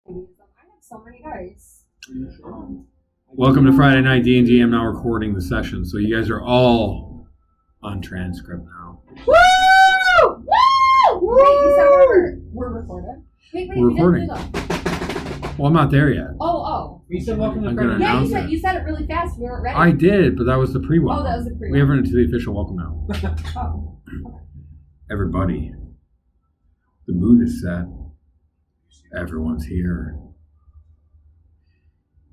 I have so many dice. Welcome to Friday Night D&D. I'm now recording the session, so you guys are all on transcript now. Woo! Woo! Wait, you said we're recorded? Wait, We're recording. Well, I'm not there yet. Oh. You said welcome to I'm Friday gonna Night. Yeah, announce you said it really fast. We weren't ready. I did, but that was the pre-welcome. Oh, that was the pre-welcome. We haven't into the official welcome now. Oh. Everybody, the mood is set. Everyone's here.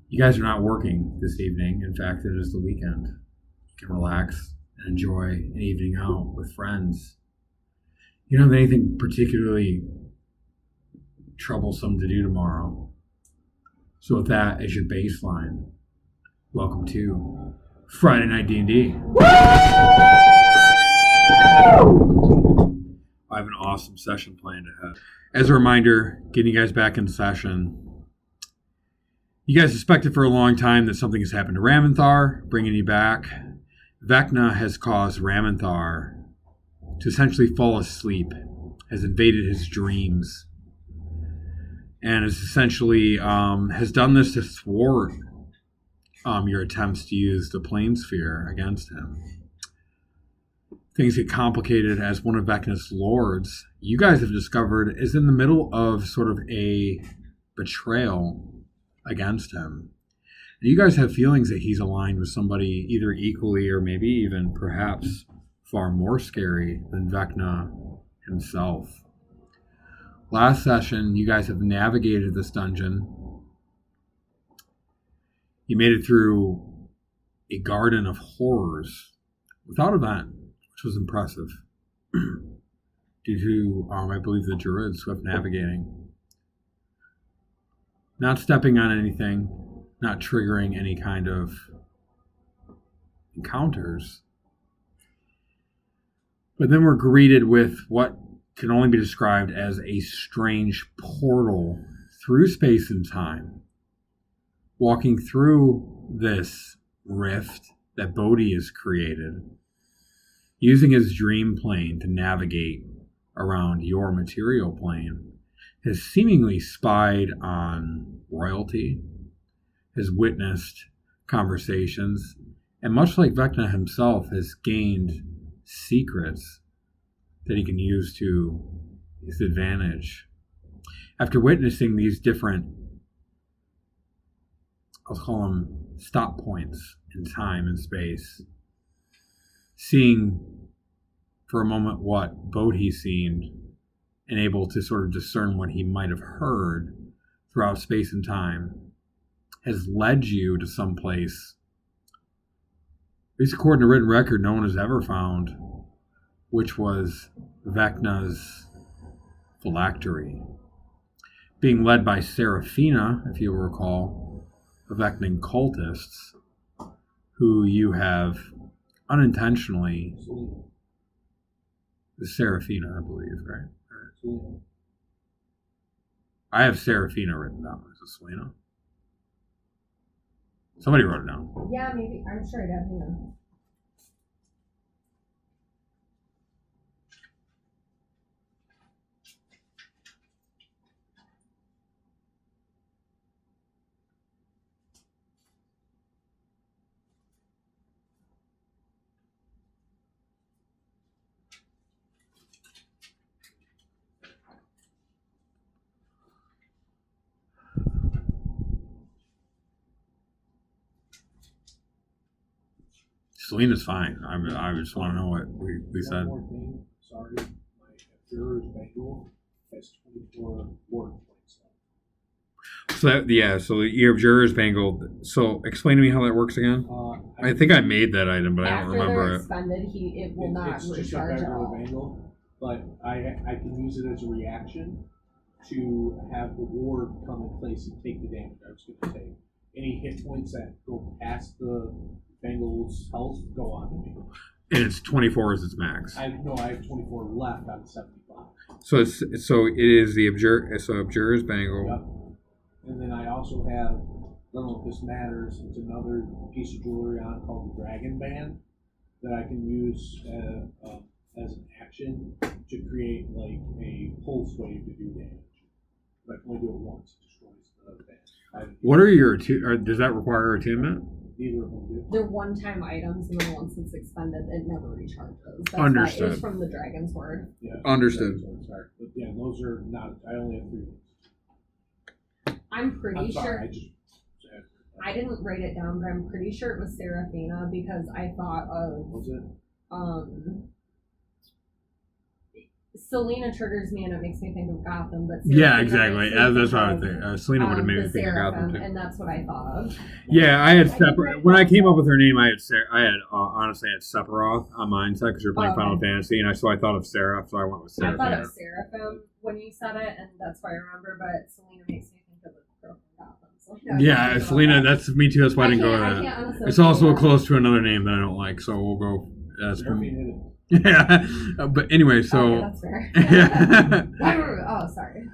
You guys are not working this evening. In fact, it is the weekend. You can relax and enjoy an evening out with friends. You don't have anything particularly troublesome to do tomorrow. So with that as your baseline, welcome to Friday Night D&D. I have an awesome session planned ahead. As a reminder, getting you guys back in session. You guys suspected for a long time that something has happened to Ramanthar, bringing you back. Vecna has caused Ramanthar to essentially fall asleep, has invaded his dreams, and is essentially has done this to thwart your attempts to use the Planesphere against him. Things get complicated as one of Vecna's lords, you guys have discovered, is in the middle of sort of a betrayal against him. And you guys have feelings that he's aligned with somebody either equally or maybe even perhaps far more scary than Vecna himself. Last session, you guys have navigated this dungeon. You made it through a garden of horrors without event, which was impressive due to, I believe, the druid's swift navigating. Not stepping on anything, not triggering any kind of encounters. But then we're greeted with what can only be described as a strange portal through space and time. Walking through this rift that Bodhi has created, using his dream plane to navigate around your material plane, has seemingly spied on royalty, has witnessed conversations, and much like Vecna himself, has gained secrets that he can use to his advantage. After witnessing these different, I'll call them stop points in time and space, seeing for a moment what Bodhi seemed, and able to sort of discern what he might have heard throughout space and time, has led you to some place, at least according to written record, no one has ever found, which was Vecna's phylactery. Being led by Seraphina, if you recall, the Vecnan cultists, who you have unintentionally, the Seraphina, I believe, right? I have Seraphina written down. Is it Selena? Somebody wrote it down. Yeah, maybe. I'm sure I did. Hang on. Selena's fine. I just want to know what we said. One more thing. Sorry, my juror's manual has 24 word points. So your Abjurer's Bangle. So explain to me how that works again. I think I made that item, but I don't remember it. After they're expended, it will not It's just a recharge at regular all. bangle, but I can use it as a reaction to have the ward come in place and take the damage I was going to take. Any hit points that go past the Bangle's health go on to me. And it's 24 as its max. I have 24 left on 75. So it is the Abjurer's Bangle. Yep. And then I also have, I don't know if this matters, it's another piece of jewelry on called the Dragon Band that I can use as an action to create like a pulse wave to do damage. But I can only do it once, it destroys What are your does that require attunement? Neither of them do. They're one-time items, and then once it's expended, it never recharges. That's Understood. Why it was from the Dragon's Word. Yeah. Understood. Sorry. But yeah, those are not. I only have 3. I'm pretty sorry, sure. I just. I didn't write it down, but I'm pretty sure it was Seraphina because I thought of Was it? Selena triggers me and it makes me think of Gotham, but Yeah, Seraphina exactly. makes me That's think what I of, would think. Selena would have made me the think of Gotham Seraphim, too. and that's what I thought of. Yeah, I had when I came up with her name, I had honestly I had Sephiroth on mine because we were playing Final Fantasy, and so I thought of Sarah, so I went with Sarah. I thought of Seraphim when you said it, and that's why I remember. But Selena makes me think of the girl from Gotham. So yeah, Selena. That's me too. That's why I didn't go with that. It's also close to another name that I don't like, so we'll go. Yeah, but anyway, so. Okay, that's fair. Oh, sorry.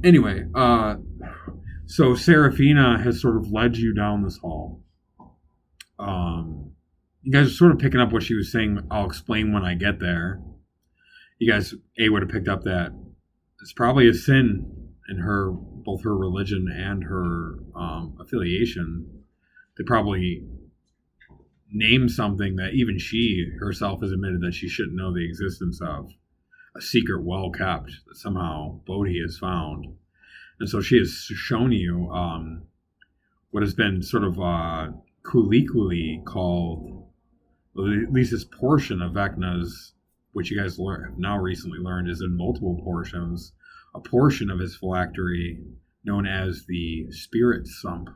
Anyway, so Seraphina has sort of led you down this hall. You guys are sort of picking up what she was saying. I'll explain when I get there. You guys, would have picked up that it's probably a sin in both her religion and her affiliation to probably name something that even she herself has admitted that she shouldn't know the existence of. A secret well kept that somehow Bodhi has found. And so she has shown you what has been sort of colloquially called, at least this portion of Vecna's, which you guys have now recently learned is in multiple portions, a portion of his phylactery known as the Spirit Sump.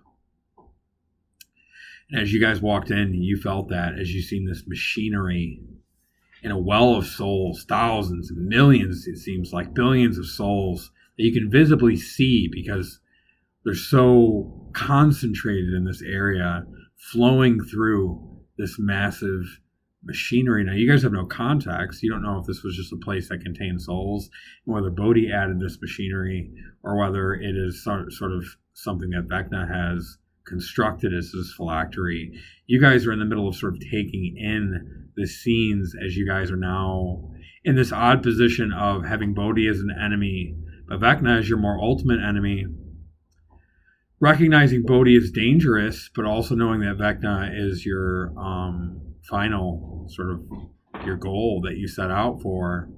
And as you guys walked in, you felt that as you've seen this machinery in a well of souls, thousands, millions, it seems like billions of souls that you can visibly see because they're so concentrated in this area, flowing through this massive machinery. Now, you guys have no context. You don't know if this was just a place that contained souls, and whether Bodhi added this machinery or whether it is sort of something that Vecna has constructed as this phylactery. You guys are in the middle of sort of taking in the scenes as you guys are now in this odd position of having Bodhi as an enemy, but Vecna as your more ultimate enemy. Recognizing Bodhi is dangerous, but also knowing that Vecna is your final sort of your goal that you set out for.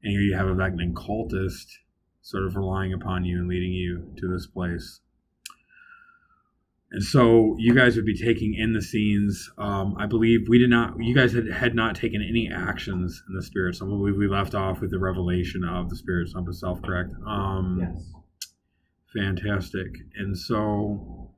And here you have a Vecnan cultist sort of relying upon you and leading you to this place. And so you guys would be taking in the scenes. I believe you guys had not taken any actions in the Spirit Sump. I believe we left off with the revelation of the Spirit Sump itself, correct? Yes. Fantastic. And so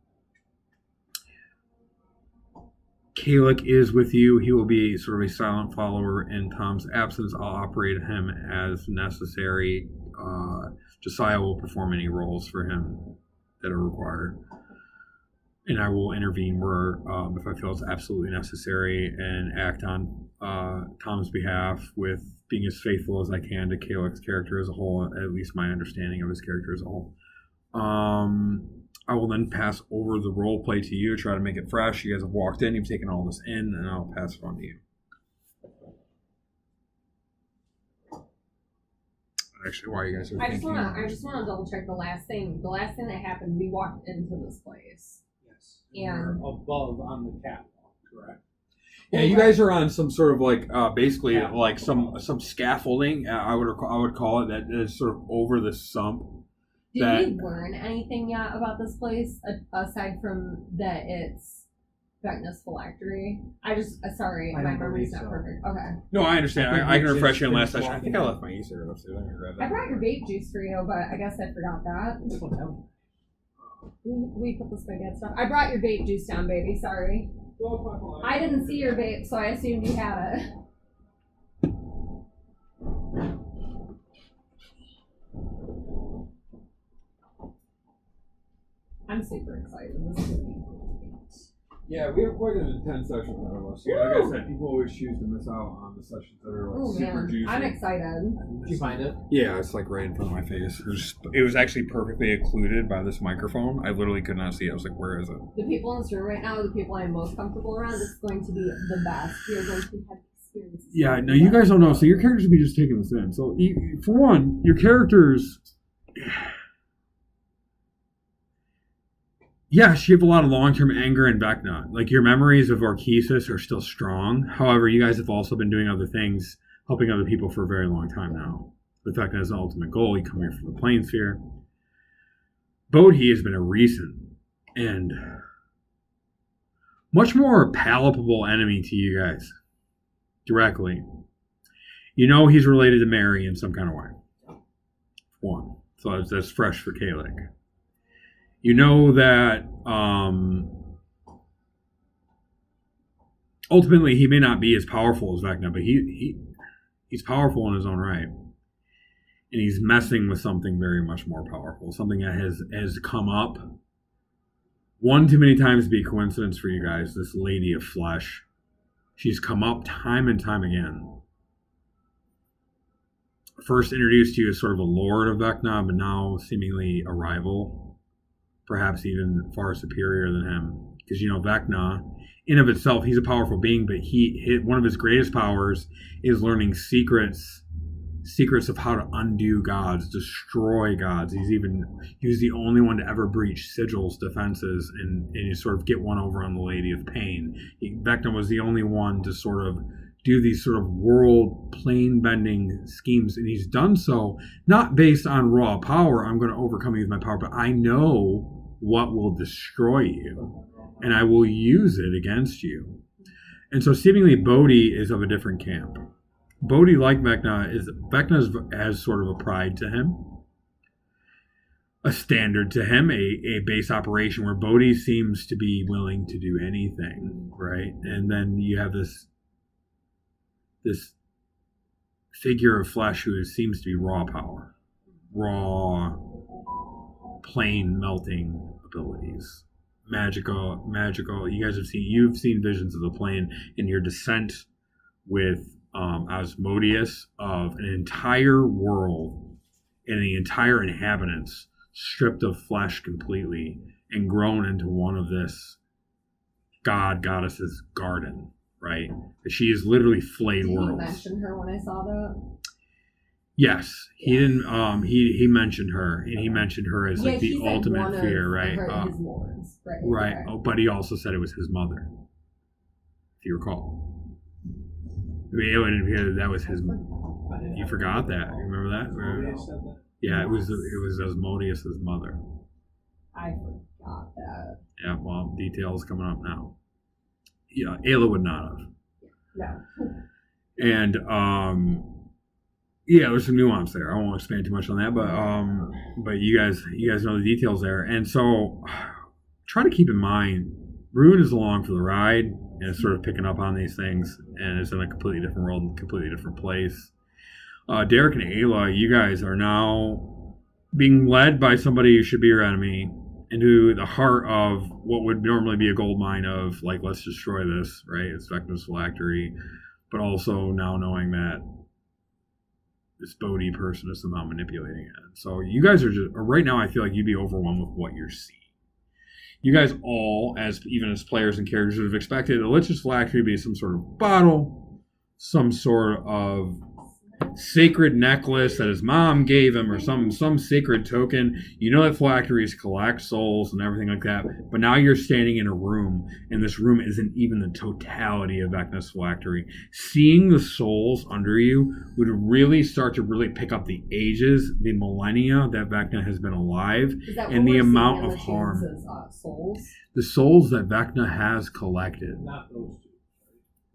Kalik is with you. He will be sort of a silent follower in Tom's absence. I'll operate him as necessary. Josiah will perform any roles for him that are required. And I will intervene where, if I feel it's absolutely necessary, and act on Tom's behalf with being as faithful as I can to Kalik's character as a whole, at least my understanding of his character as a whole. I will then pass over the role play to you, try to make it fresh. You guys have walked in, you've taken all this in, and I'll pass it on to you. Actually, while you guys are thinking. I just want to double check the last thing. The last thing that happened, we walked into this place. And we're above on the catwalk, correct? Yeah, you guys are on some sort of like basically like some scaffolding. I would call it that is sort of over the sump. Did we learn anything yet about this place aside from that it's Vecna's phylactery? Sorry, my memory's not perfect. Okay. No, I understand. I can refresh you on last session. I think I left my e-cigarette upstairs. I brought your vape juice for you, but I guess I forgot that. We put the spaghetti stuff. I brought your vape juice down, baby. Sorry. I didn't see your vape, so I assumed you had it. I'm super excited. This is gonna be great. Yeah, we have quite an intense session ahead of us. Like I said, people always choose to miss out on the sessions that are like super juicy. I'm excited. Did you find it? Yeah, it's like right in front of my face. It was actually perfectly occluded by this microphone. I literally could not see it. I was like, where is it? The people in this room right now are the people I'm most comfortable around. This is going to be the best. We are going to have experiences. Yeah, no, you guys don't know. So your characters will be just taking this in. So for one, your characters, yes, you have a lot of long-term anger in Vecna. Like your memories of Orchesis are still strong. However, you guys have also been doing other things, helping other people for a very long time now. With Vecna as an ultimate goal, you come here from the Planesphere. Bodhi has been a recent and much more palpable enemy to you guys. Directly. You know he's related to Mary in some kind of way. One. So that's fresh for Kalik. You know that ultimately he may not be as powerful as Vecna, but he's powerful in his own right. And he's messing with something very much more powerful. Something that has come up one too many times to be a coincidence for you guys. This Lady of Flesh. She's come up time and time again. First introduced to you as sort of a lord of Vecna, but now seemingly a rival. Perhaps even far superior than him. Because, you know, Vecna, in of itself, he's a powerful being, but one of his greatest powers is learning secrets of how to undo gods, destroy gods. He was the only one to ever breach Sigil's defenses and sort of get one over on the Lady of Pain. Vecna was the only one to sort of do these sort of world plane bending schemes, and he's done so not based on raw power. I'm going to overcome you with my power, but I know what will destroy you, and I will use it against you. And so seemingly Bodhi is of a different camp. Bodhi, like Vecna, has sort of a pride to him, a standard to him, a base operation where Bodhi seems to be willing to do anything, right? And then you have this figure of flesh who seems to be raw power, raw, plane melting abilities, magical. You've seen visions of the plane in your descent with Asmodeus of an entire world and the entire inhabitants stripped of flesh completely and grown into one of this goddess's garden, right? She is literally flayed worlds. Did you mention her when I saw that? Yes, he didn't. He mentioned her, and he mentioned her as like the ultimate fear, right? His lords, right? Right. Okay. Oh, but he also said it was his mother, if you recall. I mean, that was his. You forgot that. You remember that? Yeah, it was Asmodeus' mother. I forgot that. Yeah, well, details coming up now. Yeah, Ayla would not have. No. And yeah, there's some nuance there. I won't expand too much on that, but you guys know the details there. And so try to keep in mind, Ruin is along for the ride and is sort of picking up on these things and is in a completely different world and completely different place. Derek and Ayla, you guys are now being led by somebody who should be your enemy into the heart of what would normally be a gold mine of, like, let's destroy this, right? It's Vecna's phylactery. But also now knowing that this Bodhi person is somehow manipulating it. So you guys are just, right now, I feel like you'd be overwhelmed with what you're seeing. You guys all, even as players and characters, would have expected a Lich's phylactery to be some sort of bottle, some sort of sacred necklace that his mom gave him, or some sacred token. You know that phylacteries collect souls and everything like that, but now you're standing in a room, and this room isn't even the totality of Vecna's phylactery. Seeing the souls under you would really start to really pick up the ages, the millennia that Vecna has been alive, and the amount of harm. Souls? The souls that Vecna has collected. Not those two.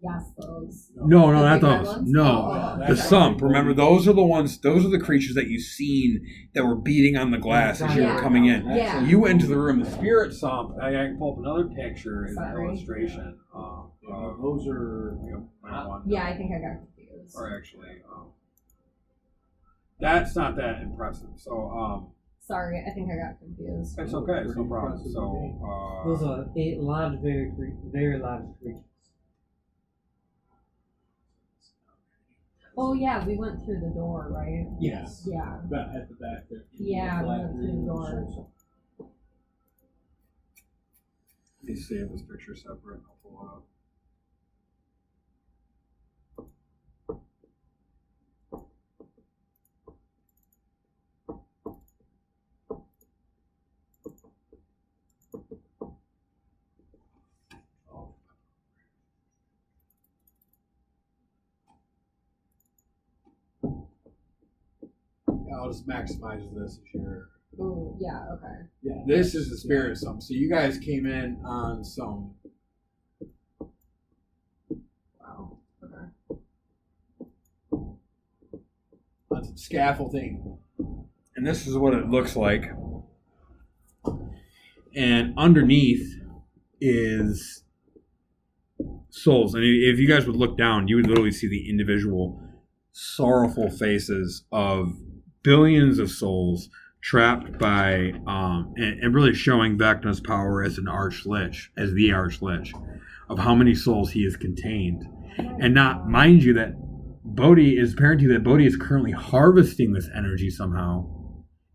Yes, those. No, not those. Ones? No, Oh. the sump. Remember, those are the ones. Those are the creatures that you've seen that were beating on the glass as you were coming in. Yeah. You went into the room. The spirit sump. I can pull up another picture as an Sorry. illustration. Those are. Yeah, I think I got confused. Or actually, that's not that impressive. So, sorry, I think I got confused. it's okay. It's no problem. So, those are 8 large, very large creatures. Oh yeah, we went through the door, right? Yes. Yeah. But at the back there. Yeah, we went through the door. let me save this picture separate. I'll pull it up. I'll just maximize this as your. Ooh, yeah, okay. Yeah. This is the spirit sum. So you guys came in on some. Wow. Okay. On some scaffolding, and this is what it looks like. And underneath is souls. And if you guys would look down, you would literally see the individual sorrowful faces of billions of souls trapped by, and really showing Vecna's power as an archlich, as the archlich, of how many souls he has contained. And not, mind you, that Bodhi is apparent to you that Bodhi is currently harvesting this energy somehow,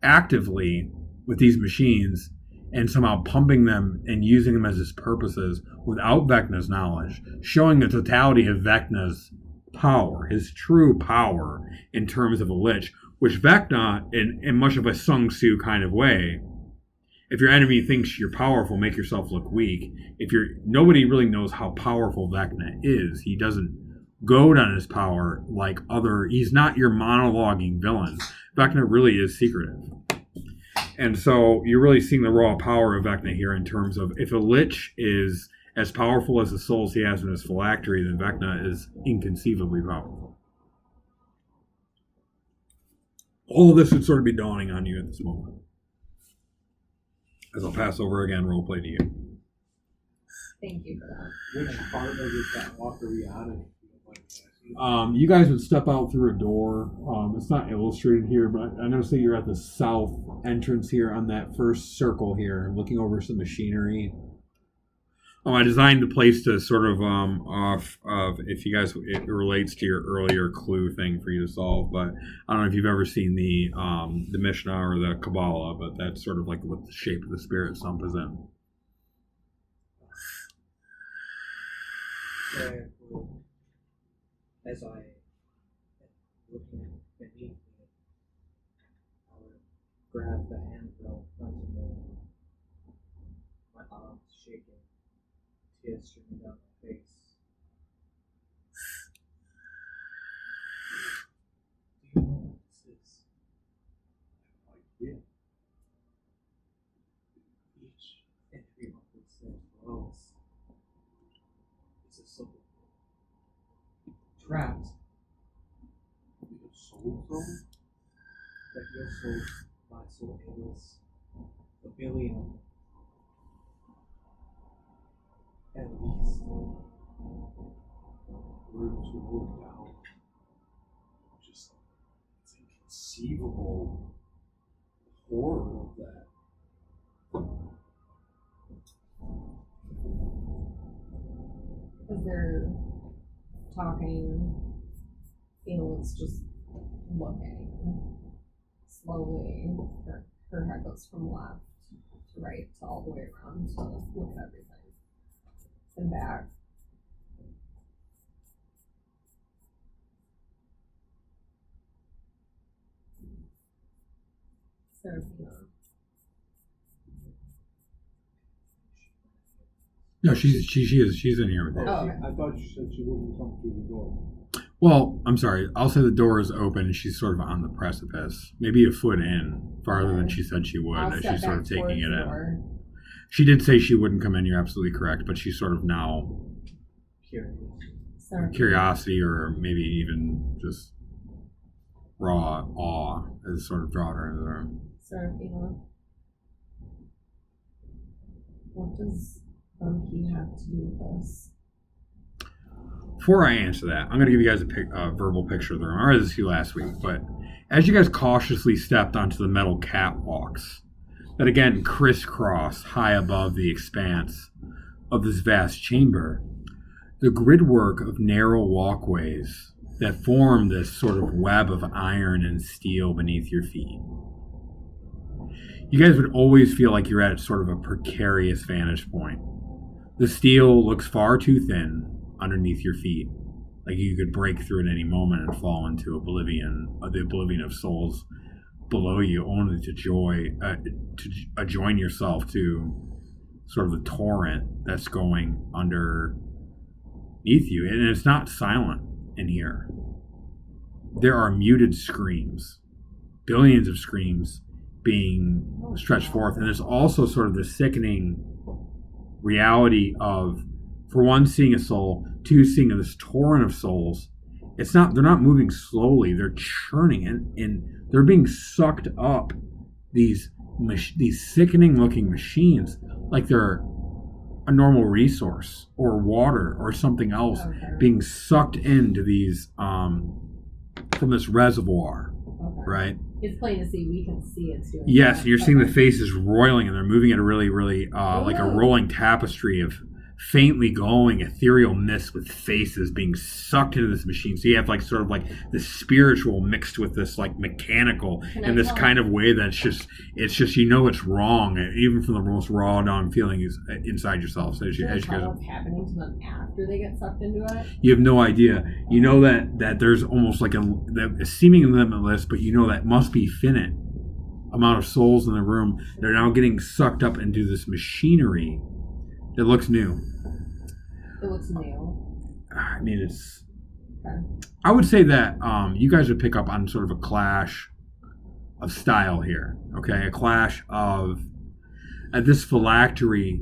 actively, with these machines, and somehow pumping them and using them as his purposes without Vecna's knowledge, showing the totality of Vecna's power, his true power in terms of a lich, which Vecna, in much of a Sun Tzu kind of way, if your enemy thinks you're powerful, make yourself look weak. Nobody really knows how powerful Vecna is. He doesn't goad on his power like he's not your monologuing villain. Vecna really is secretive. And so you're really seeing the raw power of Vecna here in terms of if a lich is as powerful as the souls he has in his phylactery, then Vecna is inconceivably powerful. All of this would sort of be dawning on you at this moment. As I'll pass over again, roleplay to you. Thank you for that. Which part of it that walk are we on? You guys would step out through a door. It's not illustrated here, but I noticed that you're at the south entrance here on that first circle here, looking over some machinery. I designed the place to sort of off of, if you guys, it relates to your earlier clue thing for you to solve, but I don't know if you've ever seen the Mishnah or the Kabbalah, but that's sort of like what the shape of the spirit sump is in. As I am looking beneath me, I would grab the handrail in front of me, my arms shaking, tears streaming down my face. Do you know what this is? Yeah. Each and every one of these worlds is a soul. Trapped. Soul from? Like your soul, my soul, it was a billion. At least. We're to look down. Just, it's inconceivable horror of that. As they're talking, Felix just looking slowly. Her head goes from left to right to all the way around to look at everything. And back. Serafina. No, she's in here with you. Oh, okay. I thought you said she wouldn't come through the door. Well, I'm sorry. I'll say the door is open and she's sort of on the precipice. Maybe a foot in, farther than she said she would, I'll and step she's sort back of taking towards it the in. door. She did say she wouldn't come in, you're absolutely correct, but she's sort of now Curious. Serafina. curiosity or maybe even just raw awe has sort of drawn her into the room. Serafina. What does Bunky have to do with this? Before I answer that, I'm going to give you guys a verbal picture of the room. I read this to you last week, but as you guys cautiously stepped onto the metal catwalks that again crisscross high above the expanse of this vast chamber, the gridwork of narrow walkways that form this sort of web of iron and steel beneath your feet. You guys would always feel like you're at sort of a precarious vantage point. The steel looks far too thin underneath your feet, like you could break through at any moment and fall into oblivion, the oblivion of souls below you, only to join yourself to sort of the torrent that's going underneath you. And it's not silent in here. There are muted screams, billions of screams being stretched forth. And there's also sort of the sickening reality of, for one, seeing a soul, two, seeing this torrent of souls. They're not moving slowly, they're churning, and they're being sucked up these sickening looking machines like they're a normal resource or water or something else, being sucked into these from this reservoir. Right? It's plain to see. We can see it's doing. Yes, you're seeing the faces roiling, and they're moving at a really, really like a rolling tapestry of faintly glowing ethereal mist with faces being sucked into this machine. So you have like sort of like the spiritual mixed with this like mechanical in this kind of way that's just it's wrong, even from the most raw dog feelings inside yourself. So as you go, what's happening to them after they get sucked into it? You have no idea. You know that there's almost like a seeming limitless, but you know that must be finite amount of souls in the room. They're now getting sucked up into this machinery. It looks new. It looks new. I mean, it's... Okay. I would say that you guys would pick up on sort of a clash of style here, okay? A clash of... this phylactery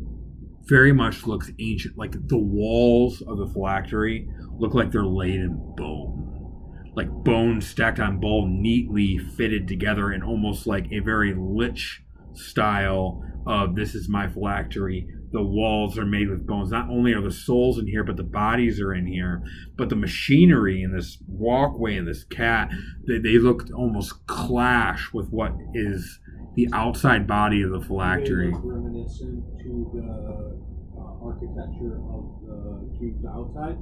very much looks ancient. Like, the walls of the phylactery look like they're laid in bone. Like, bone stacked on bone, neatly fitted together in almost like a very lich style of, this is my phylactery. The walls are made with bones. Not only are the souls in here, but the bodies are in here. But the machinery in this walkway and this cat, they look almost clash with what is the outside body of the phylactery. They look reminiscent to the architecture of the tubes outside?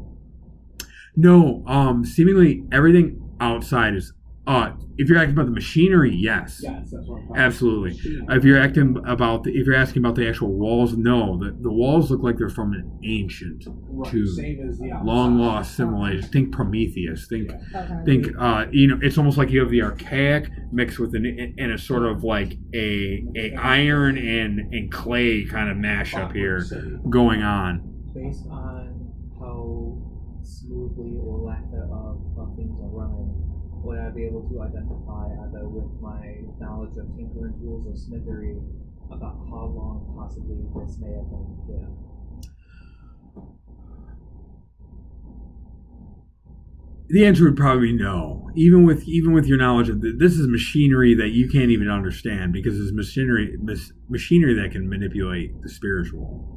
No, seemingly everything outside is... if you're asking about the machinery, yes. Yes, that's what I'm talking Absolutely. about. If you're asking about the actual walls, no. The walls look like they're from an ancient to same as the outside. long lost civilization. Think Prometheus. Think Okay. it's almost like you have the archaic mixed with and a sort of like a iron and clay kind of mashup here going on. Based on how smoothly or lack thereof things are running, would I be able to identify, either with my knowledge of tinkering tools or smithery, about how long possibly this may have been here? The answer would probably be no. Even with your knowledge of this is machinery that you can't even understand, because it's machinery that can manipulate the spiritual.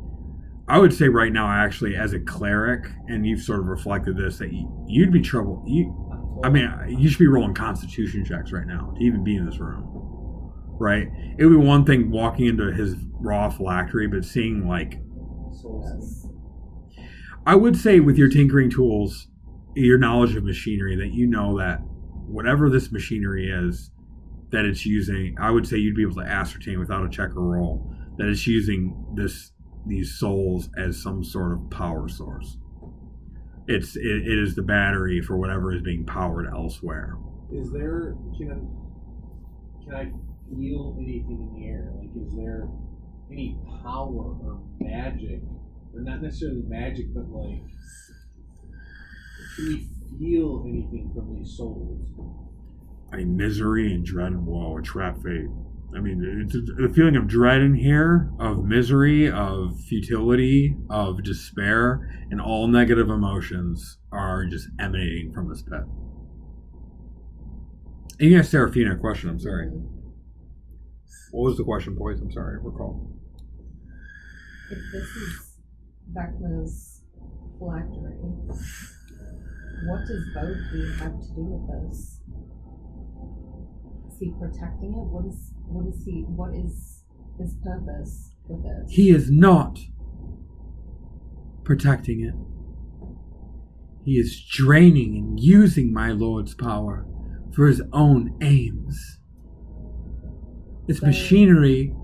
I would say right now, actually, as a cleric, and you've sort of reflected this, that you'd be trouble. You should be rolling Constitution checks right now to even be in this room, right? It would be one thing walking into his raw phylactery, but seeing like... Souls. I would say with your tinkering tools, your knowledge of machinery, that you know that whatever this machinery is that it's using, I would say you'd be able to ascertain without a check or roll that it's using these souls as some sort of power source. It is the battery for whatever is being powered elsewhere. Is there, can I feel anything in the air? Like, is there any power or magic, or not necessarily magic, but like, can we feel anything from these souls? I mean, misery and dread and woe, a trap fate. I mean, it's the feeling of dread in here, of misery, of futility, of despair, and all negative emotions are just emanating from this pit. And you asked Seraphina a question, I'm sorry. What was the question, boys? I'm sorry, I recall. If this is Vecna's phylactery, what does Bodhi have to do with this? Is he protecting it? What is his purpose with this? He is not protecting it. He is draining and using my Lord's power for his own aims. This machinery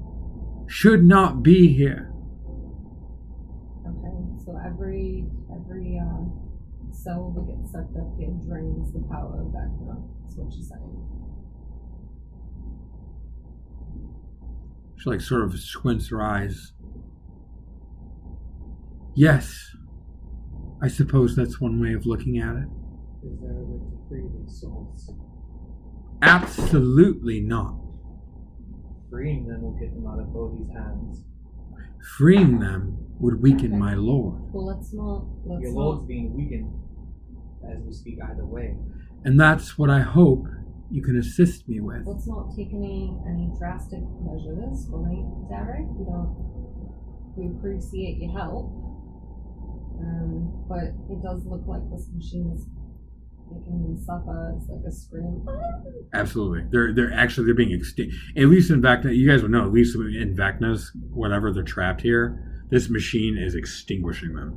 should not be here. Okay, so every cell that gets sucked up here drains the power of Vecna. That's what she's saying. She like sort of squints her eyes. Yes, I suppose that's one way of looking at it. Is there a way to free these souls? Absolutely not. Freeing them will get them out of Bodhi's hands. Freeing them would weaken my lord. Well, let's Your not. lord's being weakened as we speak either way. And that's what I hope you can assist me with. Let's not take any drastic measures, right, Derek? We appreciate your help. But it does look like this machine is making them suffer. It's like a scream. Absolutely. They're being extinct. At least in Vecna, you guys would know, at least in Vecna's, whatever they're trapped here, this machine is extinguishing them.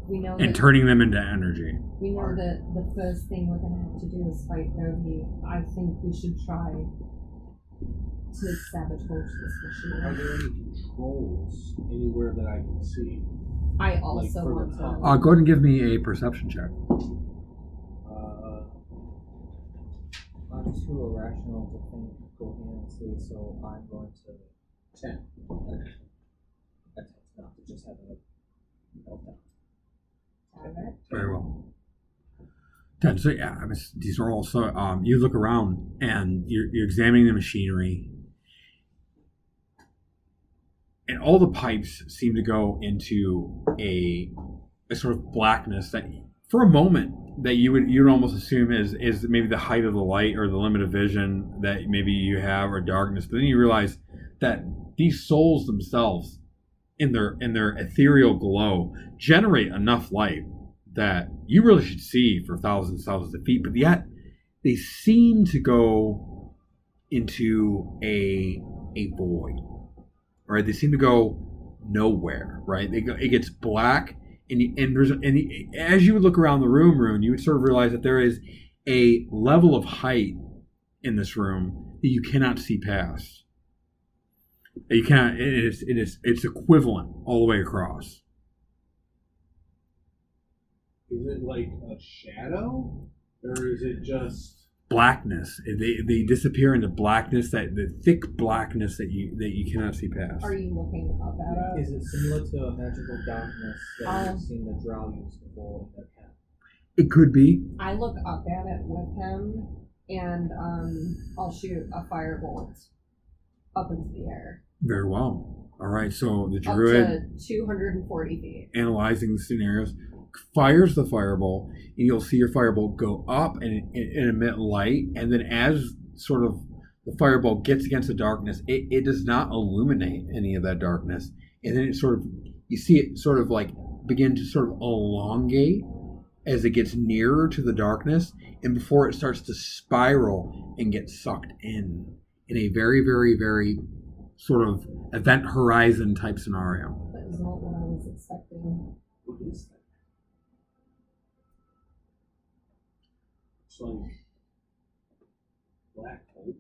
We know And that, turning them into energy. we know that the first thing we're going to have to do is fight Novi. I think we should try to sabotage this Are machine. there any controls anywhere that I can see? I also for the want top. to. Go ahead and give me a perception check. I'm too irrational to think coherently, so I'm going to 10. attempt not to just have a meltdown. Alright. Very well. Then, so yeah, these are all so. You look around and you're examining the machinery, and all the pipes seem to go into a sort of blackness that, for a moment, that you'd almost assume is maybe the height of the light or the limit of vision that maybe you have, or darkness. But then you realize that these souls themselves, in their ethereal glow, generate enough light that you really should see for thousands and thousands of feet, but yet they seem to go into a void, right? They seem to go nowhere, right? It gets black, and as you would look around the room, you would sort of realize that there is a level of height in this room that you cannot see past. You cannot. It's equivalent all the way across. Is it like a shadow? Or is it just Blackness. They disappear into blackness, the thick blackness that you cannot see past. Are you looking up at it? Is it similar to a magical darkness that Um, we've seen the drow use before in their camp? It could be. I look up at it with him, and I'll shoot a firebolt up into the air. Very well. All right. So the Up druid, to 240 feet. analyzing the scenarios, fires the firebolt, and you'll see your firebolt go up and emit light. And then as sort of the firebolt gets against the darkness, it does not illuminate any of that darkness. And then you see it sort of like begin to sort of elongate as it gets nearer to the darkness, and before it starts to spiral and get sucked in a very, very, very sort of event horizon type scenario. That is not what I was expecting. what is that? It's like black hole.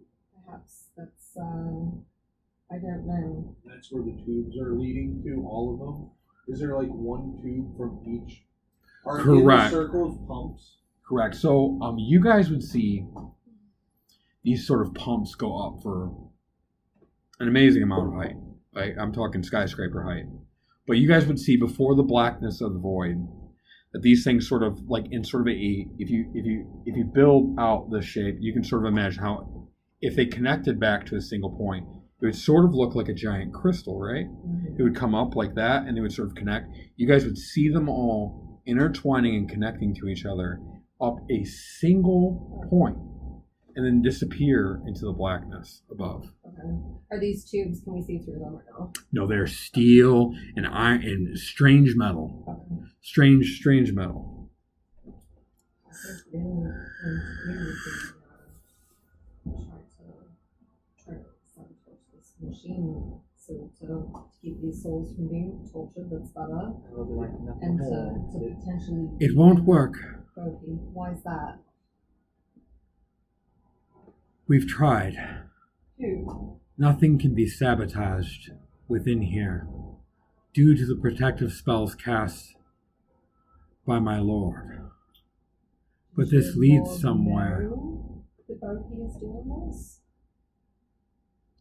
Perhaps that's, I don't know. That's where the tubes are leading to, all of them. Is there like one tube from each? Are in the Correct. circles pumps? Correct. So you guys would see these sort of pumps go up for an amazing amount of height. Like, I'm talking skyscraper height. But you guys would see before the blackness of the void that these things sort of like in sort of if you build out this shape, you can sort of imagine how if they connected back to a single point, it would sort of look like a giant crystal, right? Mm-hmm. It would come up like that, and they would sort of connect. You guys would see them all intertwining and connecting to each other up a single point, and then disappear into the blackness above. Okay. Are these tubes, can we see through them or no? No, they're steel and iron and strange metal. Okay. Strange metal. This is really try to sabotage this machine. So to keep these souls from being tortured, that's better. I would like nothing And more. to potentially It won't work. Goki. Why is that? We've tried. Who? Nothing can be sabotaged within here due to the protective spells cast by my lord. But this Should leads Lord somewhere. know that Goki is doing this?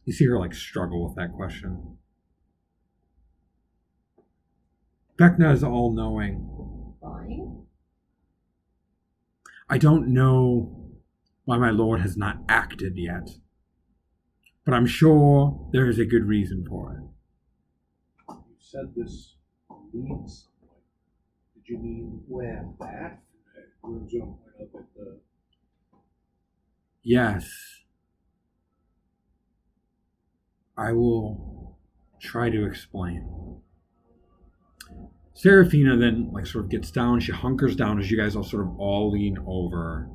You see her like struggle with that question. Vecna is all-knowing. Fine. I don't know why my lord has not acted yet. But I'm sure there is a good reason for it. You said this leads somewhere. Did you mean Where? that? Room's gonna point up at the. Yes. I will try to explain. Seraphina then sort of gets down, she hunkers down as you guys all sort of all lean over,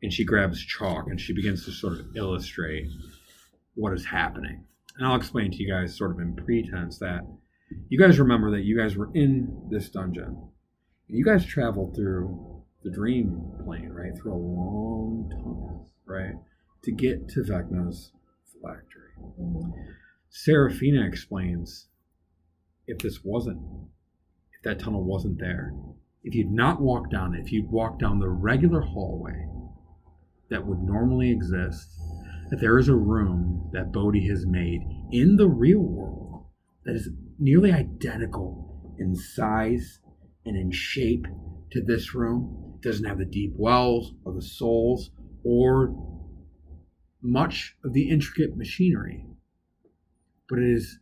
and she grabs chalk and she begins to sort of illustrate what is happening. And I'll explain to you guys sort of in pretense that you guys remember that you guys were in this dungeon. And you guys traveled through the dream plane, right? Through a long tunnel, right? To get to Vecna's phylactery. Mm-hmm. Seraphina explains if that tunnel wasn't there, if you'd not walked down it, if you'd walked down the regular hallway that would normally exist, that there is a room that Bodhi has made in the real world that is nearly identical in size and in shape to this room. It doesn't have the deep wells or the souls or much of the intricate machinery, but it is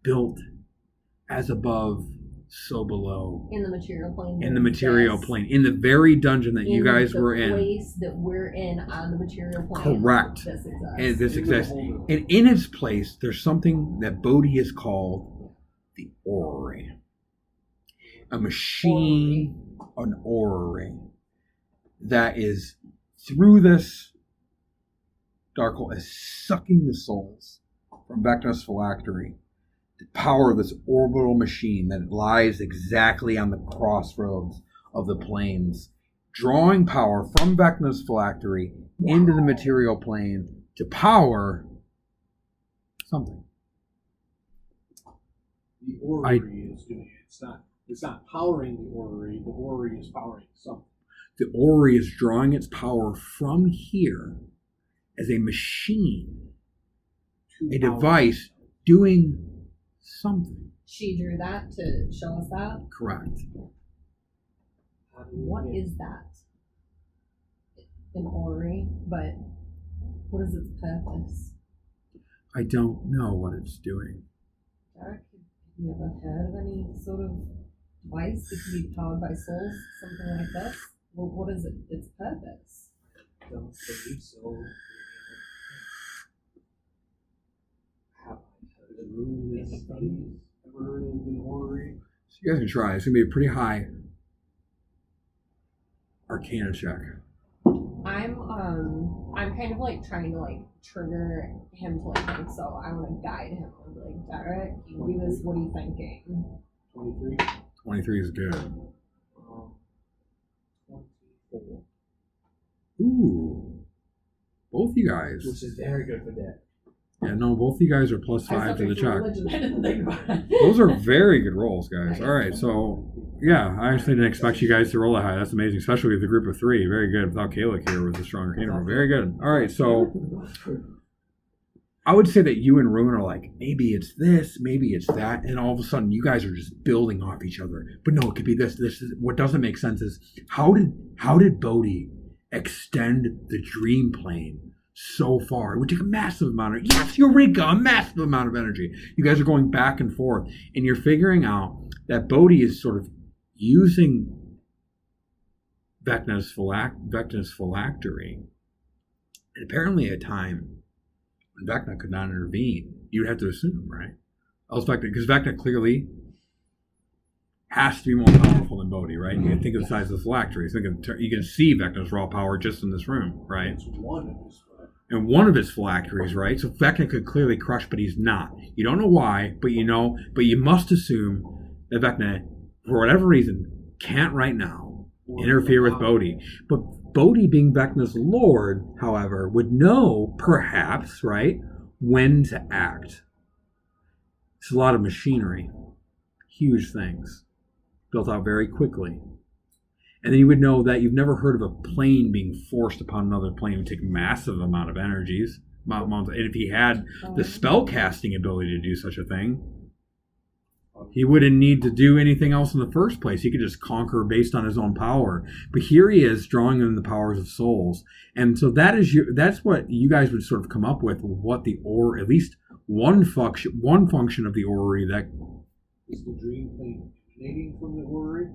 built as above, so below. In the material plane. In the material plane. In the very dungeon that you guys were in. In the place that we're in on the material plane. Correct. This exists. And this exists. And in its place, there's something that Bodhi has called the orrery. A machine, an orrery, that is, through this dark hole, is sucking the souls from Vecna's phylactery to power this orbital machine that lies exactly on the crossroads of the planes, drawing power from Vecna's phylactery into the material plane to power something. The orrery is doing it. It's not powering the orrery is powering something. The orrery is drawing its power from here as a machine, a device doing something. She drew that to show us that. Correct. What is that? An orrery, but what is its purpose? I don't know what it's doing. Derek, have you ever heard of any sort of device that can be powered by souls, something like this? Well, what is its purpose? I don't believe so. Have I heard The room that studies. Ever heard of an orrery? So you guys can try. It's going to be a pretty high Arcana check. I'm kind of trying to trigger him to think, so I want to guide him. I'm Derek, you do this, what are you thinking? 23. 23 is good. 24. Ooh. Both you guys. Which is very good for that. Yeah, no, both of you guys are plus I 5 to the subject check. religion, I didn't think about it. Those are very good rolls, guys. All right, so yeah, I actually didn't expect you guys to roll that high. That's amazing, especially with the group of 3. Very good. Without Kalik here with a strong Arcana roll. Very good. All right, so I would say that you and Ruin are maybe it's this, maybe it's that, and all of a sudden you guys are just building off each other. But no, it could be this. This is what doesn't make sense is how did Bodhi extend the dream plane so far? It would take a massive amount of Eureka, a massive amount of energy. You guys are going back and forth, and you're figuring out that Bodhi is sort of using Vecna's phylactery, and apparently at a time when Vecna could not intervene, you'd have to assume, right? Else Vecna, because Vecna clearly has to be more powerful than Bodhi, right? You can think of the size of the phylactery. You can see Vecna's raw power just in this room, right? It's one of his. And one of his phylacteries, right? So Vecna could clearly crush, but he's not. You don't know why, but you must assume that Vecna, for whatever reason, can't right now interfere with Bodhi. But Bodhi, being Vecna's lord, however, would know, perhaps, right, when to act. It's a lot of machinery. Huge things. Built out very quickly. And then you would know that you've never heard of a plane being forced upon another plane. It would take massive amount of energies. And if he had the spell casting ability to do such a thing, He wouldn't need to do anything else in the first place. He could just conquer based on his own power. But here he is drawing in the powers of souls. And so that's what you guys would sort of come up with, what the at least one function of the orrery that Is the dream plane emanating from the orrery?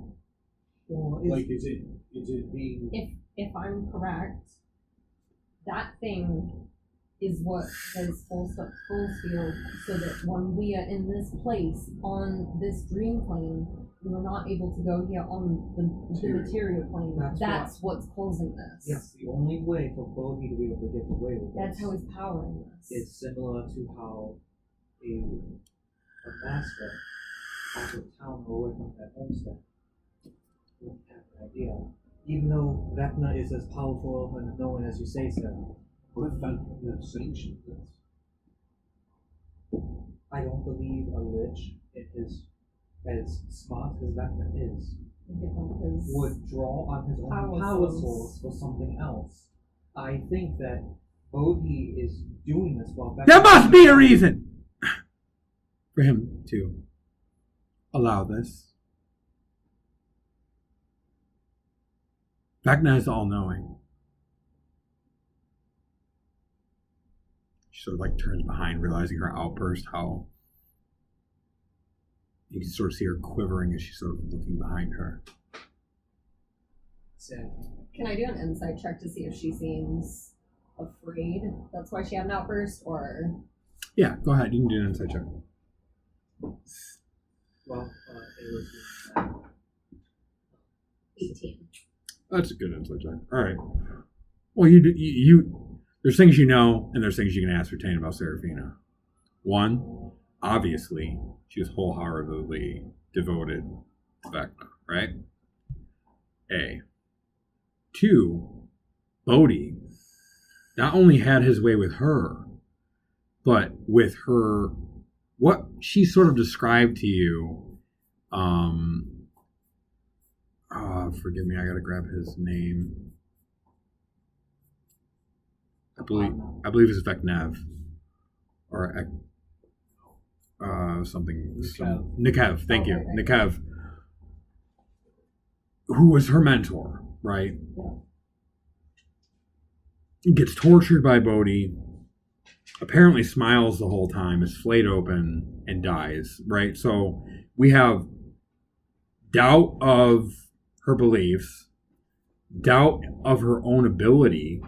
Well, Like, is it being? If I'm correct, that thing is what has force field, so that when we are in this place on this dream plane, we are not able to go here on the material plane. That's what's causing this. yes, the only way for Bodhi to be able to get away with That's this how he's powering this. is similar to how a master out of town or away from their homestead would have an idea. Even though Vecna is as powerful and known as you say so, What if Vecna sanctioned this? I don't believe a lich is as smart as Vecna is. Would draw on his own power source for something else. I think that Bodhi is doing this while Vecna... There must be a reason for him to allow this. Vecna is all-knowing. She sort of like turns behind, realizing her outburst, how you can sort of see her quivering as she's sort of looking behind her. So, Can I do an insight check to see if she seems afraid? That's why she had an outburst, or? Yeah, go ahead. You can do an insight check. well, it was 18. That's a good insight check. All right. Well, you there's things you know, and there's things you can ascertain about Seraphina. One, obviously, she was wholeheartedly devoted to Vecna, right? A. Two, Bodhi not only had his way with her, but with her, what she sort of described to you, forgive me, I gotta grab his name. I believe it's Vecnev. Or something. Nikev, thank you. Okay. Nikev. Who was her mentor, right? Yeah. Gets tortured by Bodhi. Apparently smiles the whole time, is flayed open, and dies, right? So we have doubt of her beliefs, doubt of her own ability,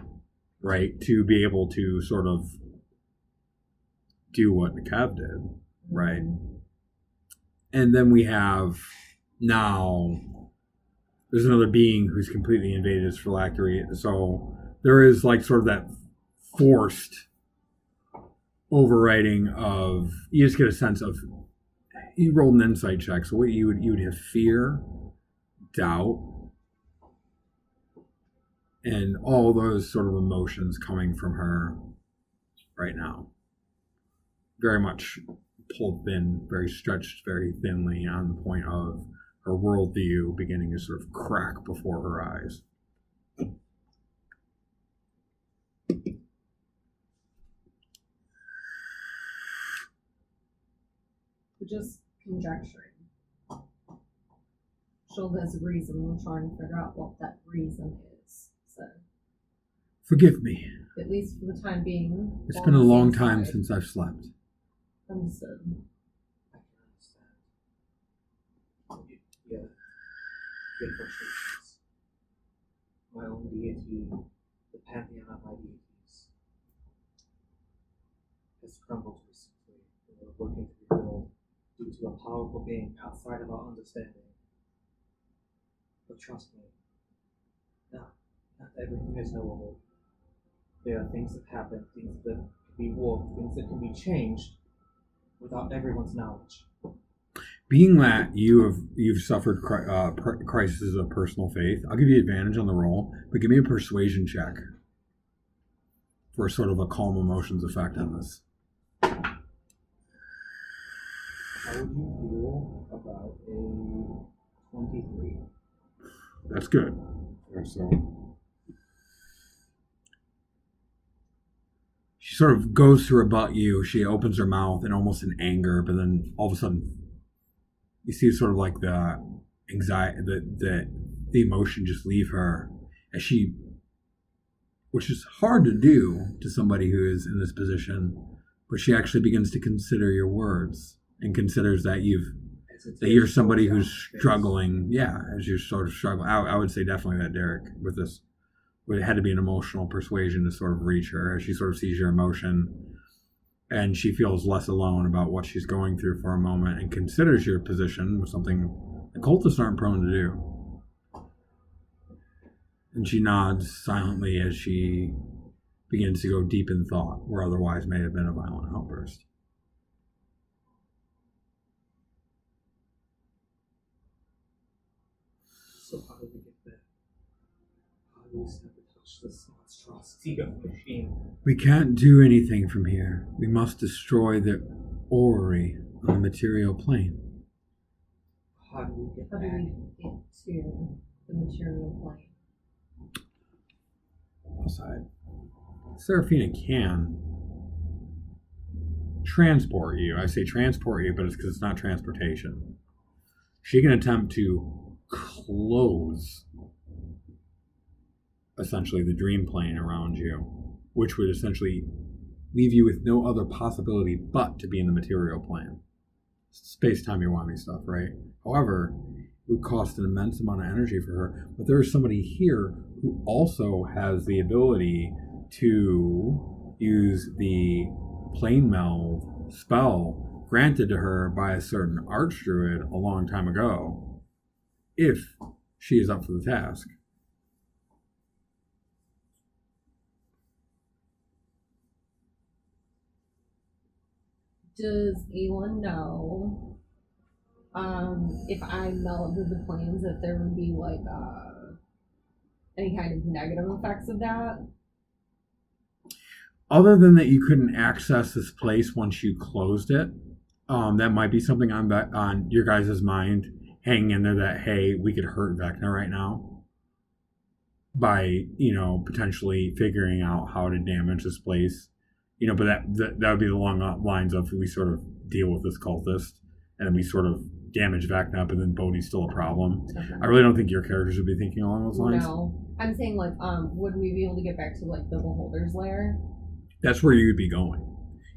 right, to be able to sort of do what Nikev did, right? And then we have now there's another being who's completely invaded his phylactery. So there is like sort of that forced overriding of, you just get a sense of, you rolled an insight check, so what you would have fear, doubt, and all those sort of emotions coming from her right now. Very much pulled thin, very stretched very thinly, on the point of her worldview beginning to sort of crack before her eyes. We're just conjecturing. Sure, there's a reason. We're trying to figure out what that reason is. So, Forgive me. at least for the time being. It's we're been a on the long same time side. since I've slept. Understood. I can understand. Yeah. Good frustrations. My own deity, the pantheon of my deities, has crumbled recently. We're working to rebuild due to a powerful being outside of our understanding. But trust me, not everything is knowable. There are things that happen, things that can be warped, things that can be changed without everyone's knowledge. Being that you've suffered crises of personal faith, I'll give you advantage on the roll, but give me a persuasion check for sort of a calm emotions effect on this. How would you feel about a 23? That's good. So she sort of goes to rebut you. She opens her mouth in almost in anger, but then all of a sudden you see sort of like the anxiety, the emotion just leave her as she, which is hard to do to somebody who is in this position, but she actually begins to consider your words and considers that you're somebody who's struggling. Yeah, as you're sort of struggling. I would say definitely that Derek with this, it had to be an emotional persuasion to sort of reach her as she sort of sees your emotion. And she feels less alone about what she's going through for a moment and considers your position was something the cultists aren't prone to do. And she nods silently as she begins to go deep in thought where otherwise may have been a violent outburst. So how do we get there? How do we sabotage this monstrosity of machine? We can't do anything from here. We must destroy the orrery on the material plane. How do we get How back? do we get to the material plane? Outside. Seraphina can transport you. I say transport you, but it's because it's not transportation. She can attempt to close essentially the dream plane around you, which would essentially leave you with no other possibility but to be in the material plane. Space-time, you stuff, right? However, it would cost an immense amount of energy for her. But there is somebody here who also has the ability to use the plane meld spell granted to her by a certain archdruid a long time ago, if she is up for the task. Does Aelin know if I melded the planes, if there would be like any kind of negative effects of that? Other than that, you couldn't access this place once you closed it. That might be something on your guys' mind, hanging in there that, hey, we could hurt Vecna right now by, potentially figuring out how to damage this place. But that would be the long lines of we sort of deal with this cultist and then we sort of damage Vecna up and then Bodhi's still a problem. Okay. I really don't think your characters would be thinking along those lines. No. I'm saying would we be able to get back to the Beholder's Lair? That's where you would be going.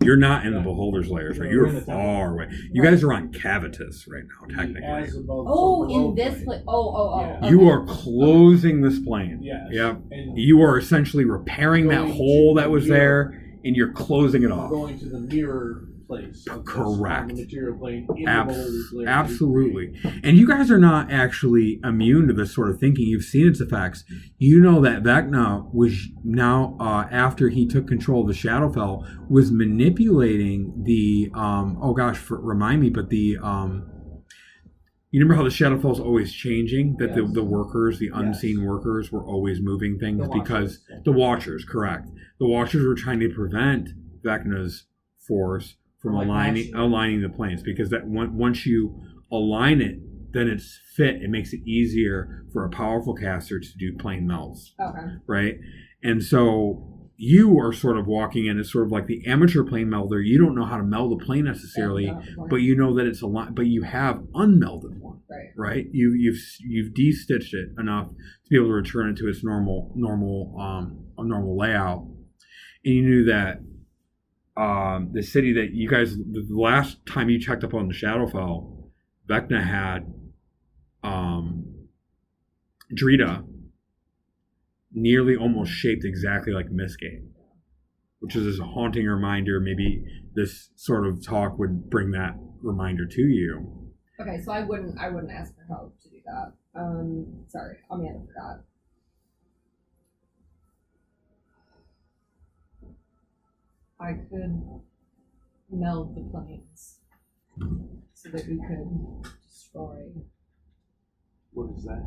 You're not in the Beholder's Lairs, right? You're far away. You guys are on Cavitus right now, technically. In this place. Yeah. Okay. You are closing this plane. Yes. Yep. And you are essentially repairing that hole that was there, and you're closing it off. Going to the mirror place. Correct. The material plane. In the Beholder's Lair. Absolutely. And you guys are not actually immune to this sort of thinking. You've seen its effects. You know that Vecna was now, after he took control of the Shadowfell, was manipulating the, remind me, but the, you remember how the Shadowfell's always changing? That Yes. the workers, the unseen workers, were always moving things because the Watchers, correct. The Watchers were trying to prevent Vecna's force from aligning the planes, because that once you align it, then it's fit. It makes it easier for a powerful caster to do plane melds. Okay. Right? And so you are sort of walking in as sort of like the amateur plane melder. You don't know how to meld a plane necessarily, but you know that it's but you have unmelded one. Right? You've de-stitched it enough to be able to return it to its normal layout. And you knew that the city that you guys, the last time you checked up on the Shadowfell, Vecna had Drita nearly almost shaped exactly like Mistgate, which is a haunting reminder. Maybe this sort of talk would bring that reminder to you. Okay, so I wouldn't ask for help to do that. Sorry, Amanda forgot. I could meld the planes so that we could destroy. What is that?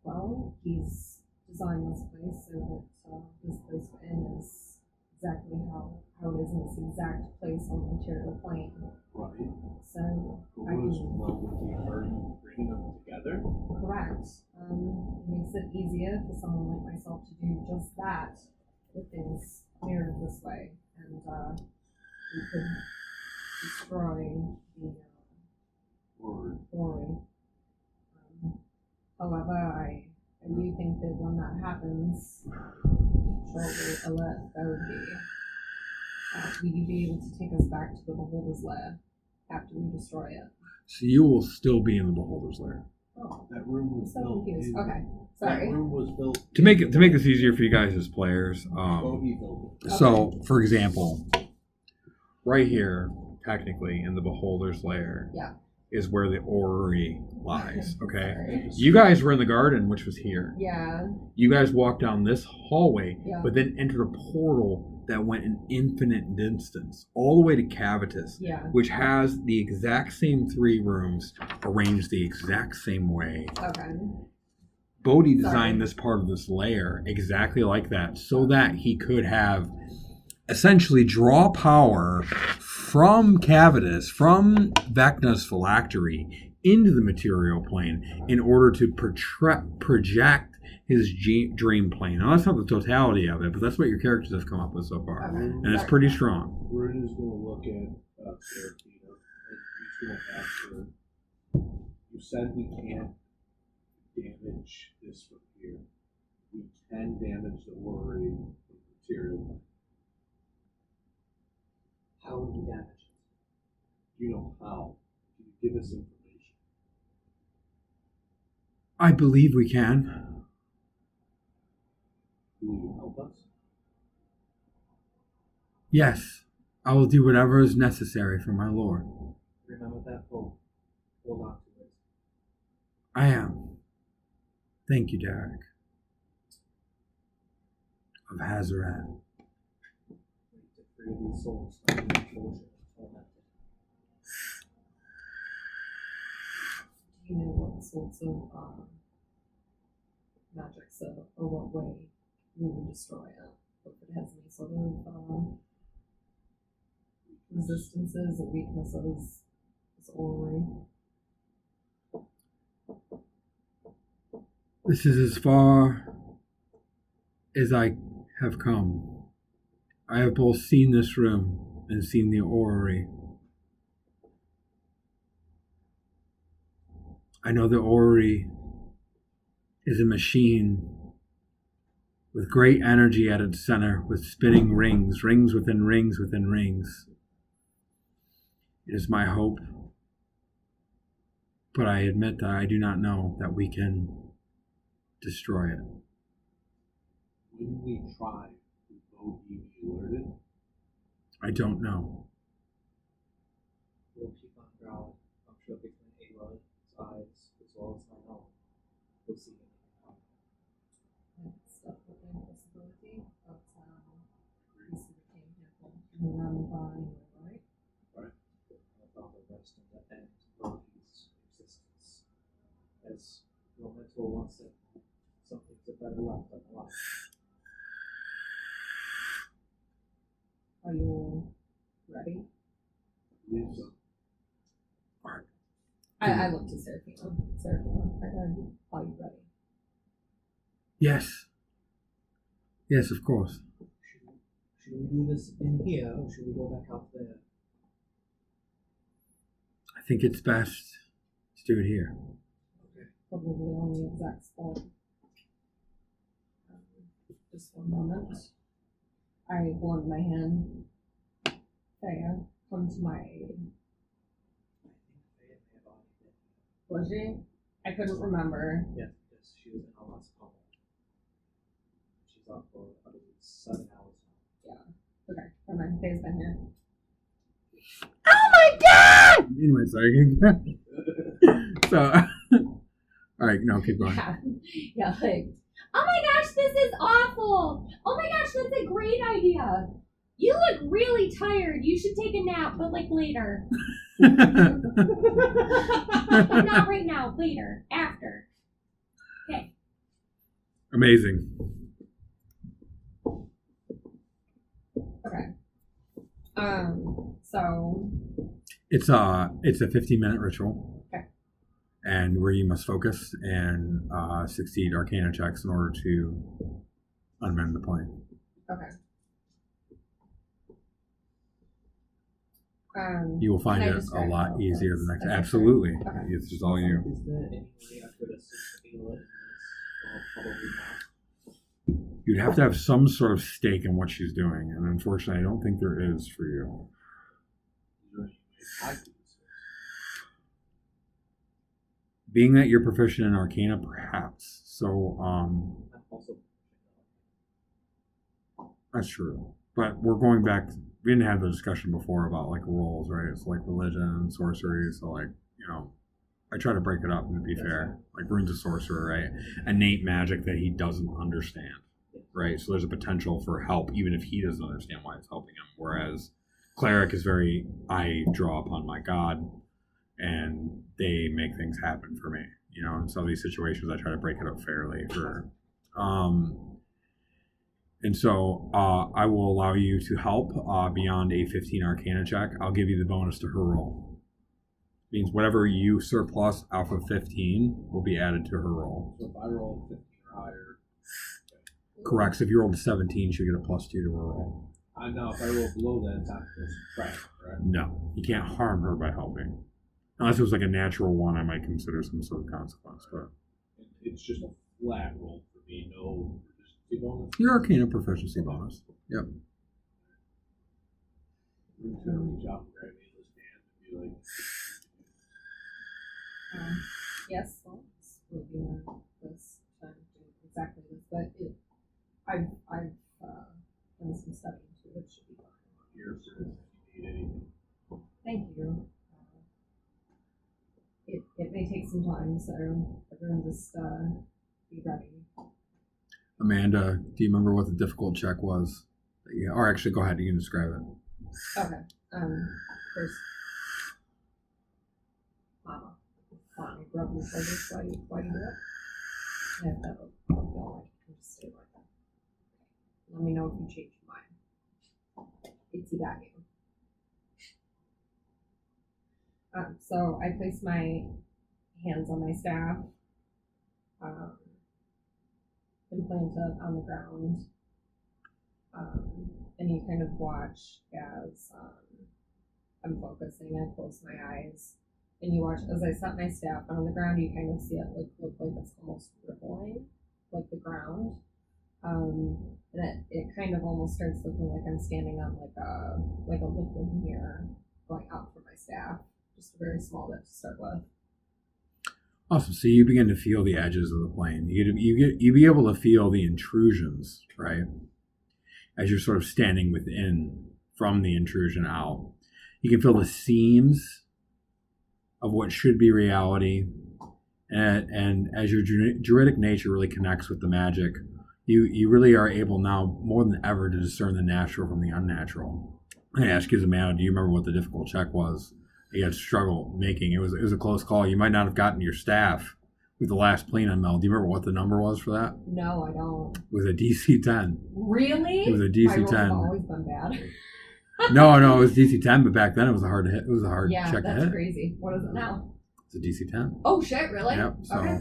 Well, he's designed this place so that this place we're in is exactly how it is in this exact place on the material plane. Right. So But what is are you bringing them together? correct. It makes it easier for someone like myself to do just that with things mirrored this way, and we could destroy the story. However, I do think that when that happens, shortly alert Bogey. Will you be able to take us back to the Beholder's Lair after we destroy it? So you will still be in the Beholder's Lair. Oh, That room was so built. confused. in- Okay, That sorry. room was built. To make this easier for you guys as players, Bogey built it. so for example, right here, technically in the Beholder's Lair, Yeah. is where the orrery lies. Okay, Sorry. you guys were in the garden, which was here. Yeah. You guys walked down this hallway, Yeah. but then entered a portal that went an infinite distance, all the way to Cavitus, Yeah. which has the exact same 3 rooms arranged the exact same way. Okay. Bodhi Sorry. designed this part of this layer exactly like that, so that he could have essentially draw power from Cavitus, from Vecna's phylactery, into the material plane in order to project his dream plane. Now, that's not the totality of it, but that's what your characters have come up with so far. Okay. And it's pretty strong. Bryn is going to look at Seraphina and he's going to ask her, you said we can't damage this from here. We can damage the worry of material. How would we damage it? Do you know how? Can you give us information? I believe we can. Will you help us? Yes, I will do whatever is necessary for my lord. Remember that hope. Hold on to it. I am. Thank you, Derek. Of Hazaret. We need to free these souls from the torture and torment. Do you know what sorts of magics or what way we would destroy it? If it has any sort of resistances or weaknesses, it's orrery. This is as far as I have come. I have both seen this room and seen the orrery. I know the orrery is a machine with great energy at its center, with spinning rings, rings within rings within rings. It is my hope, but I admit that I do not know that we can destroy it. When we try, will Bogey be alerted? I don't know. We'll keep on guard. I'm sure between Aloy's eyes as well as my own, we'll see anything coming. That's definitely a possibility, but we sort of came here from around by, right? About the rest and the end of Bogey's existence. As your mentor once said, something's a better life than a life. Are you all ready? Yes. So, I looked to Seraphina. Are you ready? Yes. Yes, of course. Should we do this in here or should we go back out there? I think it's best to do it here. Probably on the exact spot. Just one moment. I hold my hand. Thea, come to my aid. I think Faye may have already been here. Was she? I couldn't remember. Yes, because she was in our last combat. She's out for, I believe, 7 hours now. Okay, never mind. Thea's been here. Oh my god! Anyway, sorry. So, alright, no, keep going. Yeah, like, oh my gosh, this is awful! Oh my gosh, that's a great idea! You look really tired. You should take a nap, but like later. Not right now, later, after. Okay. Amazing. Okay. So It's a 15-minute ritual. Okay. And where you must focus and succeed arcana checks in order to unmend the plane. okay. You will find Can I it a describe lot how it easier looks? the next. Okay. Absolutely, Okay. it's just all you. Is there any way I could assist Ayla in this? Well, probably not. You'd have to have some sort of stake in what she's doing, and unfortunately, I don't think there is for you. Is there any way I could assist? Being that you're proficient in Arcana, perhaps. So, I'm also that's true. But we're going back. We didn't have the discussion before about like roles, right? It's like religion and sorcery. So, like, I try to break it up to be fair. Like Rune's a sorcerer, right? Innate magic that he doesn't understand, right? So there's a potential for help, even if he doesn't understand why it's helping him. Whereas cleric is I draw upon my god, and they make things happen for me. In some of these situations, I try to break it up fairly for. And so I will allow you to help beyond a 15 Arcana check. I'll give you the bonus to her roll. Means whatever you surplus off of 15 will be added to her roll. So if I roll 15 or higher, Correct. So if you rolled a 17, she'll get a +2 to her roll. I know if I roll below that, it's not going to subtract, right? No, you can't harm her by helping. Unless it was like a natural one, I might consider some sort of consequence. But It's just a flat roll for me, no proficiency bonus. your Arcana proficiency bonus. Yep. I'm just going to reach out and grab Ayla's hand and be like, Yes, well, this will be this time doing exactly this, but I've done some studying too. It should be fine. here, so if you need anything. Thank you. It may take some time, so everyone just be ready. Amanda, do you remember what the difficult check was? Yeah, or actually, go ahead. You can describe it. Okay. First, Mama, I grew up in this. Why do you do it? Yeah, that'll be all right. You can just stay like that. Let me know if you change your mind. It's evacuating. So I place my hands on my staff, implant it on the ground, and you kind of watch as I'm focusing. I close my eyes, and you watch as I set my staff on the ground. You kind of see it look like it's almost rippling, like the ground, and it kind of almost starts looking like I'm standing on like a liquid mirror going out from my staff. Just a very small bit to start with. Awesome. So you begin to feel the edges of the plane. You be able to feel the intrusions, right? As you're sort of standing within from the intrusion out. You can feel the seams of what should be reality. And as your druidic nature really connects with the magic, you really are able now more than ever to discern the natural from the unnatural. I ask you as a man, do you remember what the difficult check was? You had struggle making. It was a close call. You might not have gotten your staff with the last plane on Mel. Do you remember what the number was for that? No, I don't. It was a DC 10. Really? It was a My DC rolls 10. have always been bad. No, it was DC 10, but back then it was a hard hit. It was a hard Yeah, check to that's hit. crazy. What is it now? It's a DC 10. Oh shit, really? Yep. So Okay.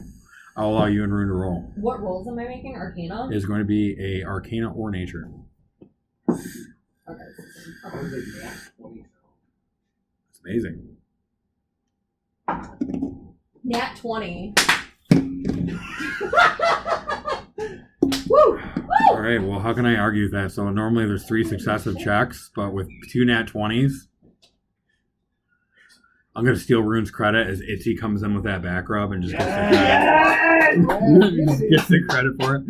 I'll allow you and Rune to roll. What rolls am I making? Arcana? It is going to be a Arcana or Nature. Okay. How does it match 20 sound? It's amazing. Nat 20. Woo! All right. Well, how can I argue with that? So normally there's 3 successive checks, but with 2 nat 20s, I'm going to steal Rune's credit as Itzy comes in with that back rub and just gets the credit for it.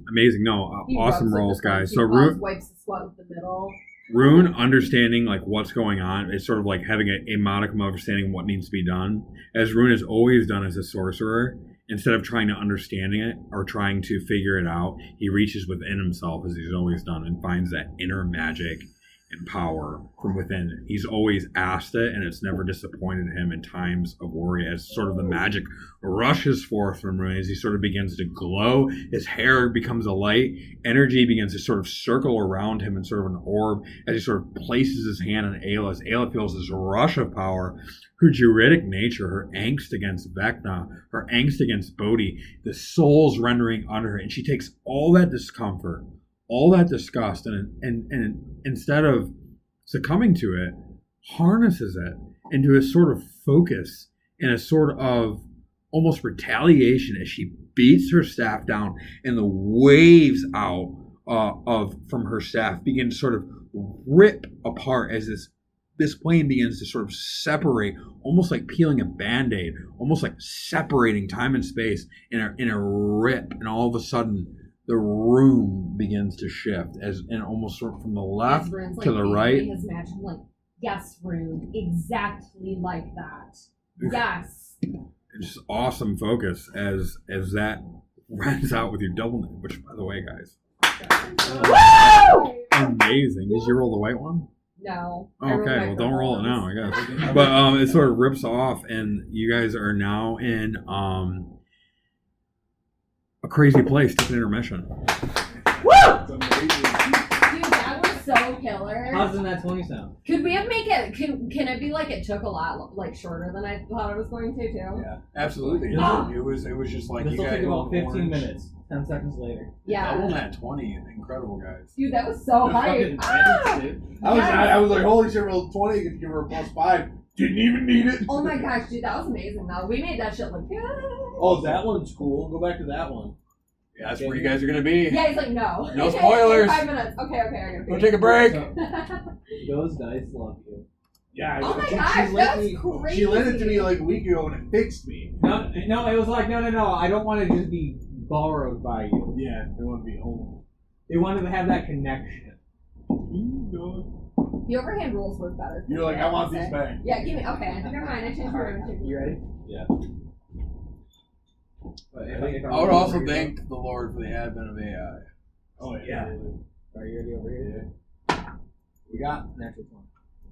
Amazing. No, He awesome rubs it rolls, with the guys. he So paws, wipes the sweat with the middle. Rune understanding like what's going on is sort of like having a modicum of understanding of what needs to be done. As Rune has always done as a sorcerer, instead of trying to understanding it or trying to figure it out, he reaches within himself as he's always done and finds that inner magic and power from within. He's always asked it, and it's never disappointed him in times of worry as sort of the magic rushes forth from Rune as he sort of begins to glow. His hair becomes a light. Energy begins to sort of circle around him in sort of an orb as he sort of places his hand on Ayla. As Ayla feels this rush of power. Her druidic nature, her angst against Vecna, her angst against Bodhi, the soul's rendering under her, and she takes all that discomfort, all that disgust, and instead of succumbing to it, harnesses it into a sort of focus and a sort of almost retaliation as she beats her staff down, and the waves out from her staff begin to sort of rip apart as this plane begins to sort of separate, almost like peeling a Band-Aid, almost like separating time and space in a rip, and all of a sudden the room begins to shift and almost sort of from the left to the right. His magic, like, yes, room, exactly like that. Yes. It's just awesome focus as that runs out with your double name, which, by the way, guys, amazing. Did you roll the white one? No. Okay, well, don't roll it now, I guess. But it sort of rips off, and you guys are now in a crazy place. Take an intermission. Woo! It's amazing. Dude, that was so killer. How's the nat 20 sound? Could we make it? Can it be like it took a lot like shorter than I thought it was going to too? Yeah, absolutely. Oh. It was just like This you will guys take about 15 orange. minutes. 10 seconds later. Yeah. Double nat 20, incredible, guys. Dude, that was so hype. Fucking Ah! magic, dude. I was like, holy shit, rolled 20, could give her a +5. Didn't even need it. Oh my gosh, dude, that was amazing though. We made that shit look good. Oh, that one's cool. Go back to that one. Yeah, that's where you guys are gonna be. Yeah, he's like, no. No spoilers. 5 minutes. Okay, I gotta Go pee. take a break. So, those dice love you. Yeah, Oh my she gosh, lent that's me- crazy. She lent it to me like a week ago and it fixed me. No, it was like, no. I don't want to just be borrowed by you. Yeah, they want to be owned. They wanted to have that connection. The overhand rules work better. You're like, I want these back. Yeah, give me. Okay, never mind. I changed my room. You ready? Yeah. But if I would also thank the Lord for the advent of AI. Oh, Yeah. absolutely. Are you ready over here? We got Natural 20.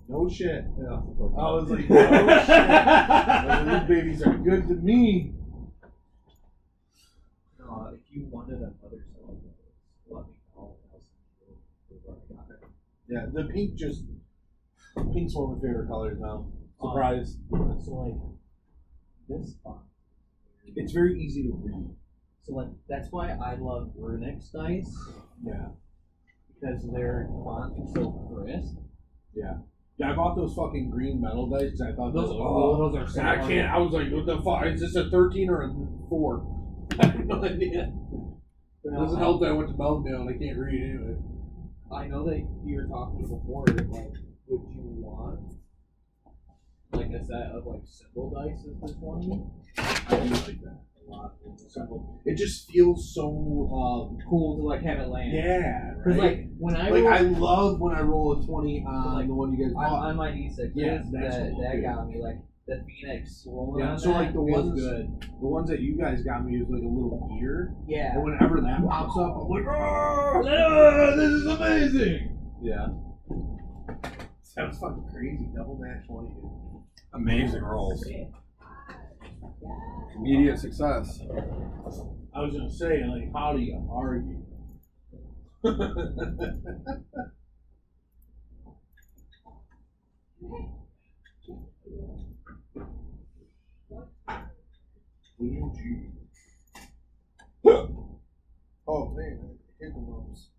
no shit. Yeah. I was like, no shit. These babies are good to me. If you wanted another song, let me know. I got it. Yeah, the pink's one of my favorite colors now. Surprise. So like this font. It's very easy to read. So like that's why I love Runix dice Yeah. because their font is so crisp. Yeah, I bought those fucking green metal dice because I thought Those are so and I can't. I was like, what the fuck? Is this a 13 or a 4? I have no idea. It doesn't help that I went to Meltdown and I can't read anyway. I know that you were talking before, like, would you want like a set of like symbol dice as the 20? I do like that a lot. Simple. It just feels so Cool to like have it land. yeah. Because Right? like when I Like roll, I love when I roll a 20 on Like, the one you guys bought. on my D6, Yeah, that's that cool, that too. got me like the Phoenix rolling Yeah, on so, that like, the feels ones- good. The ones that you guys got me is like a little ear. Yeah. And whenever that pops up, I'm like, oh, this is amazing. Yeah. That was fucking crazy. Double nat 20. Dude. Amazing rolls. Immediate success. I was gonna say, like, how do you argue? Oh man, hit the lumps.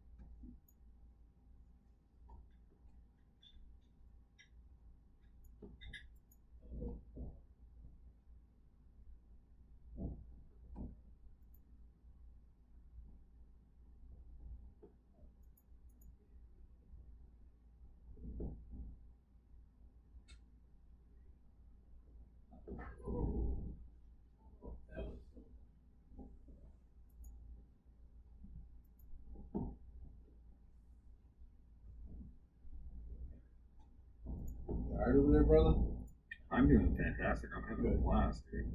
Alright over there, brother? I'm doing fantastic. I'm having a blast, dude.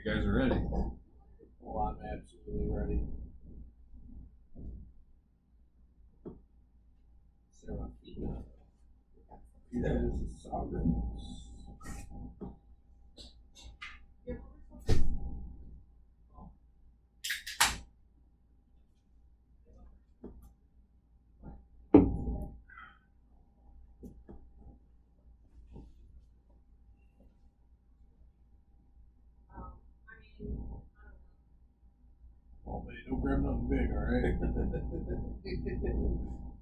you guys are ready. Well, I'm absolutely ready. Serafina. Fusion is the sovereigns. Oh man, don't grab nothing big, alright?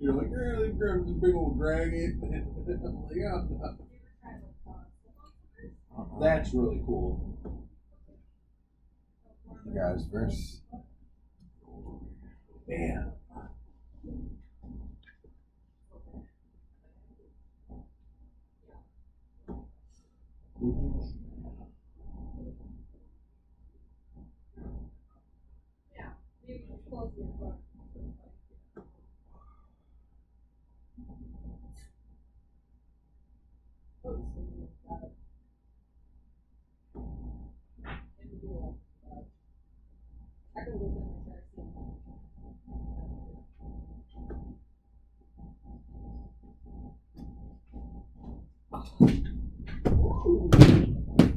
You're like, really grab this big old dragon. I'm like, oh, no. That's really cool. You guys first. Man.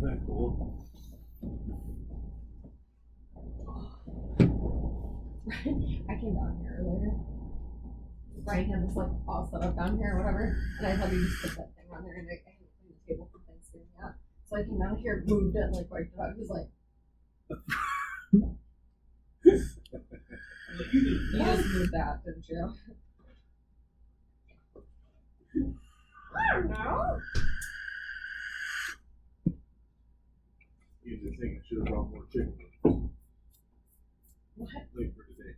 That's cool. I came down here earlier. Brian had this like all set up down here or whatever, and I thought he just put that thing on there, and I hadn't cleaned the table for Thanksgiving yet. So I came down here, moved it, and like wiped it out. He was like, "You just moved that, didn't you?" I don't know. You just think I should have brought more chicken. What? Like for today.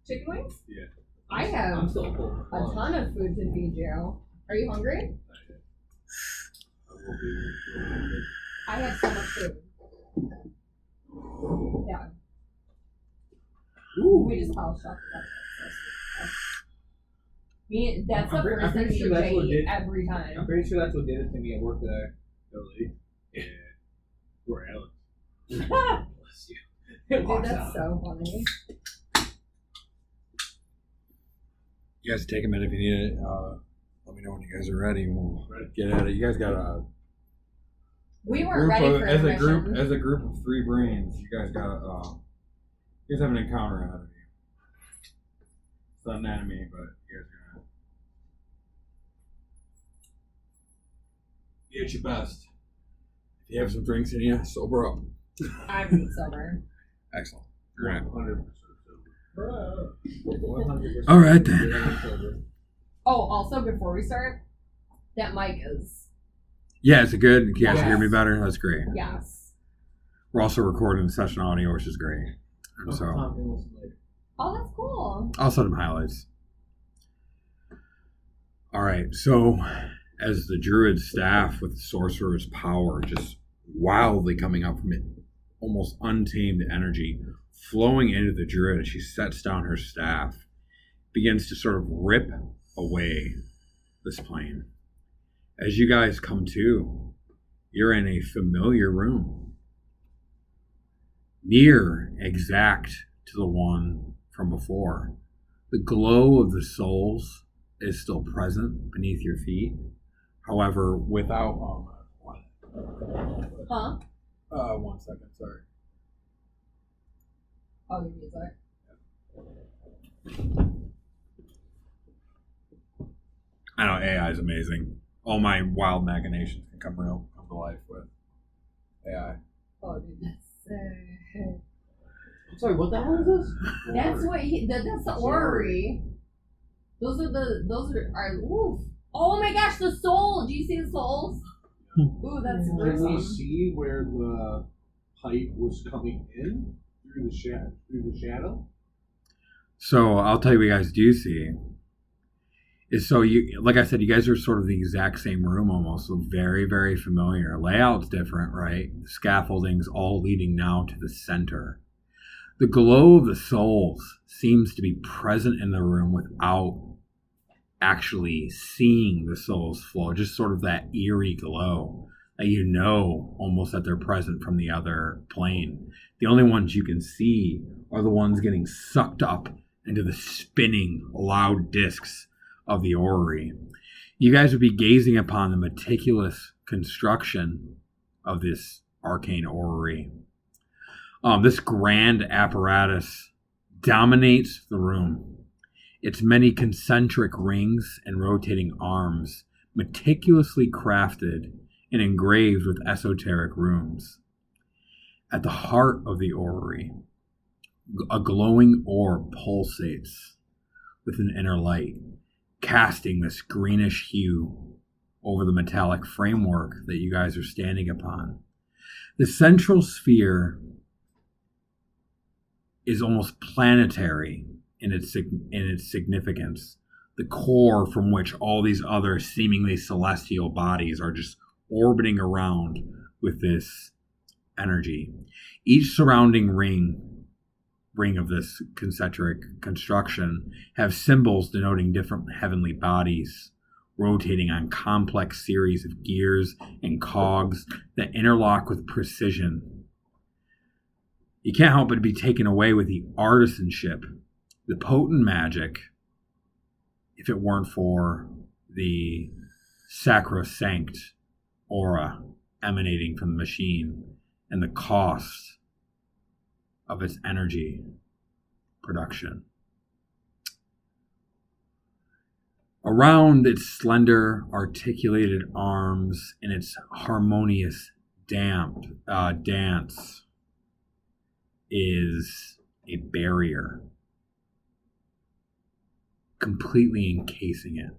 Chicken wings? Yeah. I have I'm still full. a ton of food to feed you. Are you hungry? I will be. I have so much food. Yeah. Ooh. We just polished off the Me, that's the I'm first pretty thing sure you that's what eat did- every I'm time. pretty sure that's what did it to me at work today. Really? Yeah. Poor Alex. Dude, Bless you. that's so funny. You guys take a minute if you need it. Let me know when you guys are ready. We'll get at it. You guys got a We weren't group ready of, for as a intermission. group as a group of 3 brains. You guys got you guys have an encounter ahead of you. It's not an enemy, but you guys are gonna be at your best. If you have some drinks in you, sober up. I'm sober. Excellent. All right. 100% sober. 100%. All right then. Oh, also before we start, that mic is Yeah, is it good? Can you guys Yes. hear me better? That's great. yes. We're also recording the session audio, which is great. And so Tom can listen later. Oh, that's cool. I'll send them highlights. All right. So, as the druid staff with sorcerer's power just wildly coming up from it, almost untamed energy flowing into the druid as she sets down her staff, begins to sort of rip away this plane. As you guys come to, you're in a familiar room, near exact to the one from before. The glow of the souls is still present beneath your feet. However, without Huh? 1 second, sorry. Oh, your music. I know AI is amazing. All my wild machinations can come to life with AI. Oh, dude, that's sick. I'm sorry, what the hell is this? That's what that's the orrery. Those are oof. Oh my gosh, the soul! Do you see the souls? Ooh, that's Can we gruesome. see where the pipe was coming in through the shadow? So I'll tell you what you guys do see. Is so you, like I said, you guys are sort of the exact same room almost, so very, very familiar. Layout's different, right? The scaffolding's all leading now to the center. The glow of the souls seems to be present in the room without actually seeing the souls flow, just sort of that eerie glow. You know almost that they're present from the other plane. The only ones you can see are the ones getting sucked up into the spinning, loud discs of the orrery. You guys would be gazing upon the meticulous construction of this arcane orrery. This grand apparatus dominates the room. Its many concentric rings and rotating arms, meticulously crafted and engraved with esoteric runes. At the heart of the orrery, a glowing orb pulsates with an inner light, casting this greenish hue over the metallic framework that you guys are standing upon. The central sphere is almost planetary in its significance, the core from which all these other seemingly celestial bodies are just orbiting around with this energy. Each surrounding ring of this concentric construction have symbols denoting different heavenly bodies rotating on complex series of gears and cogs that interlock with precision. You can't help but be taken away with the artisanship, the potent magic, if it weren't for the sacrosanct aura emanating from the machine and the cost of its energy production. Around its slender, articulated arms and its harmonious dance is a barrier, completely encasing it.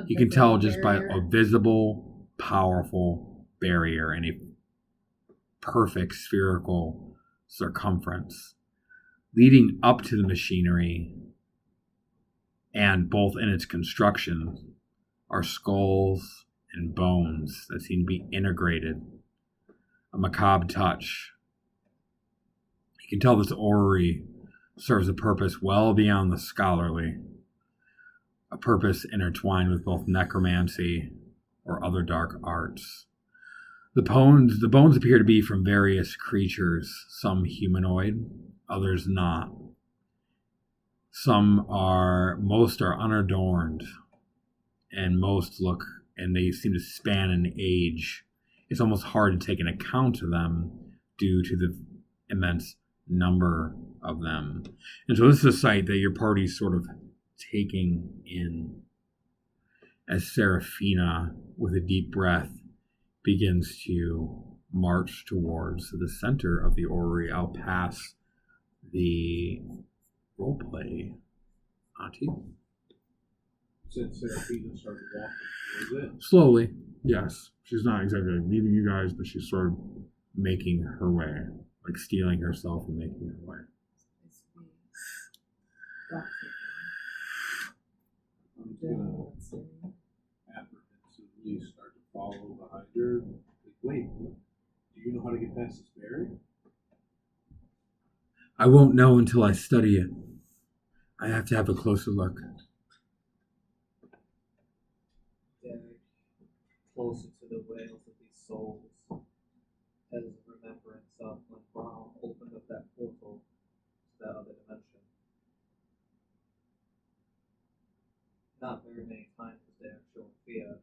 You can tell just by a visible, powerful barrier and a perfect spherical circumference leading up to the machinery, and both in its construction are skulls and bones that seem to be integrated. A macabre touch. You can tell this orrery serves a purpose well beyond the scholarly, a purpose intertwined with both necromancy or other dark arts. The bones appear to be from various creatures, some humanoid, others not. Most are unadorned, and they seem to span an age. It's almost hard to take an account of them due to the immense number of them. And so this is a sight that your party's sort of taking in as Seraphina, with a deep breath, begins to march towards the center of the orrery. I'll pass the roleplay on to you. Said Seraphina started walking towards it. Slowly, yes. She's not exactly leaving you guys, but she's sort of making her way, like stealing herself and making her way. I'm gonna apprehensively start to follow behind her. Like, wait, do you know how to get past this barrier? I won't know until I study it. I have to have a closer look. Closer to the whales of these souls, as remembrance of when Brown opened up that portal to that other dimension. Not very many times was there showing fear,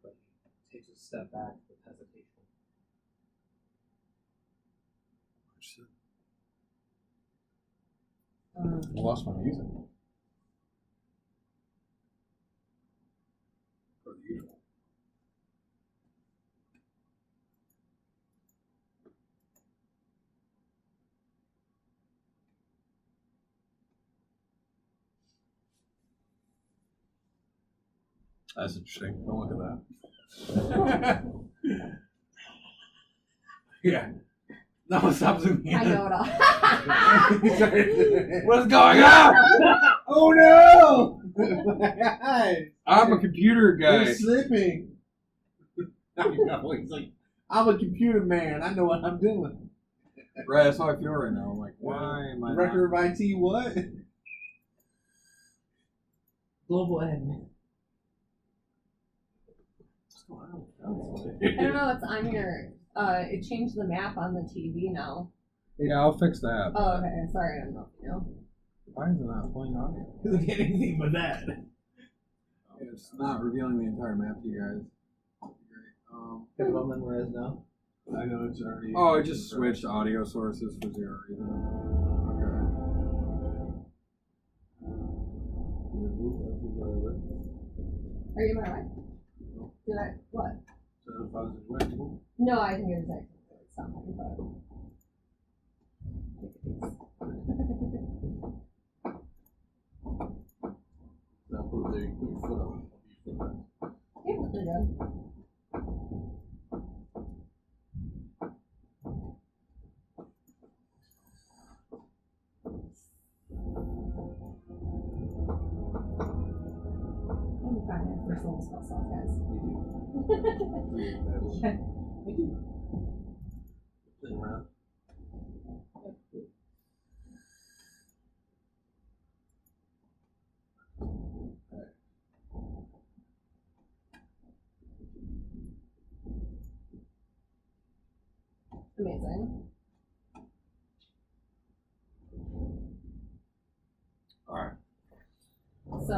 but he takes a step back with hesitation. I lost my music. Per usual. That's interesting. Don't look at that. Yeah. No, stop zooming in. I know it all. What's going on? Oh no! I'm a computer You're guy. slipping. I know. He's like, I'm a computer man. I know what I'm doing. Right, that's how I feel right now. I'm like, why am I Director of IT, what? Global admin. going on? I don't know. It's on your. It changed the map on the TV now. Yeah, I'll fix that. Oh, okay. Sorry, I don't know if you know. Why is it not playing audio? Doesn't get anything but that. It's not revealing the entire map to you guys. Great. Have it all memorized now? I know it's already. Oh, I just switched audio sources for 0 reason. Okay. Are you my right? Did I? What? So if I was in West, No, I think it was like something, but. now put your foot on. Yeah, they're good. I'm fine for soul spell sauce, guys. Yeah. We do. Playing around. Amazing. Alright. So,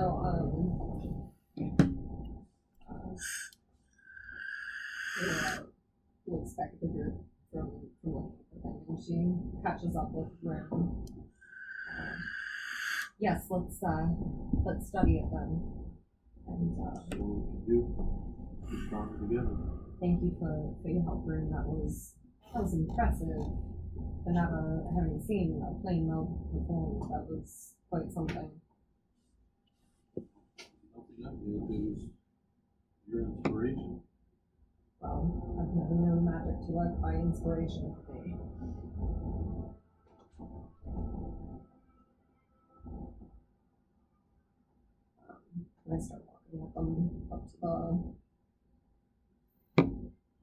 looks back at the group from looking at the thing, and she catches up with Rim. Yes, let's study it then. And So what we can do, we're stronger together. thank you for your help, Rim. That was impressive. But never having seen a plain meld perform, that was quite something. Nothing I did is your inspiration. Well, I've never known magic to work by inspiration for me. I start walking with them up to the.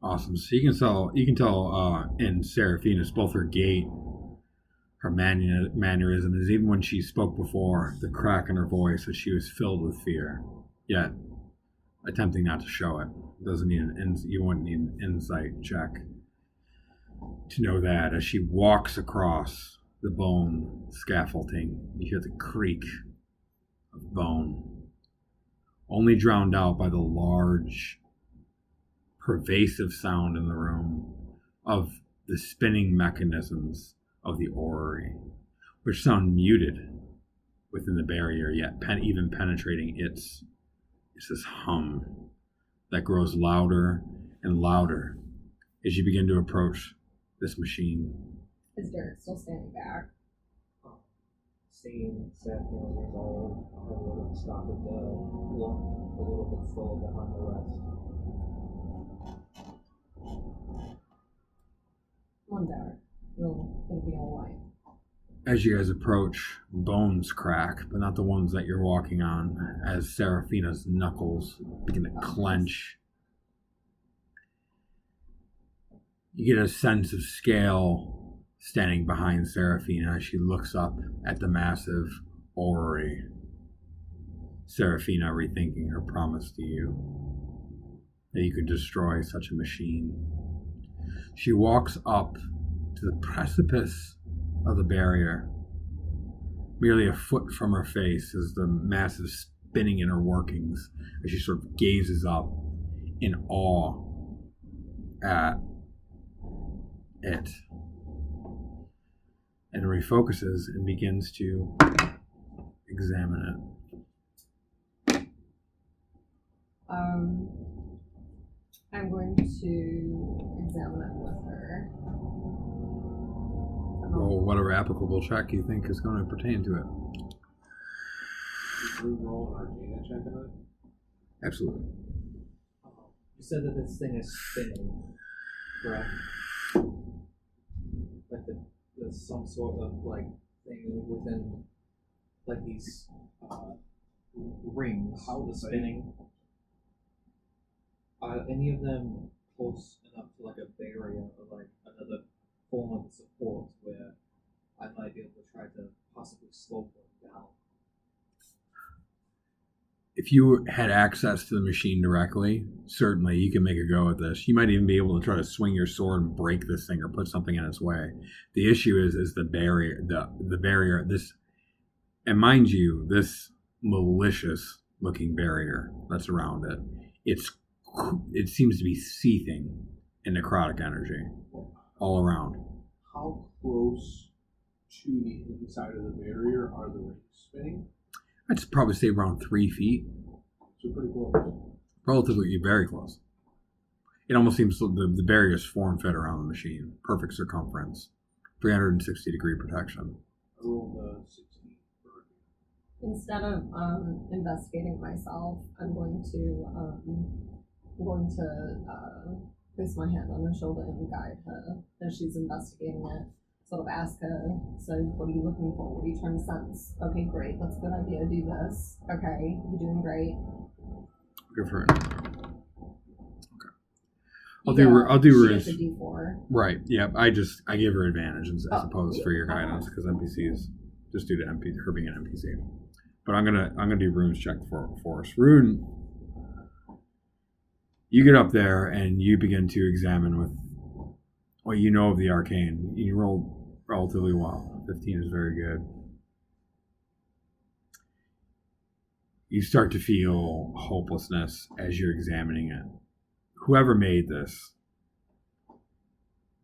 Awesome. So you can tell in Seraphina's both her gait, her mannerisms, even when she spoke before, the crack in her voice, that she was filled with fear, yet attempting not to show it. Doesn't need you wouldn't need an insight check to know that. As she walks across the bone scaffolding, you hear the creak of bone, only drowned out by the large, pervasive sound in the room of the spinning mechanisms of the orrery, which sound muted within the barrier, yet even penetrating it's this hum that grows louder and louder as you begin to approach this machine. Is Derek still standing back? Seeing Seraphina's resolve, I would have started to look a little bit slower behind the rest. Come on, Derek. It'll be alright. As you guys approach, bones crack, but not the ones that you're walking on, as Seraphina's knuckles begin to clench. You get a sense of scale standing behind Seraphina as she looks up at the massive orrery. Seraphina rethinking her promise to you that you could destroy such a machine. She walks up to the precipice of the barrier, merely a foot from her face, as the massive spinning in her workings, as she sort of gazes up in awe at it, and refocuses and begins to examine it. I'm going to examine it with her. Roll whatever applicable check you think is going to pertain to it. Did we roll an Arcana check on it? Absolutely. You said that this thing is spinning, correct? Like there's some sort of like thing within like these rings. How the spinning? Are any of them close enough to like a barrier or like another form of support where I might be able to try to possibly slow them down? if you had access to the machine directly, certainly you can make a go at this. You might even be able to try to swing your sword and break this thing or put something in its way. The issue is the barrier. The barrier. This, and mind you, this malicious looking barrier that's around it. It seems to be seething in necrotic energy all around. How close to the inside of the barrier are the rings spinning? I'd probably say around 3 feet. So pretty close. Relatively very close. It almost seems the barrier is form-fit around the machine. Perfect circumference. 360-degree protection. I rolled a 16. Instead of investigating myself, I'm going to place my hand on her shoulder and guide her as she's investigating it. Sort of ask her, so what are you looking for? What are you trying to sense? Okay, great, that's a good idea. Do this. Okay, you're doing great. Good for it. Okay. I'll do she runes. gets a D4. Right. Yep. I give her advantage as opposed for your guidance because NPCs just due to her being an NPC. But I'm gonna do runes check for us. Rune. You get up there and you begin to examine with what you know of the arcane. You roll relatively well. 15 is very good. You start to feel hopelessness as you're examining it. Whoever made this,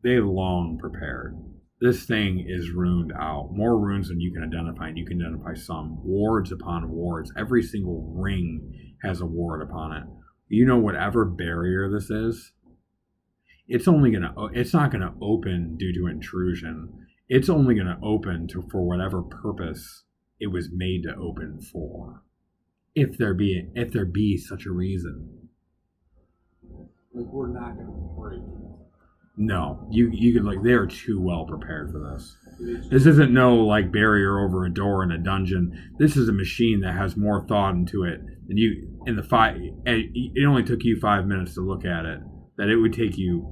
they long prepared. This thing is runed out. More runes than you can identify, and you can identify some. Wards upon wards. Every single ring has a ward upon it. You know whatever barrier this is, it's not gonna open due to intrusion. It's only gonna open for whatever purpose it was made to open for. If there be such a reason. Like, we're not going to break. No, you could they're too well prepared for this. This isn't no like barrier over a door in a dungeon. This is a machine that has more thought into it than you. It only took you 5 minutes to look at it. That it would take you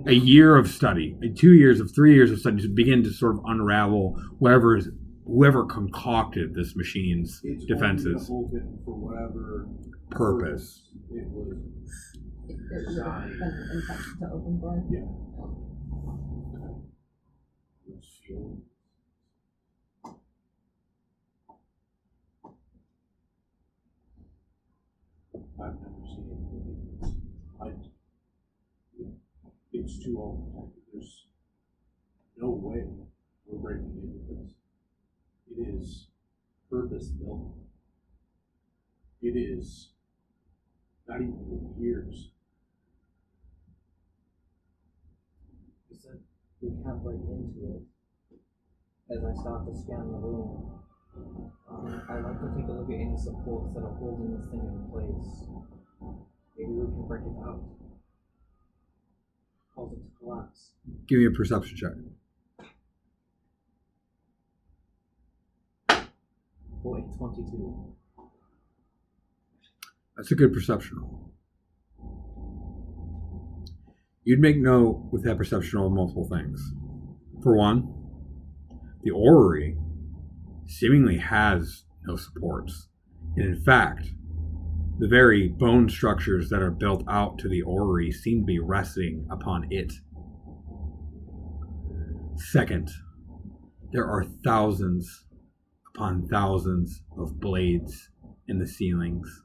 a year of study, 2 years of 3 years of study to begin to sort of unravel whoever concocted this machine's defenses. Open for whatever purpose. It was. It would have been intended to open for. Yeah. Let's feel. I've never seen anything like this. It's too old. There's no way we're breaking into this. It is purpose built. It is not even good years. You said we can't break into it. As I start to scan the room, I'd like to take a look at any supports that are holding this thing in place. Maybe we can break it out. Cause it to collapse. Give me a perception check. Boy, 22. That's a good perception roll. You'd make note with that perception roll of multiple things. For one, the orrery seemingly has no supports. And in fact, the very bone structures that are built out to the orrery seem to be resting upon it. Second, there are thousands upon thousands of blades in the ceilings,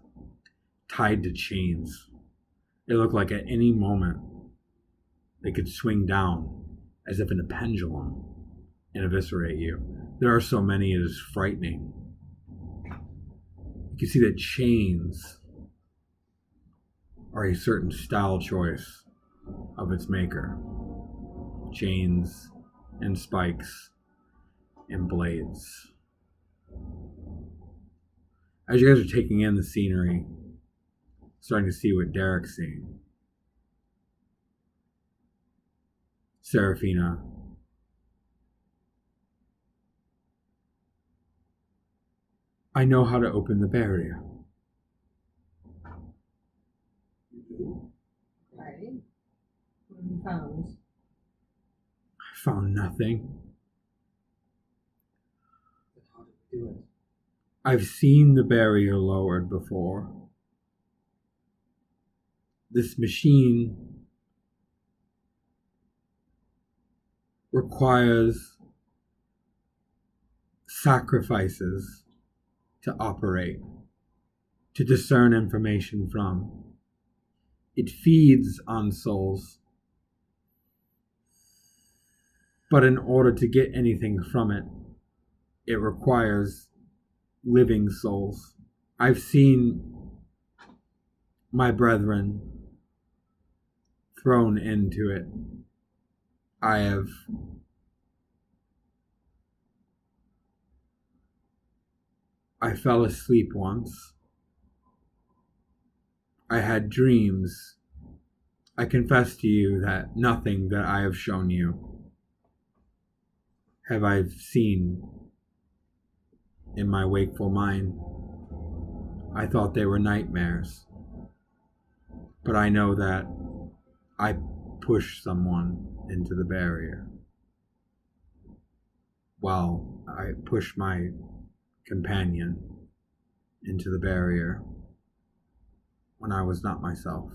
tied to chains. They look like at any moment they could swing down as if in a pendulum and eviscerate you. There are so many, it is frightening. You can see that chains are a certain style choice of its maker. Chains and spikes and blades. As you guys are taking in the scenery, starting to see what Derek's seeing, Seraphina, I know how to open the barrier. Right. What have you found? I found nothing. But how did we do it? I've seen the barrier lowered before. This machine requires sacrifices to operate, to discern information from. It feeds on souls. But in order to get anything from it, it requires living souls. I've seen my brethren thrown into it. I fell asleep once. I had dreams. I confess to you that nothing that I have shown you have I seen in my wakeful mind. I thought they were nightmares. But I know that I pushed someone into the barrier. While I pushed my companion into the barrier when I was not myself.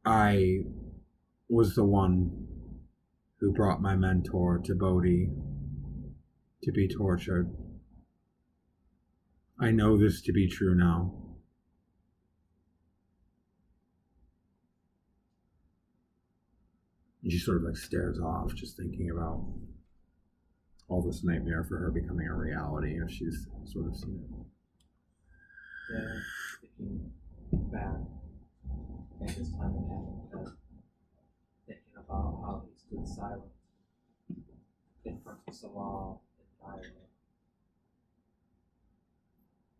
I was the one who brought my mentor to Bodhi to be tortured. I know this to be true now. And she sort of like stares off, just thinking about all this nightmare for her becoming a reality if she's sort of seen it. Yeah, thinking back at this time in heaven, thinking about how he stood silent in front of Salah in Ireland.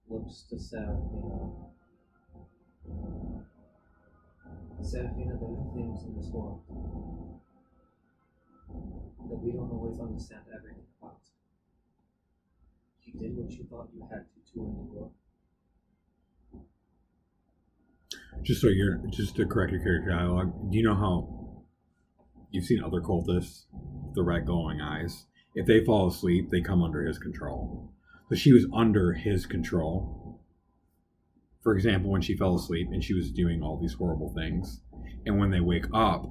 Looks to Seraphina. Seraphina, there are things in this world that we don't always understand everything about. You did what you thought you had to endure. Just to correct your character dialogue, do you know how you've seen other cultists, the red glowing eyes? If they fall asleep, they come under his control. So she was under his control. For example, when she fell asleep and she was doing all these horrible things, and when they wake up,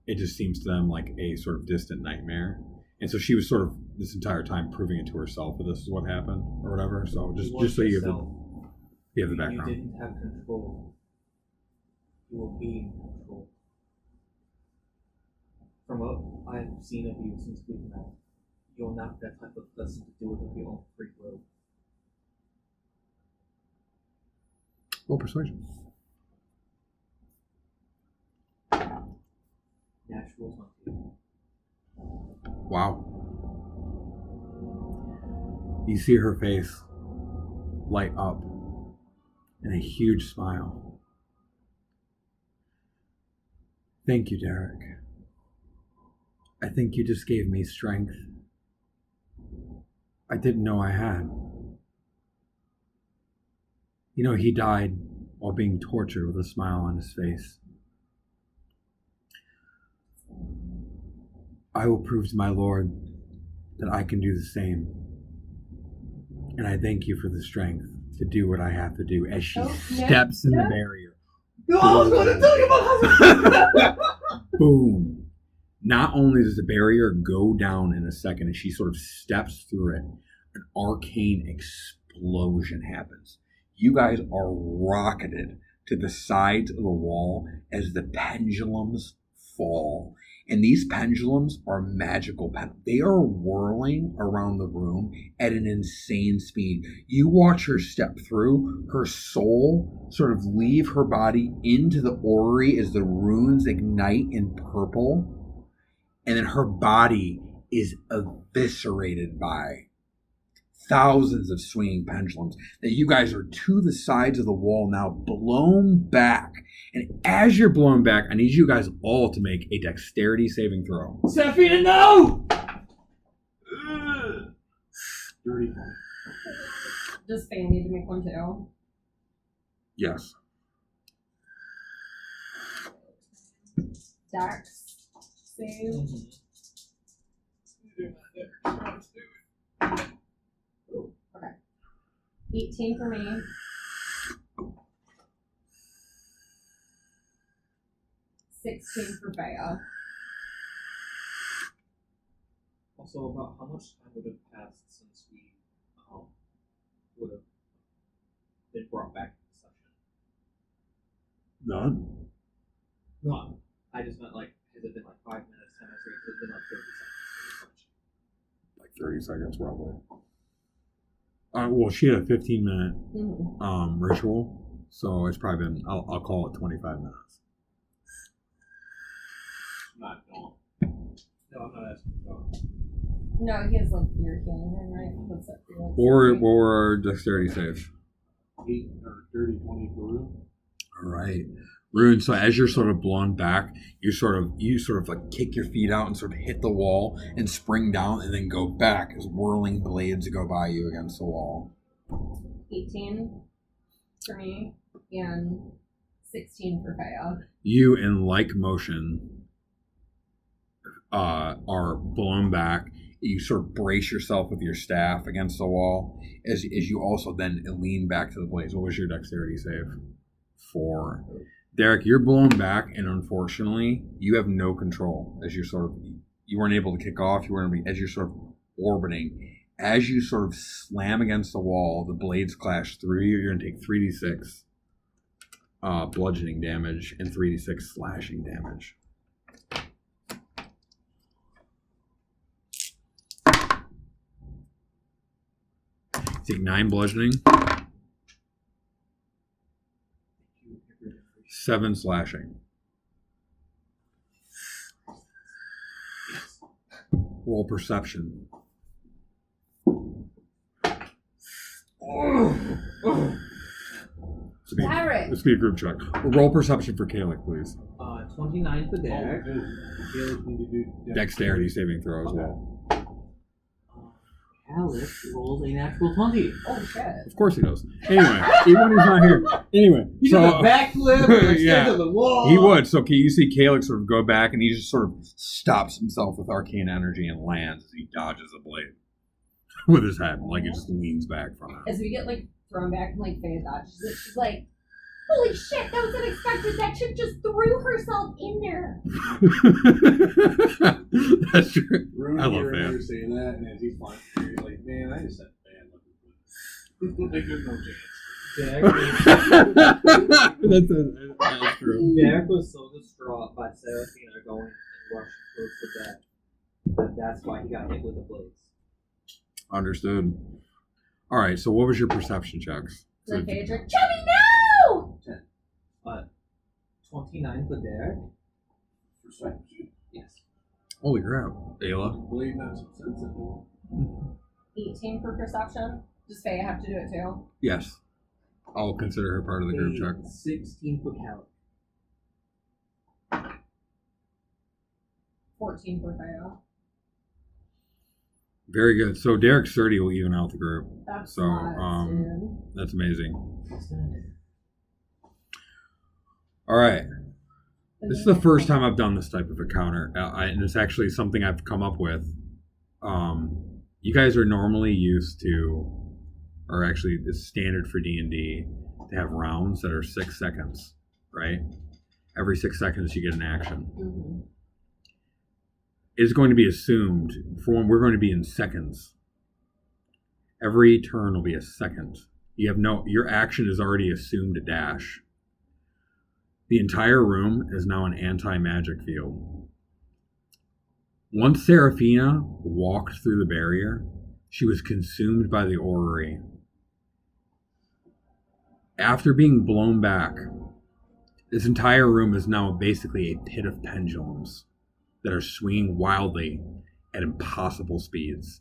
it just seems to them like a sort of distant nightmare. And so she was sort of this entire time proving it to herself that this is what happened or whatever. So just so you have the background. You didn't have control. You were being controlled. From what I've seen of you since we've met, you're not that type of person to do it of your own free will. Well, persuasion. Natural 20. Wow. You see her face light up in a huge smile. Thank you, Derek. I think you just gave me strength I didn't know I had. You know, he died while being tortured with a smile on his face. I will prove to my Lord that I can do the same. And I thank you for the strength to do what I have to do as she steps in the barrier. No, I was going to tell you about Boom. Not only does the barrier go down in a second, as she sort of steps through it, an arcane explosion happens. You guys are rocketed to the sides of the wall as the pendulums fall. And these pendulums are magical pendulums. They are whirling around the room at an insane speed. You watch her step through, her soul sort of leave her body into the orrery as the runes ignite in purple. And then her body is eviscerated by thousands of swinging pendulums that you guys are to the sides of the wall now, blown back. And as you're blown back, I need you guys all to make a dexterity saving throw. Seraphina, no! Dirty. Does Faye need to make one too? Yes. Dex save. Okay. 18 for me. 16 for Bea. Also, about how much time would have passed since we would have been brought back to the session? None. No, I just meant like, has it been like 5 minutes, 10 minutes, or has it been like 30 seconds? Like 30 seconds, probably. Well, she had a 15-minute ritual, so it's probably been, I'll call it 25 minutes. Not gone. No, I'm not asking about. No, he has like your healing ring, right? What's that? Or dexterity saves. 8 or 30, 20 for room. All right. Rune, so as you're sort of blown back, you sort of like kick your feet out and sort of hit the wall and spring down and then go back as whirling blades go by you against the wall. 18 for me and 16 for Bea. You, in like motion, are blown back. You sort of brace yourself with your staff against the wall as you also then lean back to the blades. What was your dexterity save? 4. Derek, you're blown back, and unfortunately, you have no control as you weren't able to kick off. As you're sort of orbiting. As you sort of slam against the wall, the blades clash through you. You're going to take 3d6 bludgeoning damage and 3d6 slashing damage. Take 9 bludgeoning, 7 slashing. Roll perception. Derek! Let's be a group check. Roll perception for Kalik, please. 29 for Derek. Caleb need to do Dexterity saving throw as Okay. well. Alex rolls a natural 20. Oh shit. Of course he does. Anyway, even when he's not here. Anyway, He so did a backflip, yeah, to the wall. he would. So you see Kalik sort of go back, and he just sort of stops himself with arcane energy and lands as he dodges a blade with his head, like he just leans back from it. As we get like thrown back and like Faye dodges it, she's like, holy shit, that was unexpected. That chick just threw herself in there. That's true. Rune I love hearing Fan. her say that, and as he's flying through, you're like, man, I just had Fan looking for this. Like, there's no chance. That's true. Derek was so distraught by Seraphina going and rushing towards the deck that's why he got hit with the blades. Understood. All right. So, what was your perception checks? Like Faye's like, Chubby, no! 29 for Derek? Perception. Yes. Holy crap, Ayla. Blade not some sense at all. 18 for perception. Does Faye have to do it too? Yes. I'll consider her part of the group check. 16 for Cal. 14 for Faye. Very good. So Derek's 30 will even out the group. That's So, nuts, dude. That's amazing. All right. This is the first time I've done this type of encounter, and it's actually something I've come up with. You guys are normally used to, or actually it's standard for D&D, to have rounds that are 6 seconds, right? Every 6 seconds you get an action. Mm-hmm. It's going to be assumed, for when we're going to be in seconds. Every turn will be a second. Your action is already assumed a dash. The entire room is now an anti-magic field. Once Seraphina walked through the barrier, she was consumed by the orrery. After being blown back, this entire room is now basically a pit of pendulums that are swinging wildly at impossible speeds.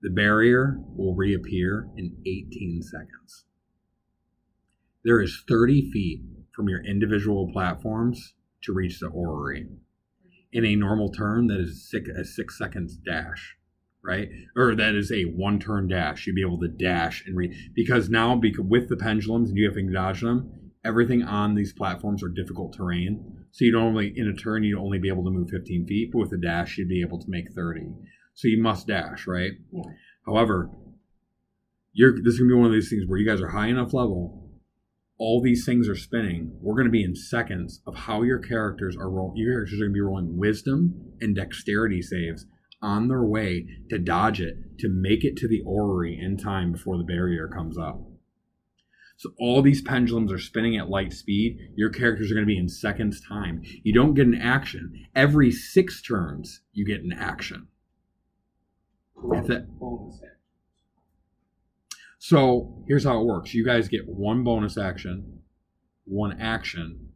The barrier will reappear in 18 seconds. There is 30 feet from your individual platforms to reach the orrery. In a normal turn, that is a 6 seconds dash, right? Or that is a 1 turn dash. You'd be able to dash and because now, with the pendulums and you have to dodge them, everything on these platforms are difficult terrain. So you'd only, in a turn, you'd only be able to move 15 feet, but with a dash, you'd be able to make 30. So you must dash, right? Yeah. However, this is going to be one of these things where you guys are high enough level, all these things are spinning. We're going to be in seconds of how your characters are rolling. Your characters are going to be rolling wisdom and dexterity saves on their way to dodge it, to make it to the orrery in time before the barrier comes up. So all these pendulums are spinning at light speed. Your characters are going to be in seconds time. You don't get an action. Every 6 turns, you get an action. Bonus action. So here's how it works. You guys get 1 bonus action, 1 action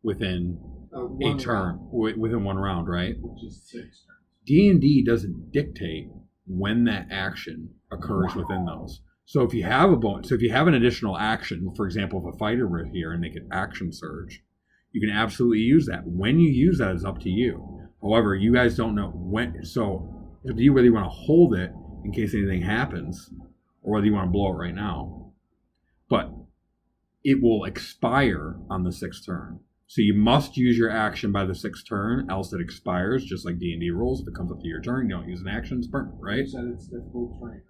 within a turn, within 1 round, right? Which is 6 turns. D&D doesn't dictate when that action occurs within those. So if you have if you have an additional action, for example, if a fighter were here and they could action surge, you can absolutely use that. When you use that is up to you. However, you guys don't know when. So it's up to you whether you want to hold it in case anything happens, or whether you want to blow it right now. But it will expire on the 6th turn. So you must use your action by the 6th turn, else it expires, just like D&D rules. If it comes up to your turn, you don't use an action, it's burnt, right? You said it's difficult terrain, right?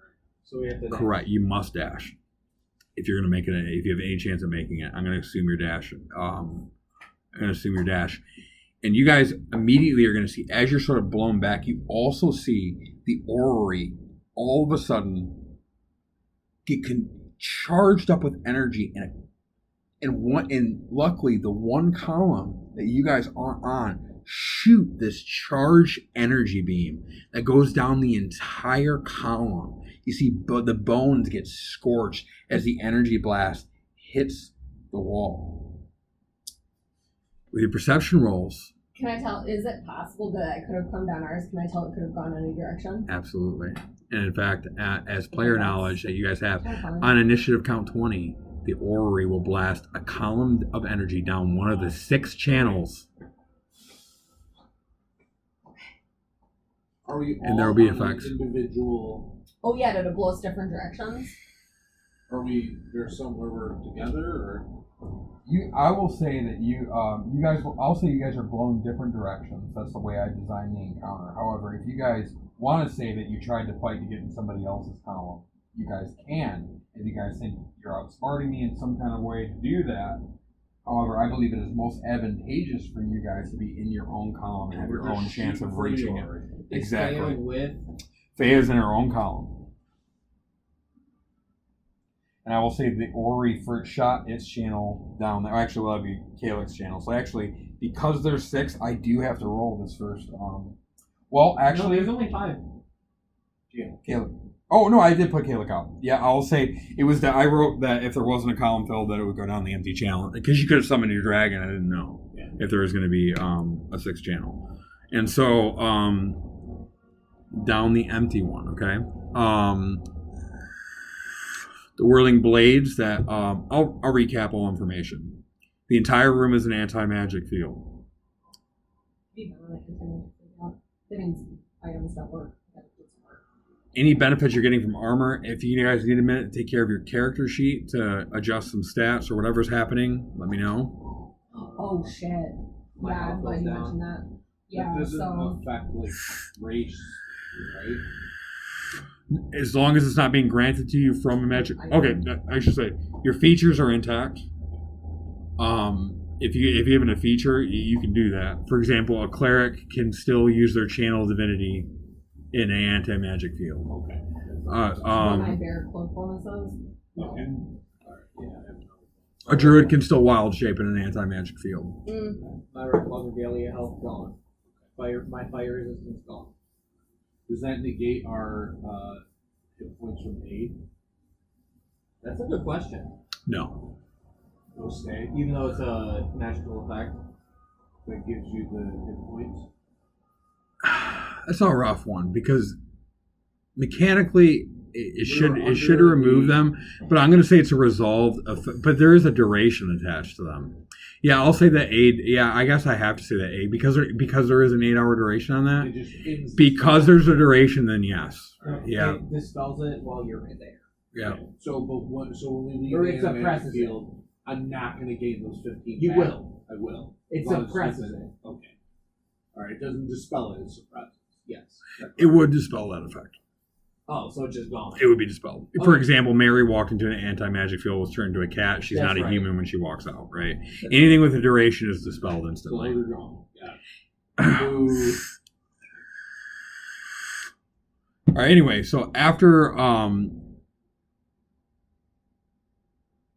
So we have to. Correct. You must dash. If you're going to make it, if you have any chance of making it, I'm going to assume your dash. And you guys immediately are going to see, as you're sort of blown back, you also see the orrery all of a sudden get charged up with energy, and luckily the one column that you guys are on shoot this charged energy beam that goes down the entire column. You see the bones get scorched as the energy blast hits the wall. With your perception rolls. Can I tell, is it possible that it could have come down ours? Can I tell it could have gone any direction? Absolutely. And in fact, as player knowledge that you guys have, on initiative count 20, the orrery will blast a column of energy down one of the 6 channels. Are we all And there will be on effects. Individual? Oh yeah, did it blow us different directions? Are we there somewhere we're together, or? I will say that you guys. I'll say you guys are blown different directions. That's the way I designed the encounter. However, if you guys want to say that you tried to fight to get in somebody else's column, you guys can. If you guys think you're outsmarting me in some kind of way to do that. However, I believe it is most advantageous for you guys to be in your own column and have your own chance of reaching it. Exactly. Faye is in her own column. And I will say the Ori first shot its channel down there. Actually, well, that'd be Calyx's channel. So actually, because there's 6, I do have to roll this first. Well, actually, No, there's only 5. Yeah, Calyx. Oh no, I did put Calyx out. Yeah, I'll say it was that I wrote that if there wasn't a column filled, that it would go down the empty channel because you could have summoned your dragon. I didn't know if there was going to be a 6th channel, and so down the empty one. Okay. The whirling blades that I'll recap all information. The entire room is an anti-magic field. That means items don't work. Any benefits you're getting from armor, if you guys need a minute to take care of your character sheet to adjust some stats or whatever's happening, let me know. Oh shit. My Yeah, I'm health glad goes you down. mentioned that. Yeah, That doesn't so affect like race, right? As long as it's not being granted to you from a magic. Okay, I should say your features are intact. If you have a feature, you can do that. For example, a cleric can still use their channel divinity in an anti-magic field. Okay. my bear cloak bonuses. Okay. A druid can still wild shape in an anti-magic field. My Reckless Regalia health gone. My fire resistance gone. Does that negate our hit points from aid? That's a good question. No. No stay. Even though it's a magical effect. That gives you the hit points. That's a rough one because mechanically it should under remove them, but I'm going to say it's a resolved. But there is a duration attached to them. Yeah, I'll say that aid. Yeah, I guess I have to say that aid because there is an 8-hour duration on that. It just ends. Because there's a duration, then yes. Yeah. It dispels it while you're in there. Yeah. So, when we leave Or the it animated suppresses it. field, I'm not going to gain those 15 You back. will. I will. It As long as suppresses it's- it. Okay. All right. It doesn't dispel it. It suppresses. Yes. It would dispel that effect. Oh, so it's just gone. It would be dispelled. For Okay. example, Mary walked into an anti-magic field, was turned into a cat. She's That's not a right. human when she walks out, right? Anything with a duration is dispelled So instantly. they're gone. Yeah. All right. Anyway, so after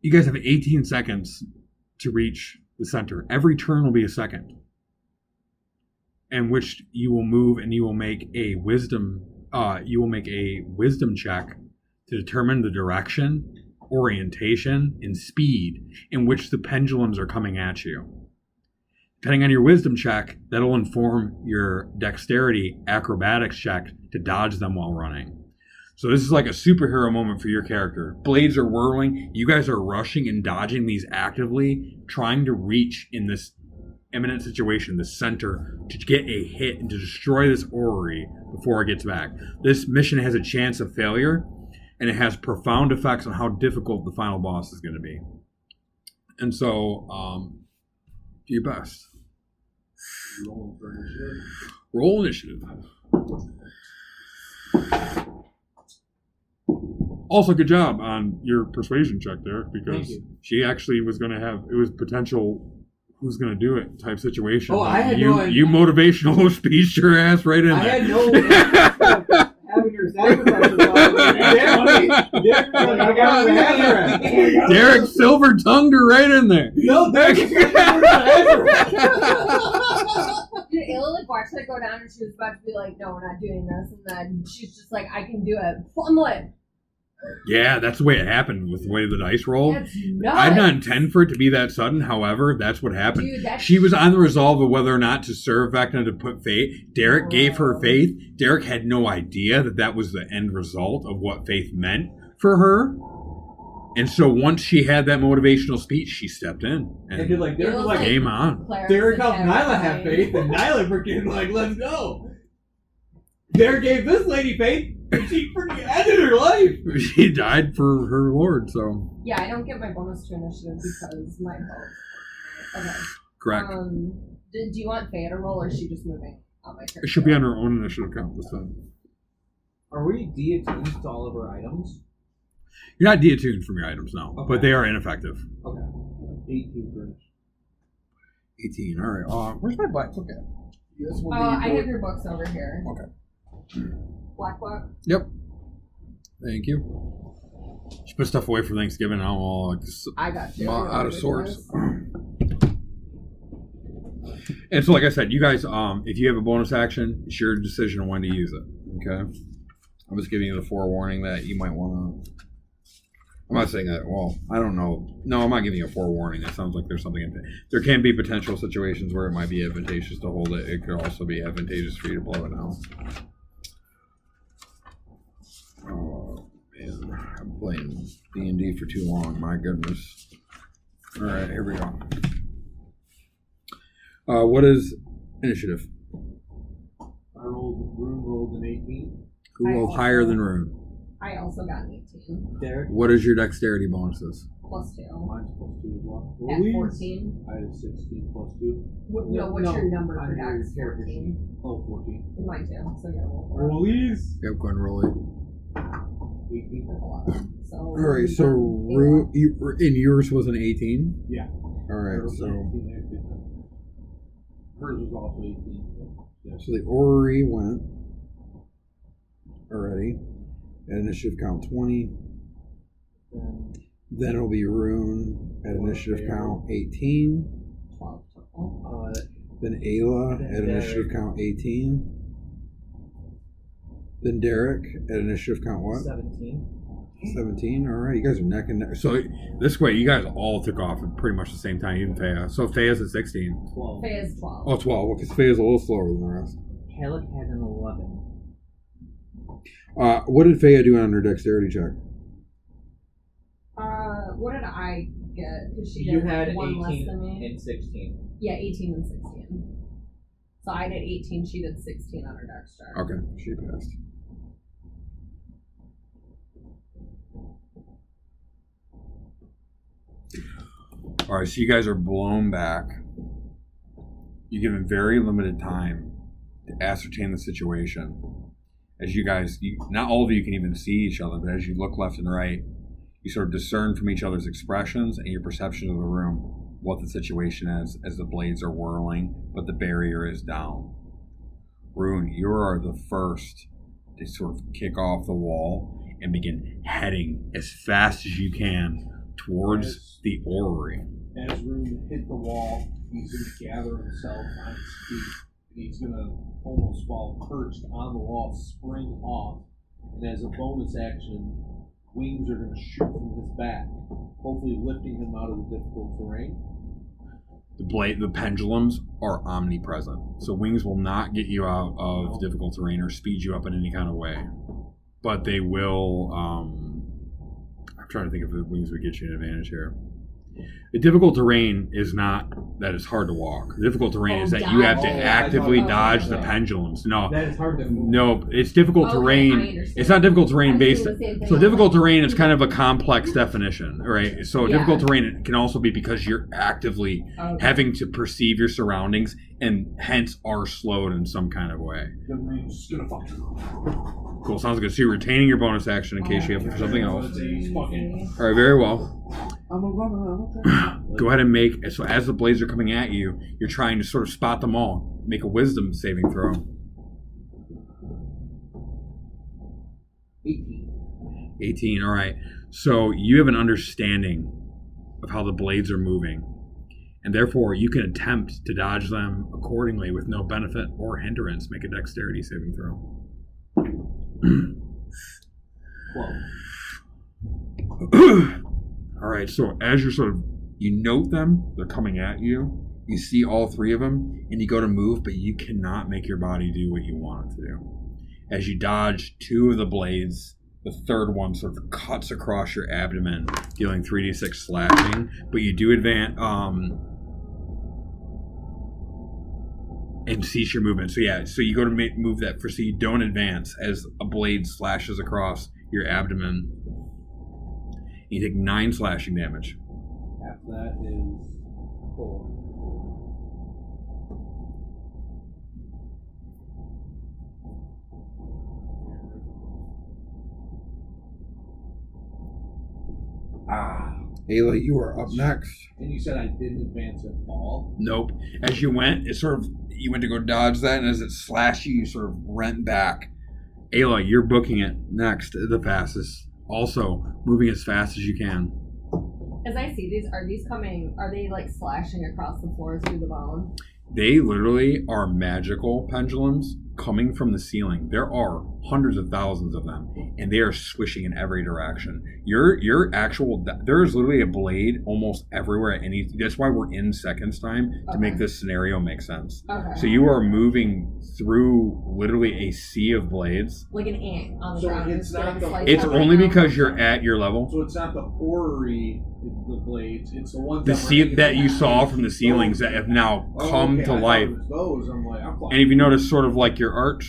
you guys have 18 seconds to reach the center. Every turn will be a second, in which you will move and you will make a wisdom. You will make a wisdom check to determine the direction, orientation, and speed in which the pendulums are coming at you. Depending on your wisdom check, that'll inform your dexterity acrobatics check to dodge them while running. So this is like a superhero moment for your character. Blades are whirling. You guys are rushing and dodging these actively, trying to reach in this imminent situation, the center, to get a hit and to destroy this orrery before it gets back. This mission has a chance of failure, and it has profound effects on how difficult the final boss is going to be. And so, do your best. Rolling for initiative. Roll initiative. Also, good job on your persuasion check there, Thank because you. she actually was going to have, it was potential who's going to do it type situation. Oh, I had you, no idea. you motivational speech your ass right in I there. had no having her sacrifice herself. Derek silver tongued her right in there. No, Dude, Ayla like watched it go down and she was about to be like, no, we're not doing this. And then she's just like, I can do it. I'm like, Yeah, that's the way it happened with the way the dice rolled. that's nuts. I did not intend for it to be that sudden. However, that's what happened. Dude, that's She was on the resolve of whether or not to serve Vecna to put faith. Derek gave her faith. Derek had no idea that that was the end result of what faith meant for her. And so once she had that motivational speech, she stepped in. And dude, like, Derek was like, Game on. Claire's Derek the helped cat Nyla have guy. faith, and Nyla freaking like, let's go. Derek gave this lady faith, and she freaking ended her life. She died for her lord, so. Yeah, I don't get my bonus to initiative because my vote. Okay. Correct. Do you want Faye to roll or is she just moving on my turn? It should be on her own initiative count this time. Are we deattuned to all of our items? You're not deattuned from your items now, Okay. but they are ineffective. Okay. 18 for initiative. 18. All right. Where's my black book at? This one I have your books over here. Okay. Black book. Yep. Thank you. She put stuff away for Thanksgiving. I'm all like, I got you. out of sorts. And so, like I said, you guys, if you have a bonus action, it's your decision on when to use it. Okay. I'm just giving you the forewarning that you might want to. I'm not saying that. Well, I don't know. No, I'm not giving you a forewarning. It sounds like there's something. There can be potential situations where it might be advantageous to hold it. It could also be advantageous for you to blow it now. Oh man, I'm playing D&D for too long. My goodness. All right, here we go. What is initiative? Rune rolled an 18. Who I rolled also- higher than Rune? I also got an 18. Derek? What is your dexterity bonuses? Plus 2. Mine's +2 as well. At 14. I had a 16 +2. No, what's your number for on your Dex? character 14. Oh, 14. Mine too. So yeah, roll for it. Release. Yep, go ahead and roll it. 18. 11. So. All right, so Rune, and yours was an 18? Yeah. All right, Hers was so 18 there, too. Hers was also 18. Yeah. the orrery went already. At initiative count 20. Then it'll be Rune at initiative count 18. 12 total. Then Ayla Then at initiative Derek. count 18. Then Derek at initiative count what? 17. 17. All right, you guys are neck and neck. So this way, you guys all took off at pretty much the same time, even Thea. So Thea's at 16. 12. Faye is 12. Oh, 12. Well, because Thea's a little slower than the rest. Halleck had an 11. What did Thea do on her dexterity check? What did I get? Because she You did had one less 18 than me. and 16. Yeah, 18 and 16. So I did 18. She did 16 on her Dex check. Okay, she passed. All right, so you guys are blown back. You're given very limited time to ascertain the situation. As you guys, not all of you can even see each other, but as you look left and right, you sort of discern from each other's expressions and your perception of the room what the situation is as the blades are whirling, but the barrier is down. Rune, you are the first to sort of kick off the wall and begin heading as fast as you can towards the orrery. As Rune hit the wall, he's going to gather himself on his feet, and he's going to almost fall perched on the wall, spring off, and as a bonus action, wings are going to shoot from his back, hopefully lifting him out of the difficult terrain. The pendulums are omnipresent, so wings will not get you out of difficult terrain or speed you up in any kind of way. But they will. I'm trying to think if the wings would get you an advantage here. The difficult terrain is not that it's hard to walk. The difficult terrain is that you have to actively dodge the pendulums. No, That is hard to no, it's difficult terrain. It's not difficult terrain based. So difficult terrain is kind of a complex definition, right? So difficult terrain can also be because you're actively having to perceive your surroundings and hence are slowed in some kind of way. The Rune's going to fuck. Cool, sounds good. So you're retaining your bonus action in case you have for something else. He's fucking. All right, very well. I'm a runner. Go ahead and make, so as the blades are coming at you, you're trying to sort of spot them all. Make a wisdom saving throw. 18, all right. So you have an understanding of how the blades are moving, and therefore you can attempt to dodge them accordingly with no benefit or hindrance. Make a dexterity saving throw. 12. All right, so as you're sort of, you note them, they're coming at you. You see all three of them, and you go to move, but you cannot make your body do what you want it to do. As you dodge two of the blades, the third one sort of cuts across your abdomen, dealing 3d6 slashing, but you do advance, and cease your movement. So yeah, so you go to move that so you don't advance as a blade slashes across your abdomen. You take 9 slashing damage. Half that is 4. Ayla, you are up next. And you said I didn't advance at all? Nope. As you went, it sort of, you went to go dodge that, and as it slashed you sort of rent back. Ayla, you're booking it next, the fastest. Also, moving as fast as you can. As I see these, are they like slashing across the floor through the bone? They literally are magical pendulums coming from the ceiling. There are hundreds of thousands of them, and they are swishing in every direction. There is literally a blade almost everywhere. That's why we're in seconds time to make this scenario make sense. Okay. So you are moving through literally a sea of blades. Like an ant on the So ground. it's not It's only because you're at your level. So it's not the orrery, the blades, it's the ones That you saw from the ceilings that have now come to life. Those, I'm like, I'm And if you notice sort of like your art,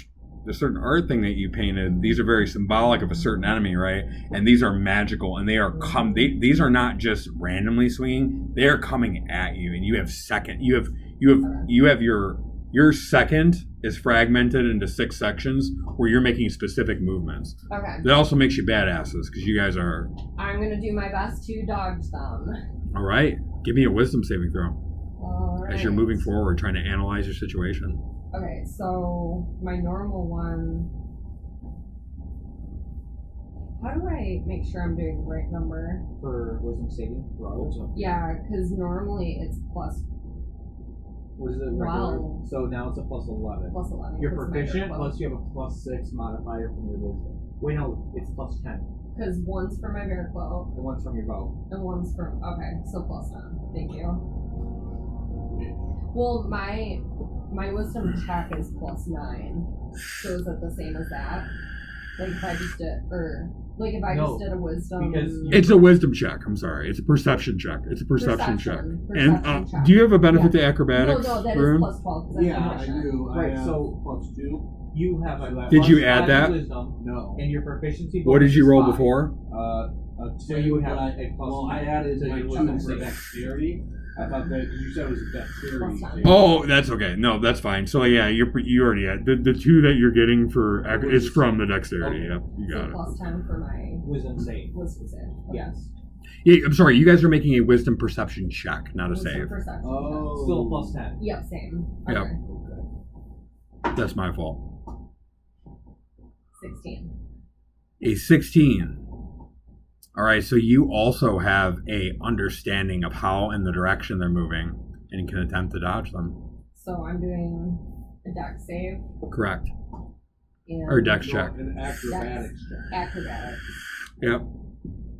the certain art thing that you painted, these are very symbolic of a certain enemy, right? And these are magical, and these are not just randomly swinging, they are coming at you, and you have your second is fragmented into 6 sections where you're making specific movements. Okay. That also makes you badasses because you guys are. I'm gonna do my best to dodge them. All right, give me a wisdom saving throw as you're Alright. moving forward, trying to analyze your situation. Okay, so my normal one. How do I make sure I'm doing the right number? For wisdom saving throw. Yeah, because normally it's plus What is it? Regular? Wow. So now it's a plus 11. plus 11. You're because proficient, plus you have a plus 6 modifier from your wisdom. Wait, no, it's plus 10. Because one's for my bear cloak The one's from your bow. and one's from. Okay, so plus 10. Thank you. Well, my wisdom check is plus 9. So is it the same as that? Like if I just did, No, did a wisdom. because It's a wisdom check. I'm sorry. It's a perception check. It's a perception check. And check. do you have a benefit Yeah. to acrobatics, No, that is Rune? plus 12 because Yeah, I'm I proficient. do. Right, I have so- plus 2. you have a Did plus you add 5 that? wisdom, No. and your proficiency What did bonus you is roll 5. before? a 10, So you would have but a plus well, I one, added so my you 2 wouldn't for save. dexterity. I thought that you said it was a dexterity Plus thing. 10. Oh, that's okay. No, that's fine. So yeah, you already had the 2 that you're getting for is from the dexterity. Okay. Yep, you got So it. plus 10 for my Wisdom save. wisdom save. Okay. Yes. Yeah, I'm sorry. You guys are making a wisdom perception check, not a Wisdom save. perception. Oh. Still a plus 10. Yep, same. Yep. Okay. Okay. That's my fault. 16. A 16. All right, so you also have a understanding of how and the direction they're moving, and can attempt to dodge them. So I'm doing a dex save. Correct. And Or dex check. An acrobatics check. acrobatics. Yep.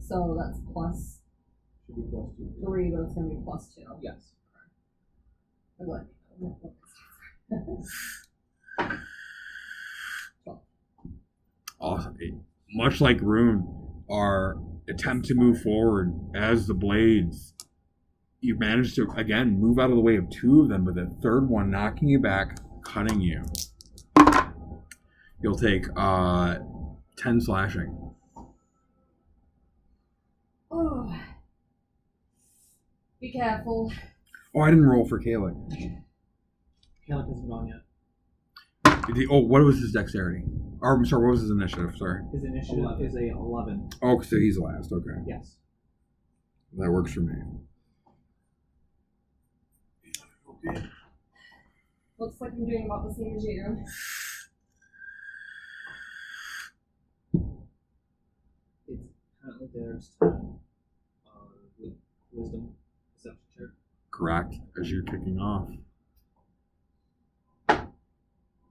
So that's plus Should be plus 2. 3, but it's going to be plus 2. Yes. What? Awesome. Much like Rune, our attempt to move forward as the blades, you manage to again move out of the way of 2 of them, but the third one knocking you back, cutting you. You'll take 10 slashing. Oh. Be careful. Oh, I didn't roll for Kayla. Caleb hasn't gone yet. What was his dexterity? Or, I'm sorry, what was his initiative? Sorry. His initiative 11. is a 11. Oh, so he's last. Okay. Yes. That works for me. Okay. Looks like I'm doing about the same as you. It's currently there's time. With wisdom perception check. Correct. As you're kicking off.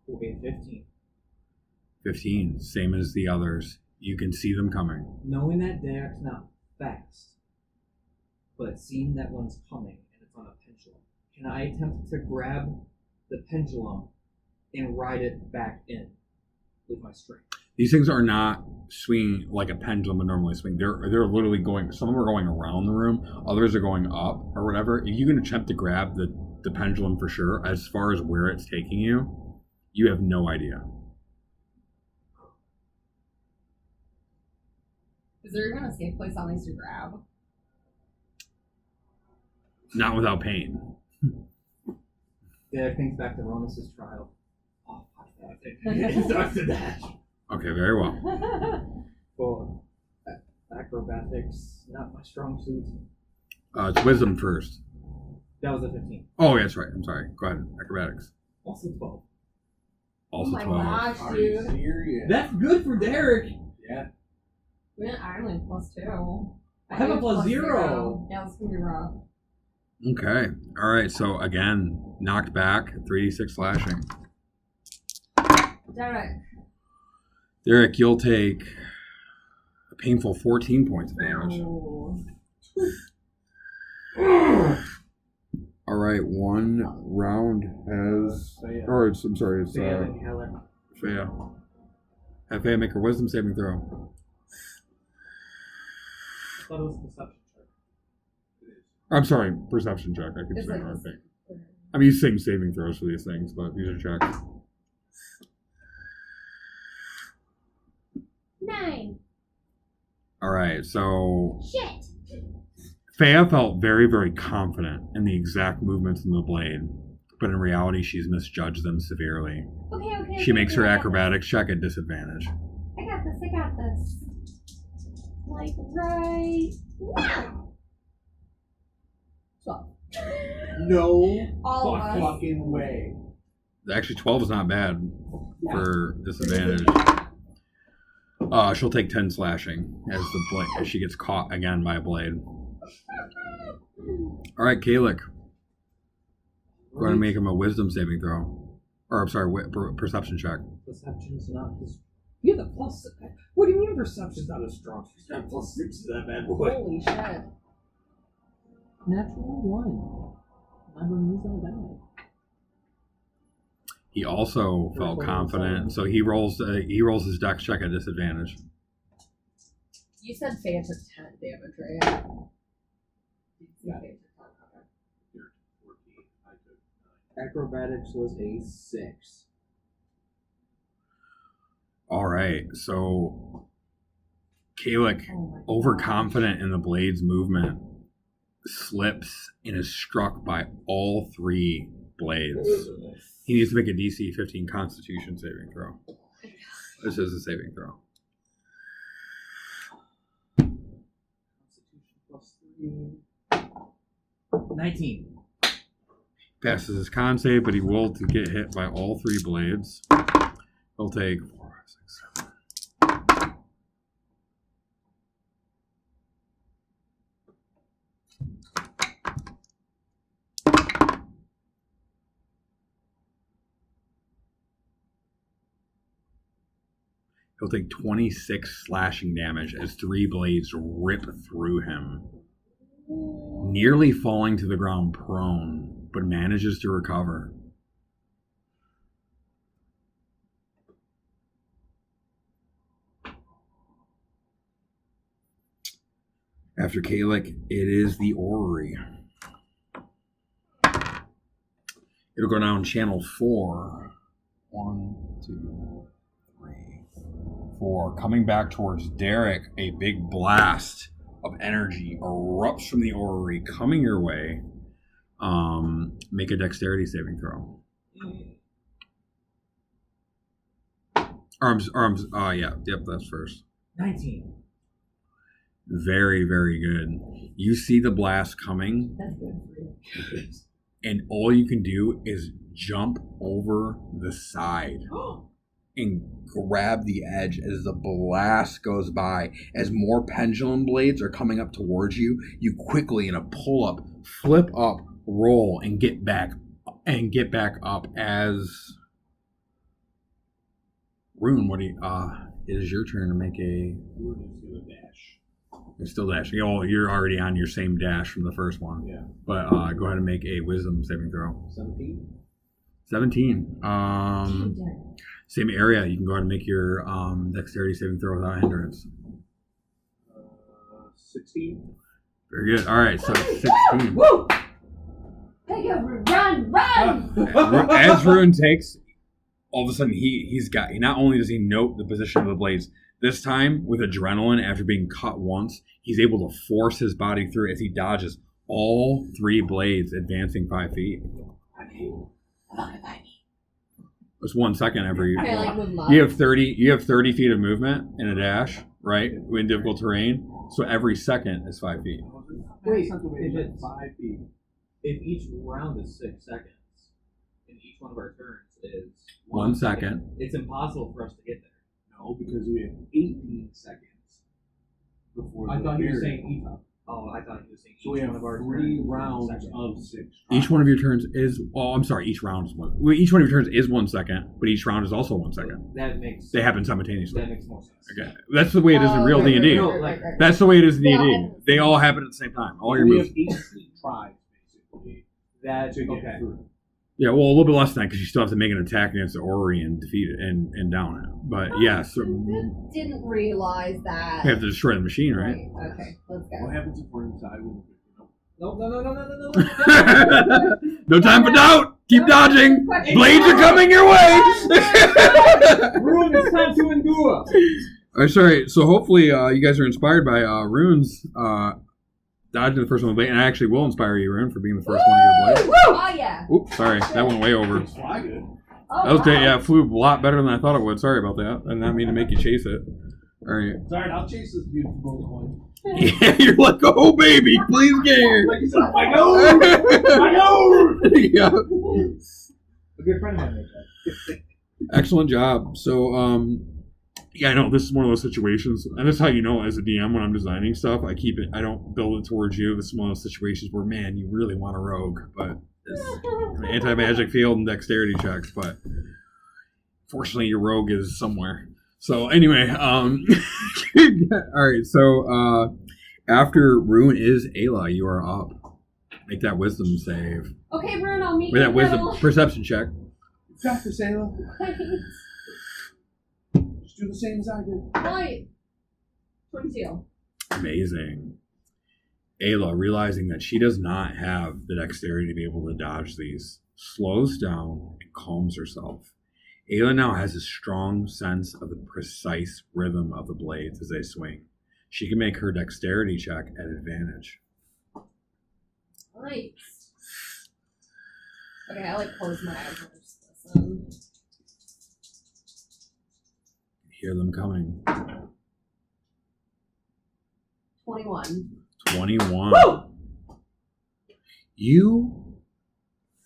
Okay, 15. 15. Same as the others. You can see them coming. Knowing that Derek's not fast, but seeing that one's coming and it's on a pendulum, can I attempt to grab the pendulum and ride it back in with my strength? These things are not swinging like a pendulum would normally swing. They're literally going. Some of them are going around the room. Others are going up or whatever. If you can attempt to grab the pendulum for sure, as far as where it's taking you, you have no idea. Is there even a safe place on these to grab? Not without pain. Derek thinks back to Ronus's trial. Oh, fuck that. It starts to dash. Okay, very well. For acrobatics, not my strong suit. It's wisdom first. That was a 15. Oh, yeah, that's right. I'm sorry. Go ahead. Acrobatics. Also 12. Also Oh my 12. gosh, Are you dude. serious? That's good for Derek. Yeah. Man, I only have plus 2. I have a plus 0. Yeah, this can be rough. Okay. All right. So again, knocked back, 3d6 slashing. Derek. Derek, you'll take a painful 14 points of damage. Oh. All right. One round has. Or it's, I'm sorry. It's Sam and Keller. Fea. Have Fea make her wisdom saving throw. I thought it was a perception check. I'm sorry, perception check. I keep It's saying like wrong this. thing. I mean, same saving throws for these things, but these are checks. 9. All right, so Shit. Fea felt very, very confident in the exact movements in the blade, but in reality, she's misjudged them severely. Okay. She makes her I got acrobatics check at disadvantage. this. I got this. Like right now. 12. No All of us. fucking way. Actually, 12 is not bad for disadvantage. She'll take 10 slashing as the blade as she gets caught again by a blade. All right, Kalik. We're going to make him a wisdom saving throw. Or, I'm sorry, perception check. Perception's not this. You have a plus. What do you mean perception's not as strong? She's got plus 6 to that bad boy. Holy shit. Natural 1. I'm going to use that die. He also felt confident, so he rolls his dex check at disadvantage. You said Fea took 10 damage, right? Yeah. Fea took 10, okay. You're 14. I took 9. Acrobatics was a 6. All right, so Kalik, Oh my overconfident in the blade's movement, slips and is struck by all 3 blades. He needs to make a DC 15 Constitution saving throw. This is a saving throw. Constitution +3. 19. Passes his con save, but he will to get hit by all 3 blades. He'll take 4, 6, 7. He'll take 26 slashing damage as 3 blades rip through him, nearly falling to the ground prone, but manages to recover. After Kalik, it is the orrery. It'll go down channel 4. 1, 2, 3, 4. Coming back towards Derek, a big blast of energy erupts from the orrery coming your way. Make a dexterity saving throw. Arms. Yep, that's first. 19. Very, very good. You see the blast coming, That's good for you. and all you can do is jump over the side and grab the edge as the blast goes by. As more pendulum blades are coming up towards you, you quickly, in a pull-up, flip up, roll, and get back up as Rune. What do you? It is your turn to make a. We're just gonna dash. You're still dashing. Oh, you're already on your same dash from the first one. Yeah. But go ahead and make a wisdom saving throw. 17. 17. Same area. You can go ahead and make your dexterity saving throw without hindrance. 16. Very good. All right, so 16. Woo! Take over, run! As Rune takes, all of a sudden he's got. Not only does he note the position of the blades, this time with adrenaline after being cut once, he's able to force his body through as he dodges all 3 blades, advancing 5 feet. It's 1 second every. Okay, like with love. You have 30 feet of movement in a dash, right? In difficult terrain. So every second is 5 feet. Wait, If it's 5 feet. if each round is 6 seconds, and each one of our turns is 1 second. it's impossible for us to get there. No, because we have 18 seconds before I the thought you were period. saying I thought you were saying So we each have one of our 3 turns is 1 rounds second. of 6. Each one of your turns is. Oh, I'm sorry. Each round is one. Well, each one of your turns is 1 second, but each round is also 1 second. That makes They happen simultaneously. that makes more sense. Okay, that's the way it is in real D&D. No, That's the way it is in They all D&D. happen. They all happen at the same time. All your we moves. have 18 tribes, basically, That to get okay. through. Yeah, well, a little bit less than that because you still have to make an attack against the orrery and defeat it and down it. But yeah, so you Didn't realize that. have to destroy the machine, right? Okay, let's What go. happens if we're inside with No. No time for doubt. Keep dodging. Blades are coming your way. Ruin, it's time to endure. All right, sorry. So hopefully you guys are inspired by Rune's dodging the first one with blade, and I actually will inspire you, Rune, for being the first one to get a blade. Oh yeah. Oops, sorry, that went way over. It's fly good. Oh, That was great. wow. Yeah, it flew a lot better than I thought it would. Sorry about that. I did not mean to make you chase it. All right. It's alright, I'll chase this beautiful gold coin. Yeah, you're like, oh baby, please get here. Like you said, I know! I know! Yeah. A good friend of mine made that. Excellent job. So, yeah, I know this is one of those situations, and that's how you know as a DM when I'm designing stuff. I don't build it towards you. This is one of those situations where, man, you really want a rogue, but it's an anti-magic field and dexterity checks. But fortunately, your rogue is somewhere. So anyway, all right. So after Rune is Ayla, you are up. Make that wisdom save. Okay, Rune, I'll meet With you that in the wisdom middle. perception check. Got this, Ayla. Just do the same as I did. Right. 22. Amazing. Ayla, realizing that she does not have the dexterity to be able to dodge these, slows down and calms herself. Ayla now has a strong sense of the precise rhythm of the blades as they swing. She can make her dexterity check at advantage. Nice. Okay, I like close my eyes first. Listen. Hear them coming. 21. 21. Woo! You,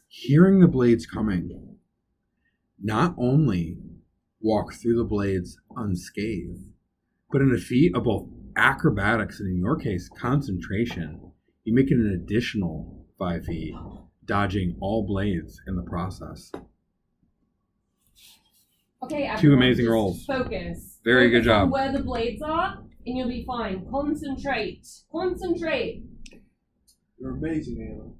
hearing the blades coming, not only walk through the blades unscathed, but in a feat of both acrobatics and, in your case, concentration, you make it an additional 5 feet, dodging all blades in the process. Okay, everyone, Two amazing just rolls. Focus. Very good Focus on job. where the blades are, and you'll be fine. Concentrate. Concentrate. You're amazing, Ayla.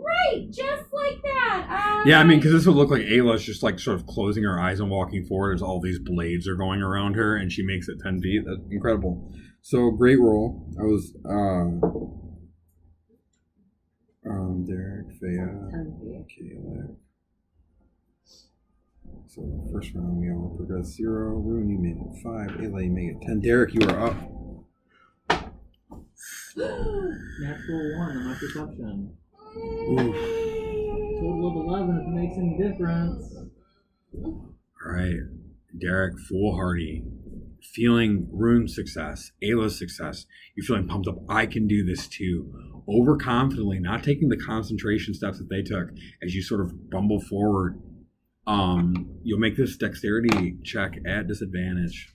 Right, just like that. Yeah, I mean, because this would look like Ayla's just like sort of closing her eyes and walking forward as all these blades are going around her, and she makes it 10 feet. That's incredible. So, great roll. I was, Derek, Thea, 10 feet. Caleb. So, first round, we all progressed 0. Rune, you made it 5. Ayla, you made it 10. Derek, you are up. Natural 1 on my perception. Oof. Total of 11 if it makes any difference. All right, Derek, foolhardy, feeling Rune's success, Ayla's success. You're feeling pumped up. I can do this too. Overconfidently, not taking the concentration steps that they took. As you sort of bumble forward, you'll make this dexterity check at disadvantage.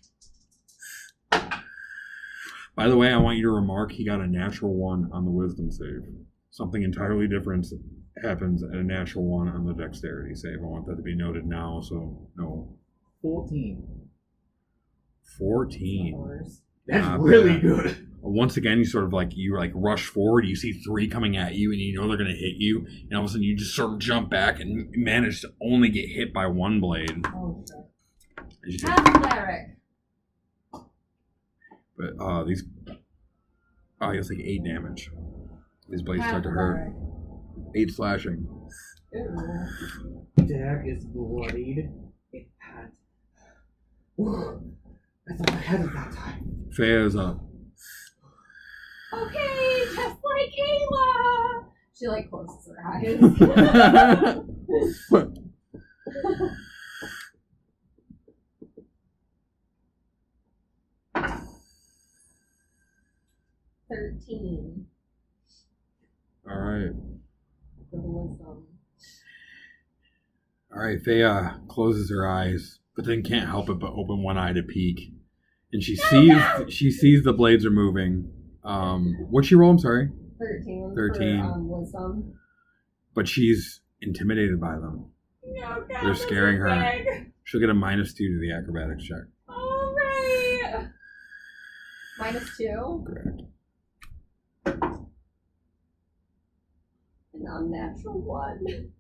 By the way, I want you to remark he got a natural 1 on the wisdom save. Something entirely different happens at a natural 1 on the dexterity save. I want that to be noted now, so no. 14. 14. That's Not really bad. good. Once again, you rush forward, you see 3 coming at you, and you know they're going to hit you, and all of a sudden you just sort of jump back and manage to only get hit by 1 blade. Oh, shit. As you take- Have Derek. But these, you'll take 8 damage. These blades Have start to hurt. Derek. 8 slashing. Ew. Derek is bloodied. It had. I thought I had it that time. Fea's up. Okay, just like Ayla. She like closes her eyes. 13 All right. for the wisdom. All right, Thea closes her eyes, but then can't help it but open one eye to peek, and she sees the blades are moving. What'd she roll? I'm sorry. 13. 13. For, wisdom. But she's intimidated by them. No, God, They're scaring her. big. She'll get a -2 to the acrobatics check. All right. -2. Correct. An unnatural 1.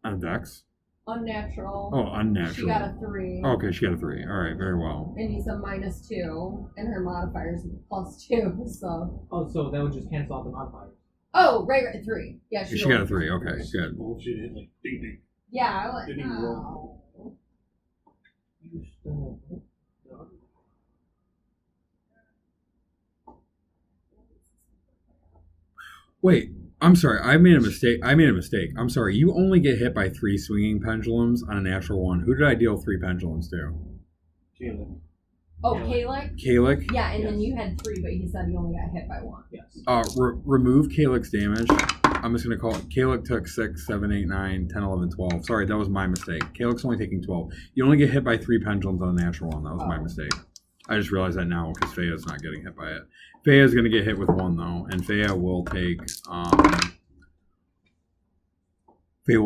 On Dex? Unnatural. Oh, unnatural. She got a 3. Oh, okay, she got a 3. All right, very well. And you said -2, and her modifier's +2, so. Oh, so that would just cancel out the modifiers. Oh, right, 3. Yeah, She got a 3. Okay, good. Bullshit hit like ding ding. Yeah, I went. Didn't even Oh. You still. Wait, I'm sorry. I made a mistake. I'm sorry. You only get hit by 3 swinging pendulums on a natural 1. Who did I deal 3 pendulums to? Caleb. Oh, Kalik? Kalik? Yeah, and then you had 3, but he said you only got hit by 1. Yes. Remove Kalik's damage. I'm just going to call it. Kalik took 6, 7, 8, 9, 10, 11, 12. Sorry, that was my mistake. Kalik's only taking 12. You only get hit by 3 pendulums on a natural 1. That was my mistake. I just realized that now because Fea's not getting hit by it. Fea's going to get hit with 1, though. And Fea will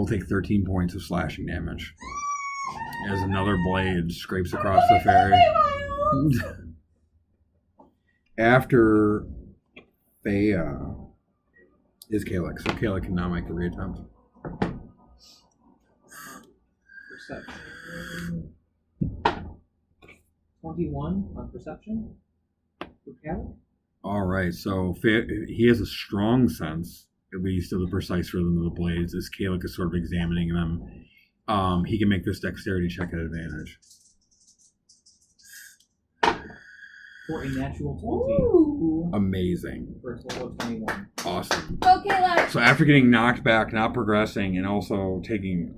take 13 points of slashing damage. As another blade scrapes across the fairy. After Fea is Kalik. So Kalik can now make a reattempt. Perception. 21 on perception. For Caleb? All right, so he has a strong sense, at least, of the precise rhythm of the blades. As Kalik is sort of examining them, he can make this dexterity check at advantage. For a natural 20. Ooh. Amazing. For a total of 21. Awesome. Okay, let's. So after getting knocked back, not progressing, and also taking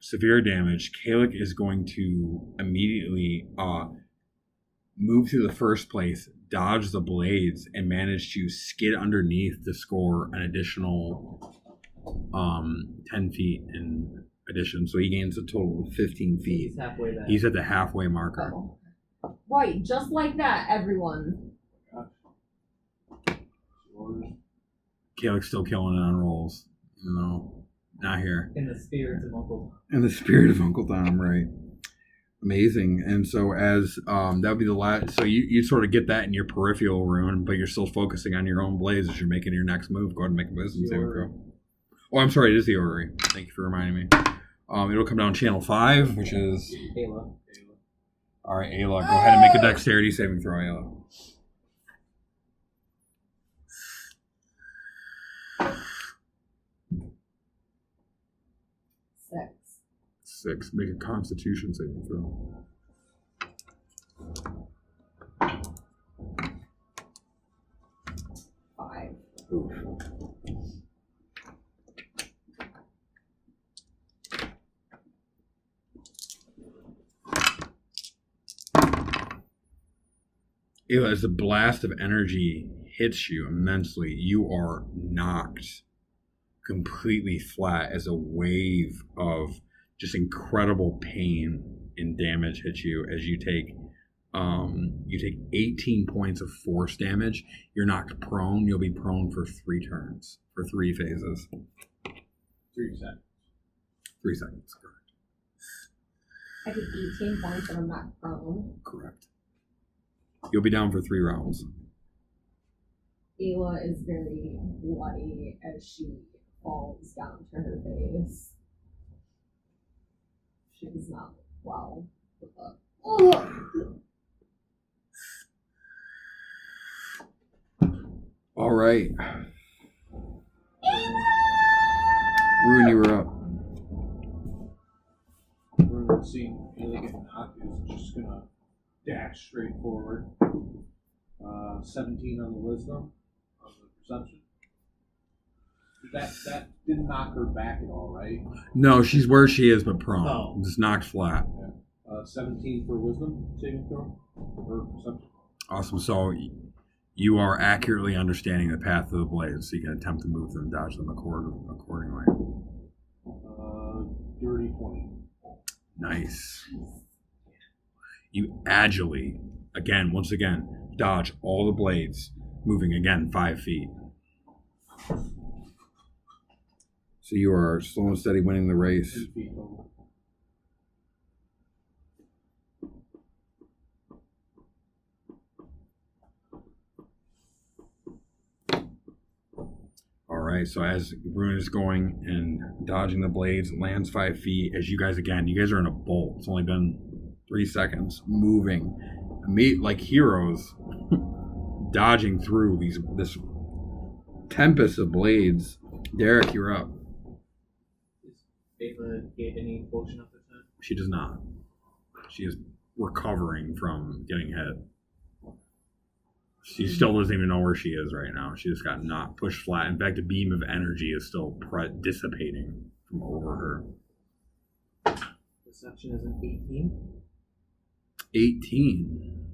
severe damage, Kalik is going to immediately move to the first place, dodge the blades, and manage to skid underneath to score an additional 10 feet in addition. So he gains a total of 15 feet. He's halfway there. He's at the halfway marker. Oh. Right, just like that, everyone. Kalik's still killing it on rolls. No, not here. In the spirit of Uncle. In the spirit of Uncle Tom, right? Amazing. And so as that would be the last. So you sort of get that in your peripheral rune, but you're still focusing on your own blades as you're making your next move. Go ahead and make a wisdom saving throw. Oh, I'm sorry. It is the orrery. Thank you for reminding me. It'll come down channel 5, which is Ayla. all right. Ayla, go ahead and make a dexterity saving throw, Ayla. Six. Make a Constitution saving throw. Five. Oof. Ayla, as the blast of energy hits you immensely, you are knocked completely flat as a wave of just incredible pain and damage hits you as you take 18 points of force damage. You're knocked prone. You'll be prone for 3 turns, for 3 phases. 3 seconds. 3 seconds, correct. I did 18 points and I'm not prone. Correct. You'll be down for 3 rounds. Ayla is very bloody as she falls down to her face. She does not look well with the. All right. Rune, you were up. Rune, seeing Ayla get knocked, is just gonna dash straight forward. 17 on the wisdom, on the perception. That didn't knock her back at all, right? No, she's where she is, but prone. Oh. Just knocked flat. Yeah. 17 for wisdom saving throw or perception. Awesome. So you are accurately understanding the path of the blades, so you can attempt to move them, dodge them accordingly. Dirty 20. Nice. You agilely, once again, dodge all the blades, moving again 5 feet. So you are slow and steady winning the race. 10 feet total. All right, so as Rune is going and dodging the blades, lands 5 feet. As you guys are in a bolt. It's only been 3 seconds, moving, like heroes, dodging through this tempest of blades. Derek, you're up. Does Ayla get any potion up this time? She does not. She is recovering from getting hit. She still doesn't even know where she is right now. She just got knocked, pushed flat. In fact, a beam of energy is still dissipating from over her. Perception is an 18. 18.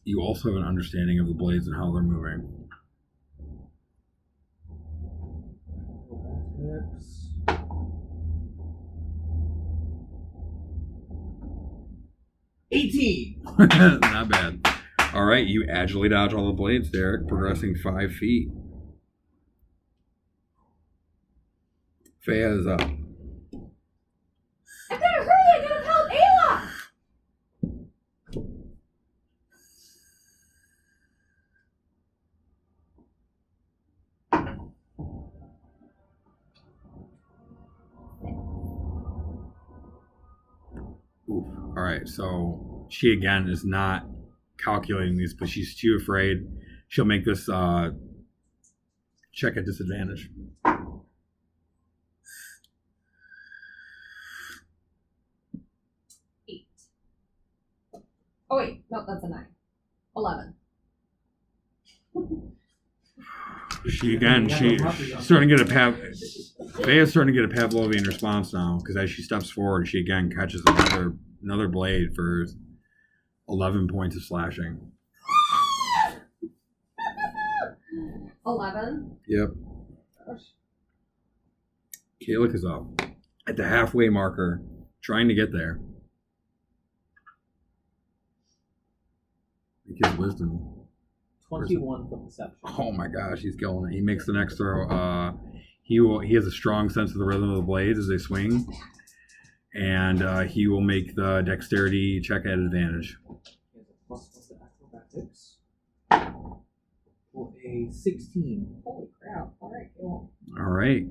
You also have an understanding of the blades and how they're moving. Attacks. 18! Not bad. All right, you agilely dodge all the blades, Derek, progressing 5 feet. Faya is up. I gotta hurry! I gotta help Ayla! Oof. All right, so she again is not calculating these, but she's too afraid. She'll make this check at disadvantage. 8. Oh wait, no, that's a 9. 11. She's starting to get Fea's starting to get a Pavlovian response now, because as she steps forward, she again catches another blade for 11 points of slashing. 11? Yep. Kalik is up at the halfway marker, trying to get there. Make his wisdom. 21 for perception. Oh my gosh, he's killing it. He makes the next throw. He has a strong sense of the rhythm of the blades as they swing, and he will make the dexterity check at advantage. He has a +1 to acrobatics. For a 16. Holy crap. Alright, cool. All right,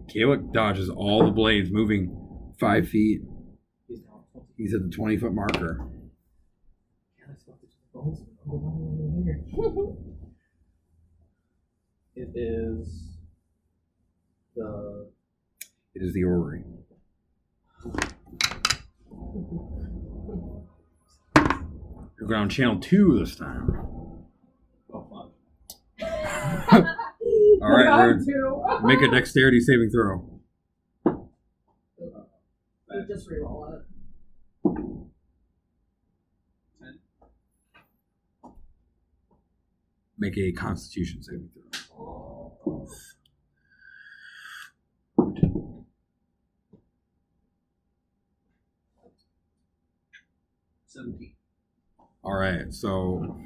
Kalik dodges all the blades, moving 5 feet. He's now 20. He's at the 20-foot marker. Yeah, let's go to the bones. Hold on here. It is the. It is the orrery. You're going on channel 2 this time. Oh, All right, make a dexterity saving throw. You just reroll it. 10. Make a Constitution saving throw. 17. All right, so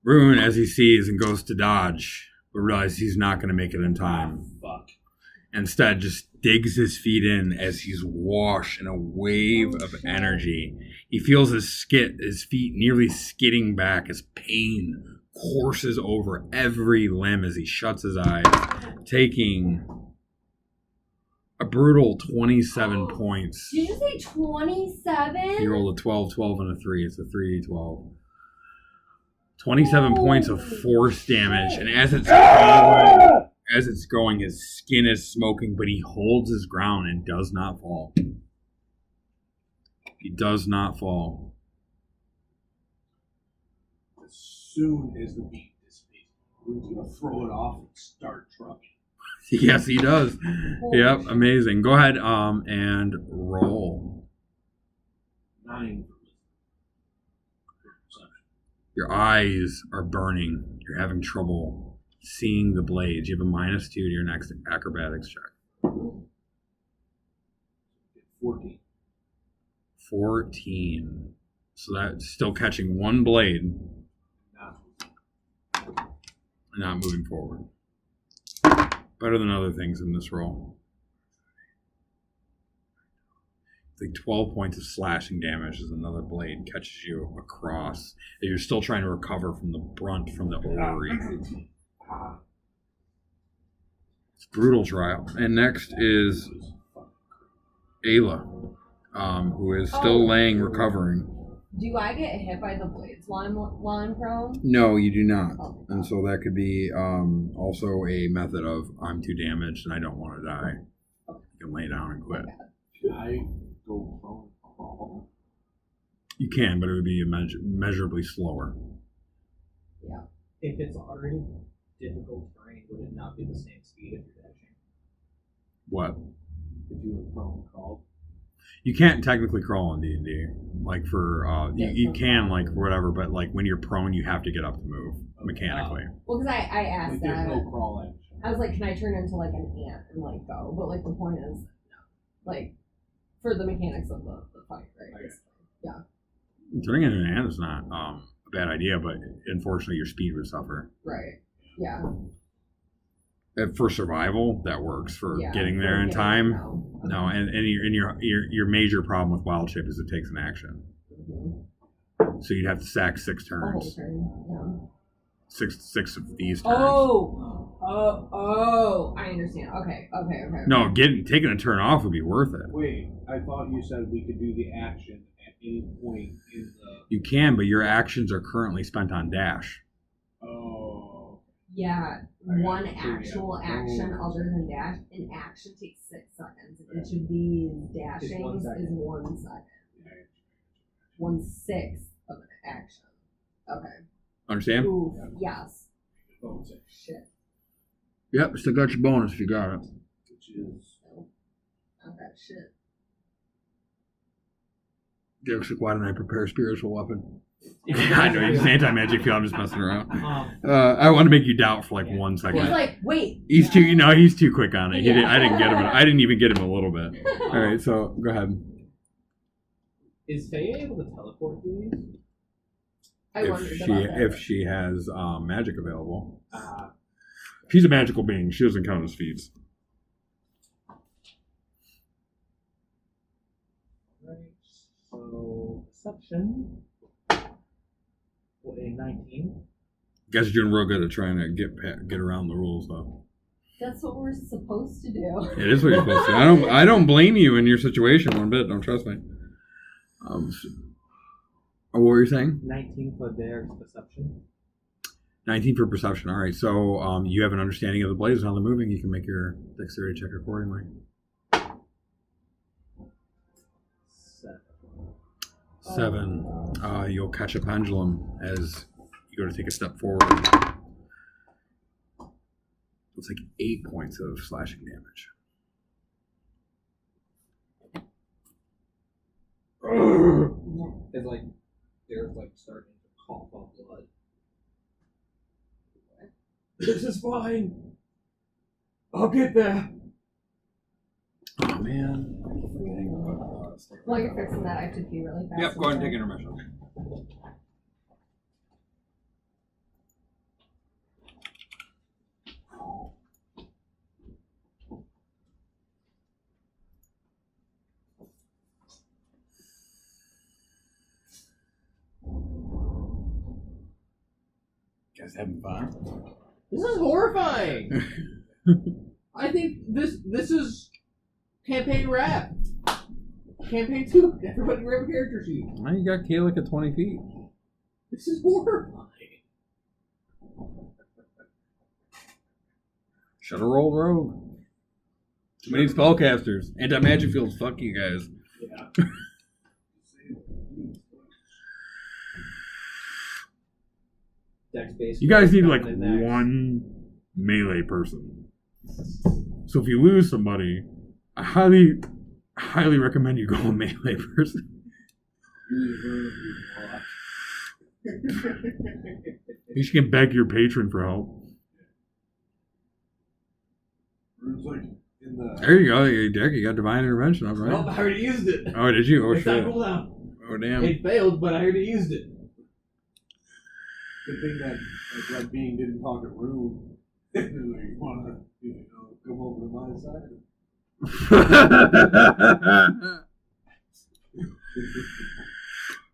Rune, as he sees and goes to dodge, but realizes he's not going to make it in time. Fuck. Instead, just digs his feet in as he's washed in a wave of energy. He feels his feet nearly skidding back as pain courses over every limb as he shuts his eyes, taking a brutal 27 points. Did you say 27? He rolled a 12, 12, and a 3. It's a 3d12. 27 points of force damage, and as it's going, his skin is smoking, but he holds his ground and does not fall. He does not fall. As soon as the beat dissipates, Rune's gonna throw it off and start trucking. Yes, he does. Yep, amazing. Go ahead and roll. 9 for perception. Your eyes are burning. You're having trouble seeing the blades. You have a -2 to your next acrobatics check. 14. 14. So that's still catching one blade, not moving forward. Better than other things in this roll. It's like 12 points of slashing damage as another blade catches you across. And you're still trying to recover from the brunt from the orrery. It's a brutal trial. And next is Ayla, who is still laying, recovering. Do I get hit by the blades while I'm prone? No, you do not. Oh. And so that could be also a method of I'm too damaged and I don't want to die. You can lay down and quit. Should I go prone and crawl? You can, but it would be measurably slower. Yeah. If it's already difficult terrain, would it not be the same speed if you're dashing? What? If you were prone and crawled? You can't technically crawl in D&D. Like for, you can, like, whatever, but like when you're prone, you have to get up to move mechanically. Well, because I asked Like, that. there's no crawl action. I was like, can I turn into like an ant and like go? But like the point is, no. Like, for the mechanics of the fight, right? Okay. Yeah. Turning into an ant is not a bad idea, but unfortunately your speed would suffer. Right. Yeah. For survival, that works. For Yeah, getting for there in getting time, around. no. And your major problem with wild shape is it takes an action. Mm-hmm. So you'd have to sack 6 A whole turns. turn. Yeah. Six of these turns. Oh, I understand. Okay. No, taking a turn off would be worth it. Wait, I thought you said we could do the action at any point in the... You can, but your actions are currently spent on dash. Oh. Yeah, Okay, one so yeah, actual action those- other than dash. An action takes 6 seconds. Each of these dashings second. is 1 second. 1/6 of an action. Okay. Understand? Ooh, yes. Bonus action, Shit. Yep, still got your bonus if you got it. which is Okay, shit. Derek's like, why didn't I prepare a spiritual weapon? I know, he's anti-magic field, I'm just messing around. I want to make you doubt for like 1 second. He's like, wait. He's too, he's too quick on it. Yeah. I didn't get him. I didn't even get him a little bit. All right, so go ahead. Is Faye able to teleport through these? I wondered about that. If she has magic available, she's a magical being. She doesn't count as feats. Right. So perception. What, a 19? You guys are doing real good at trying to get around the rules, though. That's what we're supposed to do. It is what you're supposed to. I don't blame you in your situation one bit. Don't trust me. What were you saying? 19 for Derek's perception. 19 for perception. All right. So you have an understanding of the blades and how they're moving. You can make your dexterity check accordingly. 7. You'll catch a pendulum as you go to take a step forward. It's like 8 points of slashing damage. It's like Derek's like starting to cough up blood. This is fine. I'll get there. Oh man. While you're fixing that, I have to pee really fast. Yep. Go ahead and take intermission. You guys having fun? This is horrifying. I think this is campaign wrap. Campaign 2. Everybody grab a character sheet. Well, you got Kalik at 20 feet. This is horrifying. Should have rolled rogue. Too many spellcasters. Anti-magic fields. Fuck you guys. yeah. Dex base. You guys need like one melee person. So if you lose somebody, I highly recommend you go a melee person. You can beg your patron for help. Rune's like in the. There you go, Dick. You got divine intervention, all Nope, right. I already used it. Oh, did you? Oh It's not shit. cooldown. Oh damn. It failed, but I already used it. Good thing that Red Being didn't talk at Rune. Like, you wanna, come over to my side?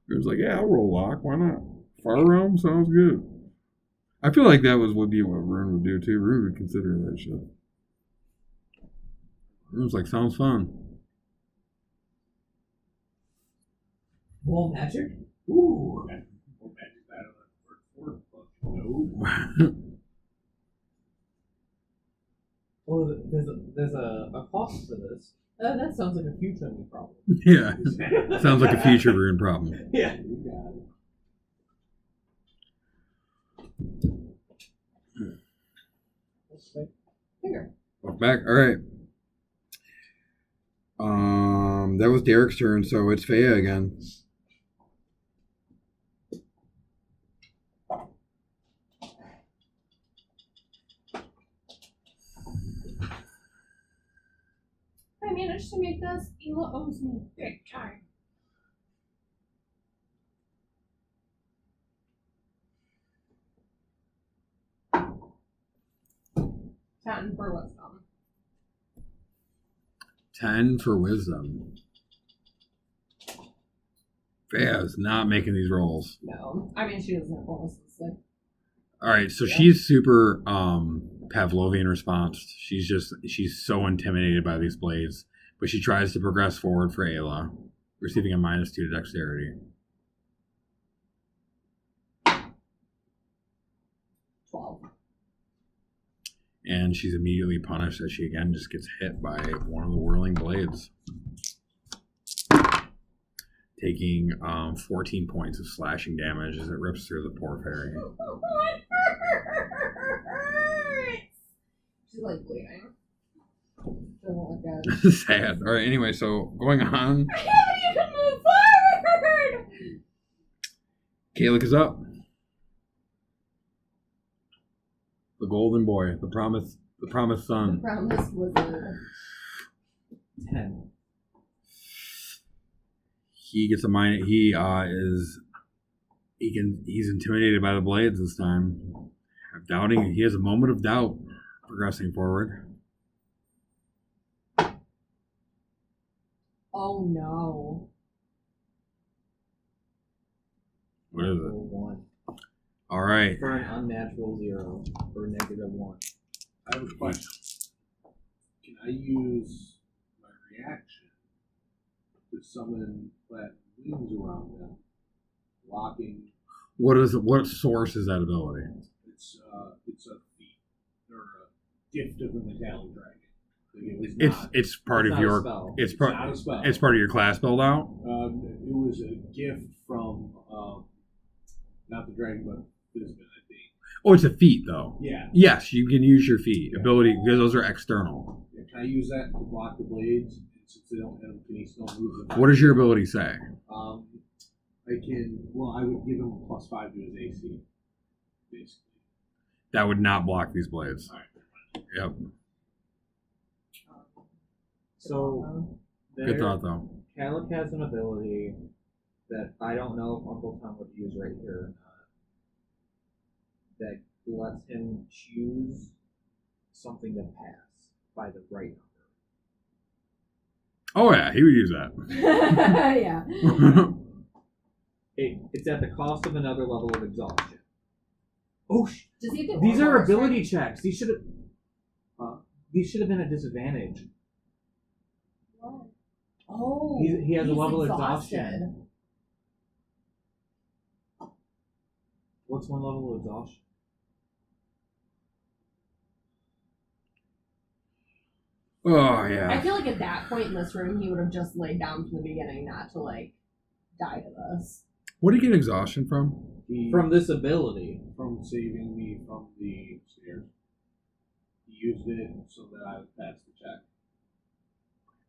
It was like, yeah, I'll roll lock. Why not? Far realm sounds good. I feel like that would be what Rune would do too. Rune would consider that shit. Rune's like, sounds fun. Wall magic? Ooh. Oh, magic battle. No. Well, there's a cost for this. That sounds like a future me problem. Yeah. Sounds like a future Rune problem. Yeah. You got it. Figure. Welcome back. All right. That was Derek's turn, so it's Faya again. I managed to make this. Ela owes me big time. Ten for wisdom. 10 for wisdom. Faya's not making these rolls. No. I mean, she doesn't have bonuses. Like, All right, so she's super Pavlovian response. She's so intimidated by these blades, but she tries to progress forward for Ayla, receiving a -2 to dexterity. 12. And she's immediately punished as she again just gets hit by one of the whirling blades. taking 14 points of slashing damage as it rips through the poor fairy. She's like bleeding. Doesn't look good. This is sad. All right. Anyway, so going on. I haven't even moved forward. Kalik is up. The golden boy, the promised son. The promised wizard. 10. He gets a minus. He's intimidated by the blades this time. Doubting. He has a moment of doubt progressing forward. Oh no. What is it? Natural 1. All right. For an unnatural 0. For -1. I have a question. Can I use my reaction to summon flat wings around them, blocking? What source is that ability? It's a feat or a gift of the metallic dragon. Like It's part It's of not a your. spell. It's it's part. not a spell. It's part of your class build out. It was a gift from not the dragon, but Bisbin, I think. Oh, it's a feat though. Yeah. Yes, you can use your feat ability because those are external. Yeah, can I use that to block the blades? And since they don't have, can he still move them? What does your ability say? I can. Well, I would give him a +5 to his AC, basically. That would not block these blades. All right. Yep. So, Good thought though. Kalik has an ability that I don't know if Uncle Tom would use right here or not. That lets him choose something to pass by the right number. Oh yeah, he would use that. Yeah. It's at the cost of another level of exhaustion. Oh, Does he have to these are Ouroboros, ability right? checks. These should have been a disadvantage. Oh. He has a he's level of exhausted. exhaustion. What's one level of exhaustion? Oh I yeah. feel like at that point in this room, he would have just laid down from the beginning, not to like die to this. What do you get exhaustion from? From this ability. From saving me from the stairs. He used it so that I would pass the check.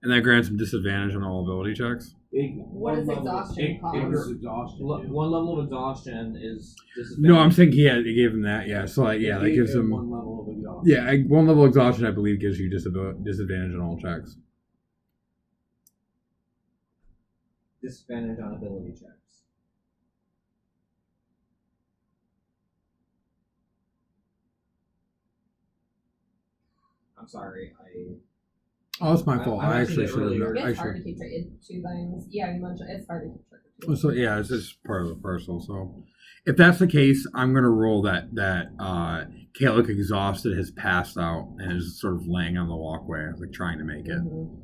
And that grants him disadvantage on all ability checks. What does exhaustion What does cause? exhaustion do? One level of exhaustion is disadvantage. No, I'm saying he gave him that. Yeah. So like yeah, It that gives gave him. one level of exhaustion. Yeah, one level exhaustion I believe gives you disadvantage on all checks. Disadvantage on ability checks. I'm sorry, Oh, that's my fault. I I actually mentioned it should earlier. have. It's hard to keep track. Two things. Yeah, you mentioned it's hard to keep track of two. So yeah, it's just part of the parcel. So if that's the case, I'm gonna roll that Kalik exhausted has passed out and is sort of laying on the walkway, like trying to make it. Mhm.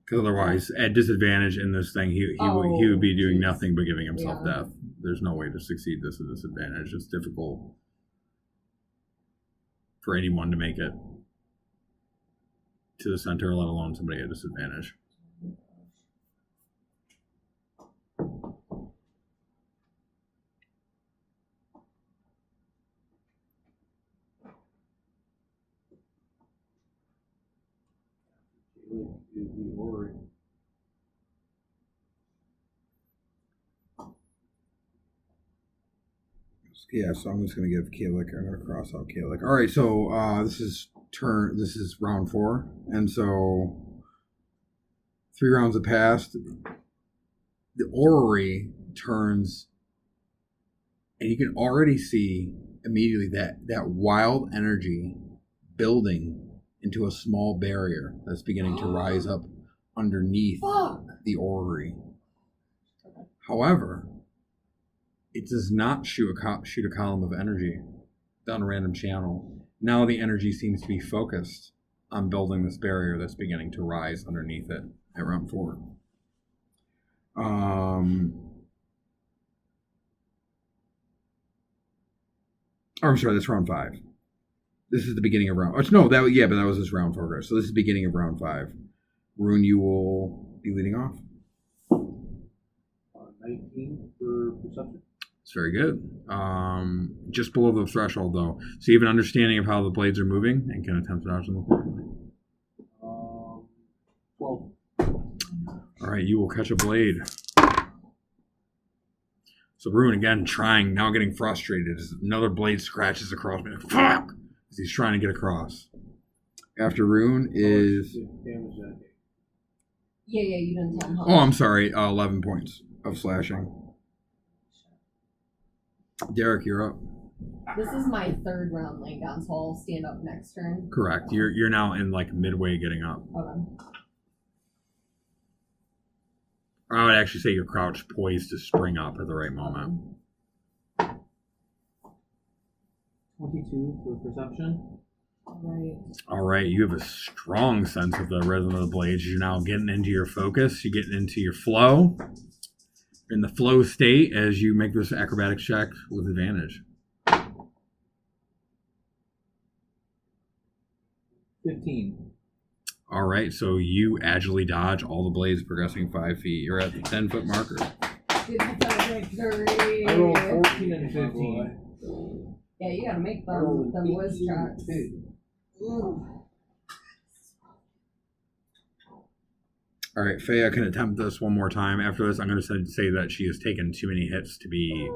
Because otherwise, at disadvantage in this thing, he would be doing nothing but giving himself Yeah. death. There's no way to succeed this at disadvantage. It's difficult for anyone to make it to the center, let alone somebody at disadvantage. Is the orrery. Yeah, so I'm just gonna give Kalik. I'm gonna cross out Kalik. All right, so this is round 4, and so 3 rounds have passed. The orrery turns, and you can already see immediately that wild energy building into a small barrier that's beginning to rise up underneath Fuck. the orrery. However, it does not shoot a column of energy down a random channel. Now the energy seems to be focused on building this barrier that's beginning to rise underneath it at round 4. I'm sorry, that's round 5. This is the beginning of round. But that was just round 4. So this is the beginning of round 5. Rune, you will be leading off. 19 for perception. It's very good. Just below the threshold, though. So you have an understanding of how the blades are moving and can attempt to dodge them accordingly. 12. All right, you will catch a blade. So Rune, again, trying, now getting frustrated as another blade scratches across me. Fuck! As he's trying to get across. After Rune is... Damage that hit. Yeah, you didn't tell him. Oh, I'm sorry. 11 points of slashing. Derek, you're up. This is my third round laying down, so I'll stand up next turn. Correct. You're now in like midway getting up. Okay. I would actually say you're crouched, poised to spring up at the right moment. 22 for perception. All right, you have a strong sense of the rhythm of the blades. You're now getting into your focus. You're getting into your flow. You're in the flow state as you make this acrobatics check with advantage. 15. All right, so you agilely dodge all the blades progressing 5 feet. You're at the 10-foot marker. Victory. I rolled 14 and 15. Yeah, you gotta make I rolled them an whiz 18 and checks. 10. All right, Faya can attempt this one more time. After this, I'm going to say that she has taken too many hits to be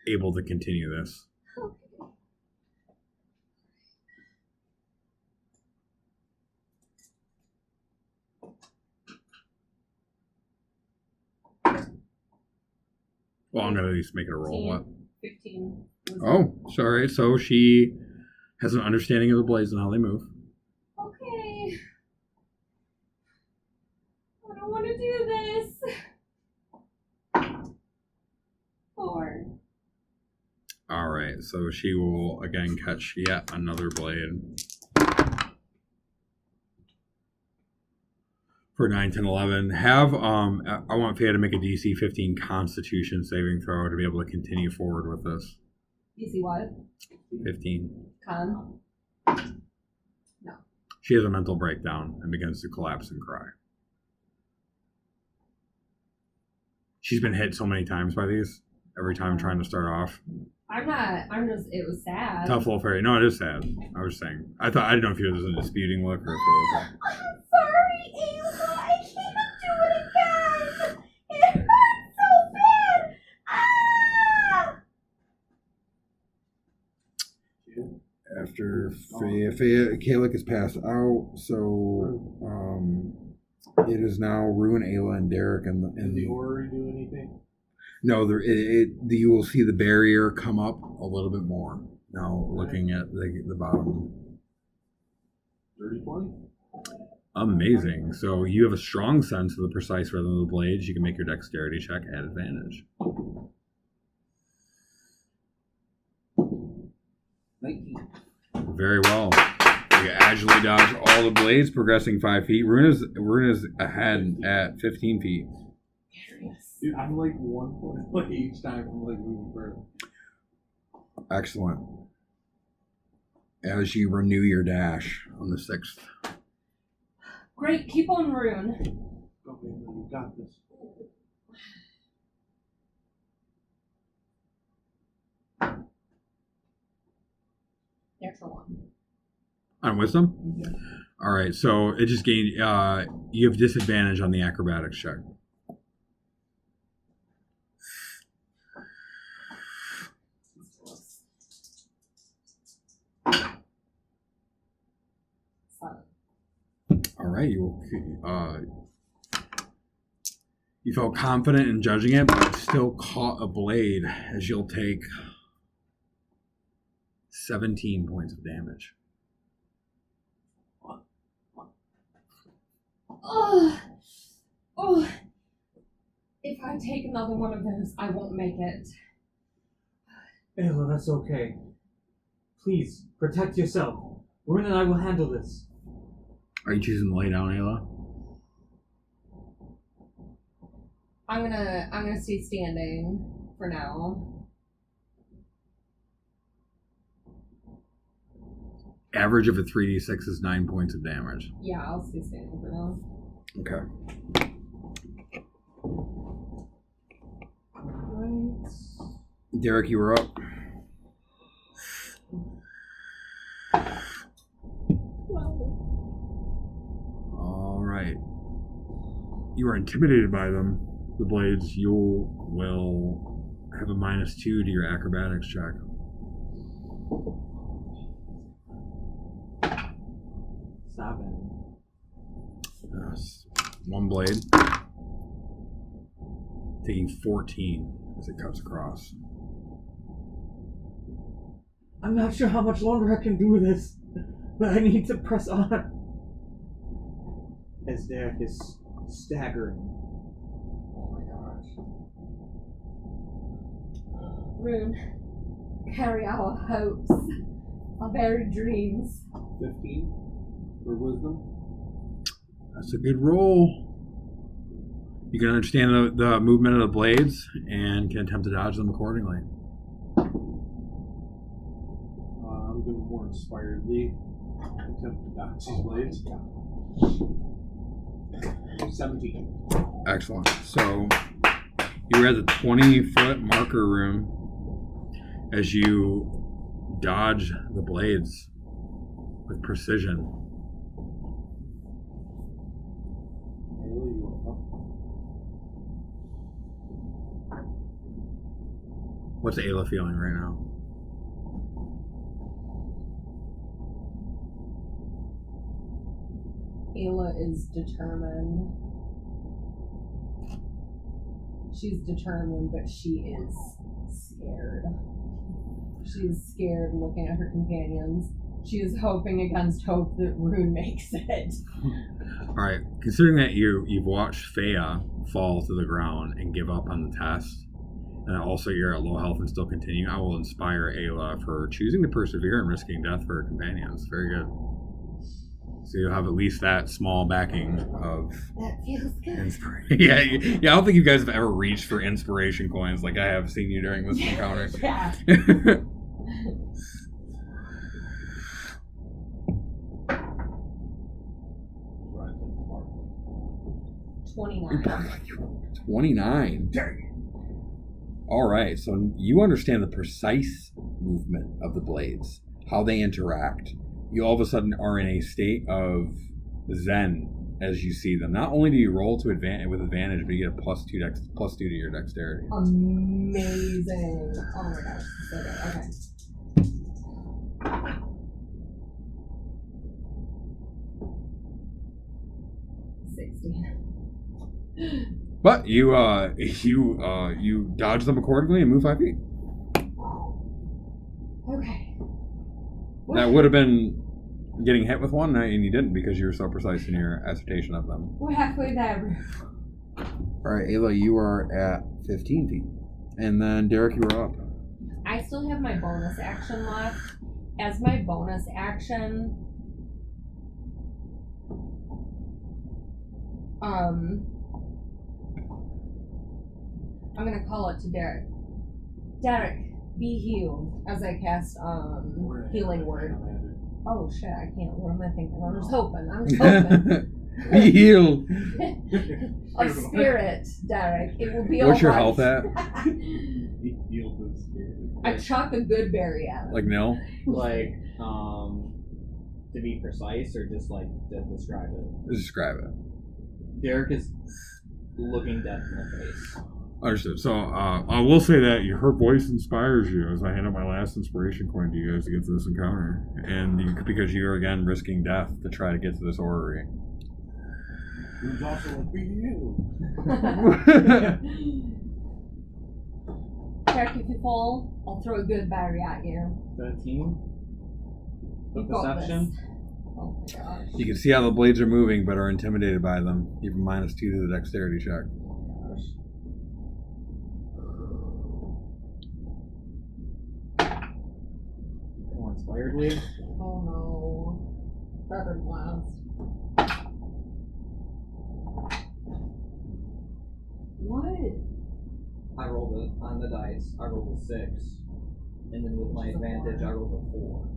able to continue this. Well, I'm going to at least make it a roll. What? 15. Oh, sorry. So she has an understanding of the blades and how they move. Okay. I don't want to do this. 4. All right. So she will again catch yet another blade. For 9, 10, 11. I want Faya to make a DC 15 Constitution saving throw to be able to continue forward with this. DC what? 15. Con? No. She has a mental breakdown and begins to collapse and cry. She's been hit so many times by these. Every time trying to start off. It was sad. Tough little fairy. No, it is sad. I was saying. I didn't know if it was a disputing look or if it was. I'm sorry, Ava. I can't do it again. It hurts so bad. Ah! After Faya, Kalik is passed out, so it is now Rune, Ayla, and Derek. Did the orrery do anything? No, you will see the barrier come up a little bit more. Now looking at the bottom. 30, 20? Amazing. So you have a strong sense of the precise rhythm of the blades. You can make your dexterity check at advantage. 19. Very well. You agilely dodge all the blades, progressing 5 feet. Rune is ahead at 15 feet. Dude, I'm like 1 point away each time from like moving further. Excellent. As you renew your dash on the 6th. Great, keep on Rune. Okay, you got this. The extra 1. On wisdom? All right, so it just gained. You have disadvantage on the acrobatics check. All right, you felt confident in judging it, but still caught a blade as you'll take 17 points of damage. Oh, if I take another one of those, I won't make it. Ayla, that's okay. Please, protect yourself. Rune and I will handle this. Are you choosing to lay down, Ayla? I'm gonna stay standing for now. Average of a 3d6 is 9 points of damage. Yeah, I'll stay standing for now. Okay. Derek, you were up. All right. You are intimidated by them. The blades. You will have a -2 to your acrobatics check. 7. Yes. One blade. Taking 14 as it cuts across. I'm not sure how much longer I can do this, but I need to press on. As Derek is staggering. Oh my gosh. Rune, carry our hopes, our very dreams. 15 for wisdom. That's a good roll. You can understand the movement of the blades and can attempt to dodge them accordingly. I'm going to more inspiredly attempt to dodge these blades. 17. Excellent. So you're at the 20-foot marker room as you dodge the blades with precision. Ayla, you are up. What's Ayla feeling right now? Ayla is determined. She's determined, but she is scared. She's scared looking at her companions. She is hoping against hope that Rune makes it. All right. Considering that you've watched Fea fall to the ground and give up on the test, and also you're at low health and still continue, I will inspire Ayla for choosing to persevere and risking death for her companions. Very good. So you'll have at least that small backing of That feels good. inspiration. Yeah, I don't think you guys have ever reached for inspiration coins like I have seen you during this encounter. Yeah. 29. 29. All right, so you understand the precise movement of the blades, how they interact. You all of a sudden are in a state of zen as you see them. Not only do you roll with advantage, but you get a +2 to your dexterity. Amazing. Oh my gosh. So good. Okay. But you dodge them accordingly and move 5 feet. Okay. That would have been getting hit with one, and you didn't because you were so precise in your assertion of them. We're halfway there. All right, Ayla, you are at 15 feet. And then Derek, you are up. I still have my bonus action left. As my bonus action, I'm gonna call it to Derek. Derek, be healed. As I cast healing word. Oh shit, I can't. What am I thinking? I'm just hoping. Be healed. A spirit, Derek. It will be What's your alright. health at? I chuck a good berry at it. Like nil? Like, to be precise, or just like to describe it? Describe it. Derek is looking death in the face. Understood. So I will say that her voice inspires you as I hand out my last inspiration coin to you guys to get to this encounter. And because you are again risking death to try to get to this orrery. Who's also like, be you. Derek, if you fall, I'll throw a good berry at you. 13? The You got perception? this. Oh my gosh. You can see how the blades are moving but are intimidated by them. You have a -2 to the dexterity check. More inspiredly? Oh no. Feathered blast. What? I rolled it on the dice. I rolled a 6. And then with my advantage, I rolled a 4.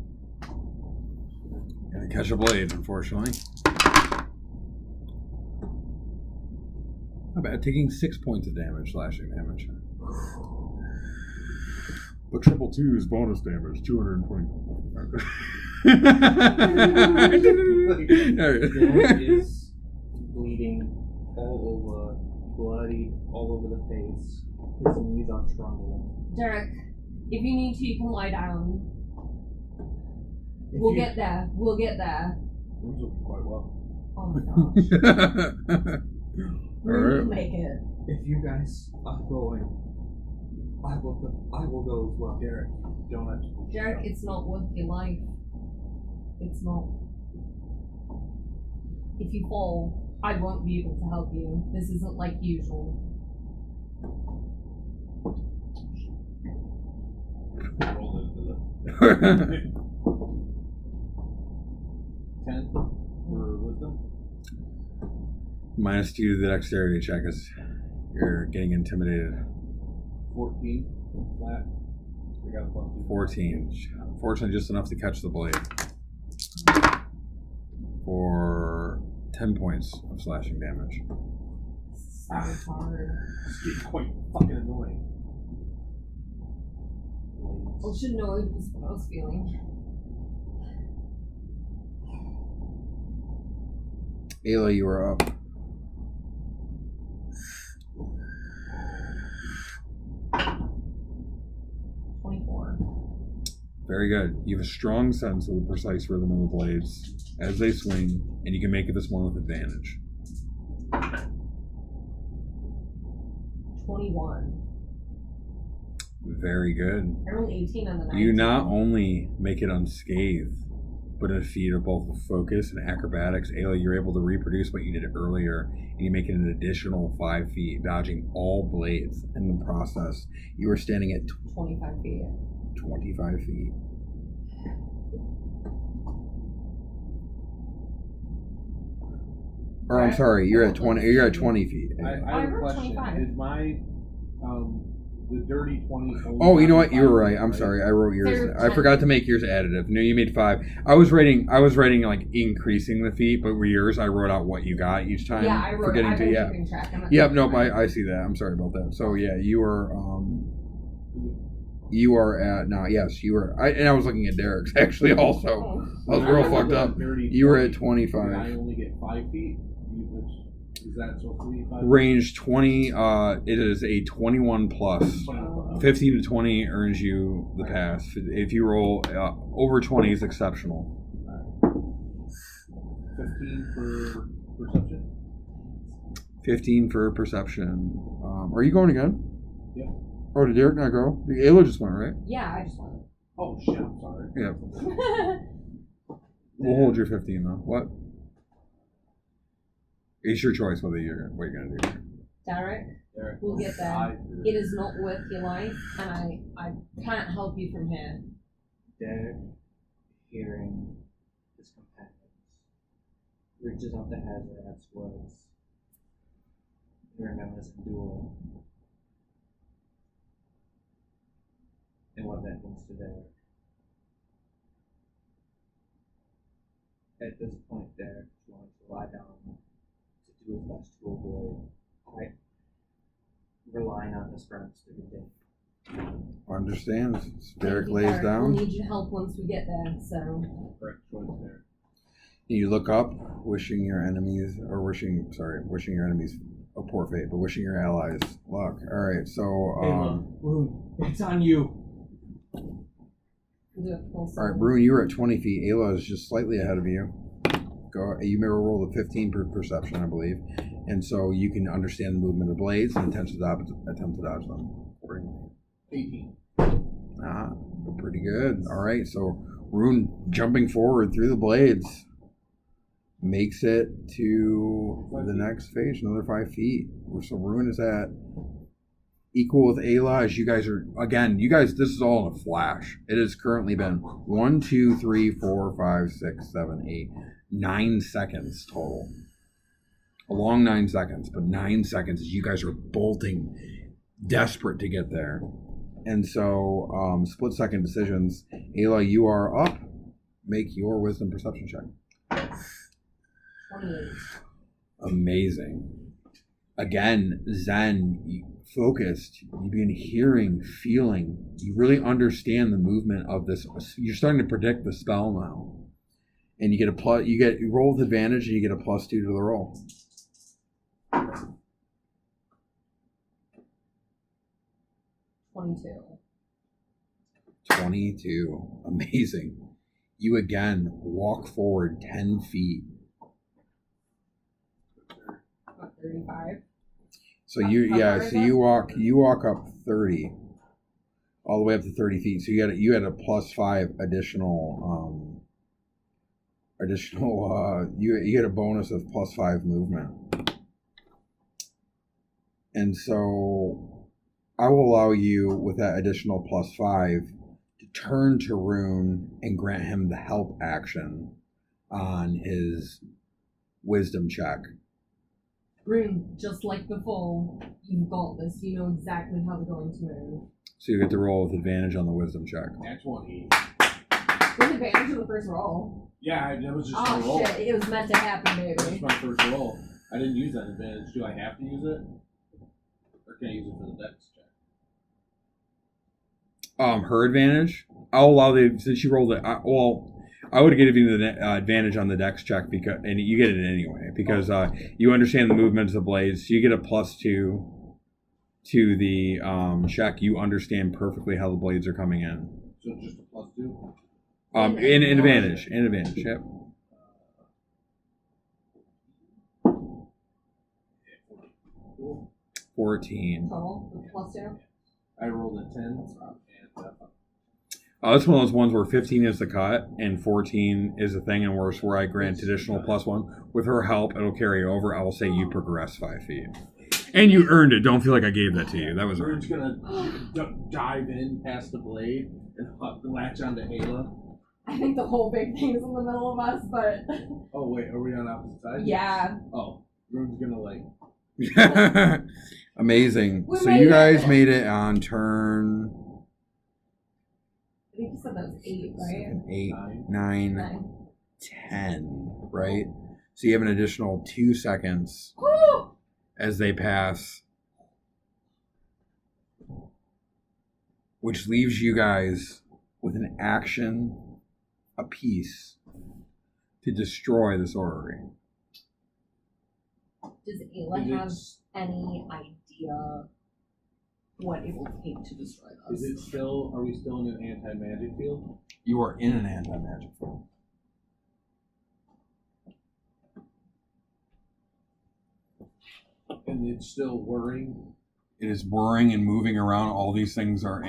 Gonna catch a blade, unfortunately. Not bad. Taking 6 points of damage, slashing damage. But triple two is bonus damage, 220. Derek is bleeding all over, bloody all over the face. His knees are trembling. Derek, if you need to, you can lie down. We'll get there. We'll get there. Rooms looking quite well. Oh my gosh. We'll make it. If you guys are going, I will go as well. Derek, don't have to push Derek, yourself. it's not worth your life. It's not. If you fall, I won't be able to help you. This isn't like usual. Roll into the 10 for wisdom. -2 to the dexterity check as you're getting intimidated. 14 flat. I got a +2. 14. Fortunately, just enough to catch the blade. For 10 points of slashing damage. So hard. It's getting quite fucking annoying. I should know it was what I was feeling. Ayla, you are up. Very good. You have a strong sense of the precise rhythm of the blades as they swing, and you can make it this one with advantage. 21. Very good. I rolled 18 on the 19. You not only make it unscathed, but in a feat of both focus and acrobatics, Ayla, you're able to reproduce what you did earlier, and you make it an additional 5 feet, dodging all blades. In the process, you are standing at 25 feet. 25 feet. Or I'm sorry, you're at 20. You're at 20 feet. I have a wrote question. 25. Is my the dirty 20? Oh, you know what? You were right. I'm sorry. I wrote yours. They're I forgot to make yours additive. No, you made 5. I was writing like increasing the feet, but with yours, I wrote out what you got each time. Yeah, I wrote. Forgetting I've to been yeah. keeping track. I'm not Yep. keeping Nope. track. I see that. I'm sorry about that. So yeah, you were you are at now. Yes, you were. And I was looking at Derek's actually also. Oh. I was real fucked up. You were at 25. And I only get 5 feet. Is that supposed to be 5 feet? Range 20. It is a 21 plus. 15 to 20 earns you the pass. If you roll over 20 is exceptional. 15 for perception. 15 for perception. Are you going again? Yeah. Oh, did Derek not go? Ayla just went, right? Yeah, I just wanted. Oh shit! I'm sorry. Yeah. We'll hold your 15 though. What? It's your choice what you're gonna do. Derek, Derek, we'll get there. 5. It is not worth your life, and I can't help you from here. Derek, hearing his companions, reaches out to Hazarat's words. He remembers Endure and what that means to Derek. At this point, Derek wants to lie down to do his best to avoid relying on his friends to continue. Understands. Derek Thank you, lays Derek. down. We'll need your help once we get there. So Correct choice there. You look up, wishing your enemies a poor fate, but wishing your allies luck. All right, so Rune, it's on you. we'll do it full all right, Brune, you were at 20 feet. Ayla is just slightly ahead of you. Go. You may roll a 15 per perception, I believe, and so you can understand the movement of blades and attempt to dodge them. 18. Pretty good. All right, so Rune jumping forward through the blades makes it to the next phase, another 5 feet. So Rune is at equal with Ayla as you guys are, again, this is all in a flash. It has currently been 1, 2, 3, 4, 5, 6, 7, 8, 9 seconds total. A long 9 seconds, but 9 seconds as you guys are bolting, desperate to get there. And so, split second decisions. Ayla, you are up. Make your wisdom perception check. 28. Amazing. again, Zen, focused, you begin hearing, feeling, you really understand the movement of this. You're starting to predict the spell now. And you get a plus, you roll with advantage and you get a +2 to the roll. 22. Amazing. You again walk forward 10 feet. About 35. So you walk up 30, all the way up to 30 feet. So you had a +5 additional you had a bonus of +5 movement. And so I will allow you with that additional +5 to turn to Rune and grant him the help action on his wisdom check. Rune, just like before, you've got this. You know exactly how they're going to move. So you get to roll with advantage on the wisdom check. That's 20. With advantage of the first roll. Yeah, that was just a roll. Oh shit, it was meant to happen, That's baby. my first roll. I didn't use that advantage. Do I have to use it? Or can I use it for the dex check? Her advantage. I'll allow since you rolled it. I would have given you the advantage on the dex check and you get it anyway because you understand the movements of the blades. So you get a +2 to the check. You understand perfectly how the blades are coming in. So just a +2. In advantage. Yep. 14. Total with +2. I rolled a 10. That's one of those ones where 15 is the cut and 14 is the thing, and worse, where I grant additional +1. With her help, it'll carry over. I will say you progress 5 feet. And you earned it. Don't feel like I gave that to you. That was Rune's earned. gonna dive in past the blade and latch onto Ayla. I think the whole big thing is in the middle of us, but Oh wait, are we on opposite sides? yeah. Oh, Rune's gonna Amazing. We So made you guys it. made it on turn I think you said that was 8, right? 8, 9. 9, 10, right? So you have an additional 2 seconds Woo! as they pass, which leaves you guys with an action apiece to destroy this orrery. Does Ayla have any idea what it will take to destroy Is this? it still? Are we still in an anti-magic field? You are in an anti-magic field. And it's still whirring. It is whirring and moving around. All these things are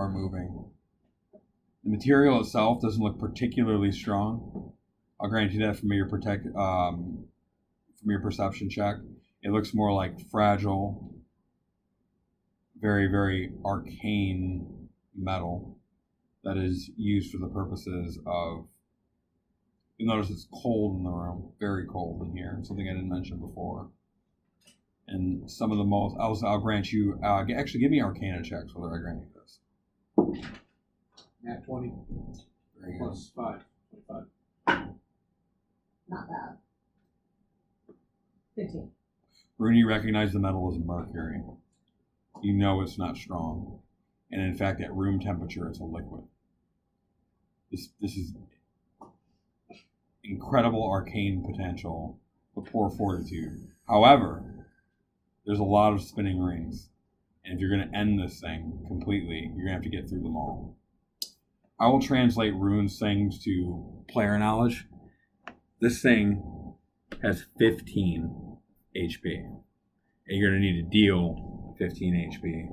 moving. The material itself doesn't look particularly strong. I'll grant you that from your perception check. It looks more like fragile, very, very arcane metal that is used for the purposes of. You notice it's cold in the room, very cold in here. Something I didn't mention before. And some of the most, I'll grant you. Actually, give me Arcana checks whether I grant you this. Nat 20 Very good. plus 5. 25. Not bad. 15. Rooney, you recognize the metal is mercury. You know it's not strong, and in fact, at room temperature, it's a liquid. This is incredible arcane potential, but poor fortitude. However, there's a lot of spinning rings, and if you're going to end this thing completely, you're going to have to get through them all. I will translate Rune's things to player knowledge. This thing has 15 HP, and you're going to need to deal 15 HP.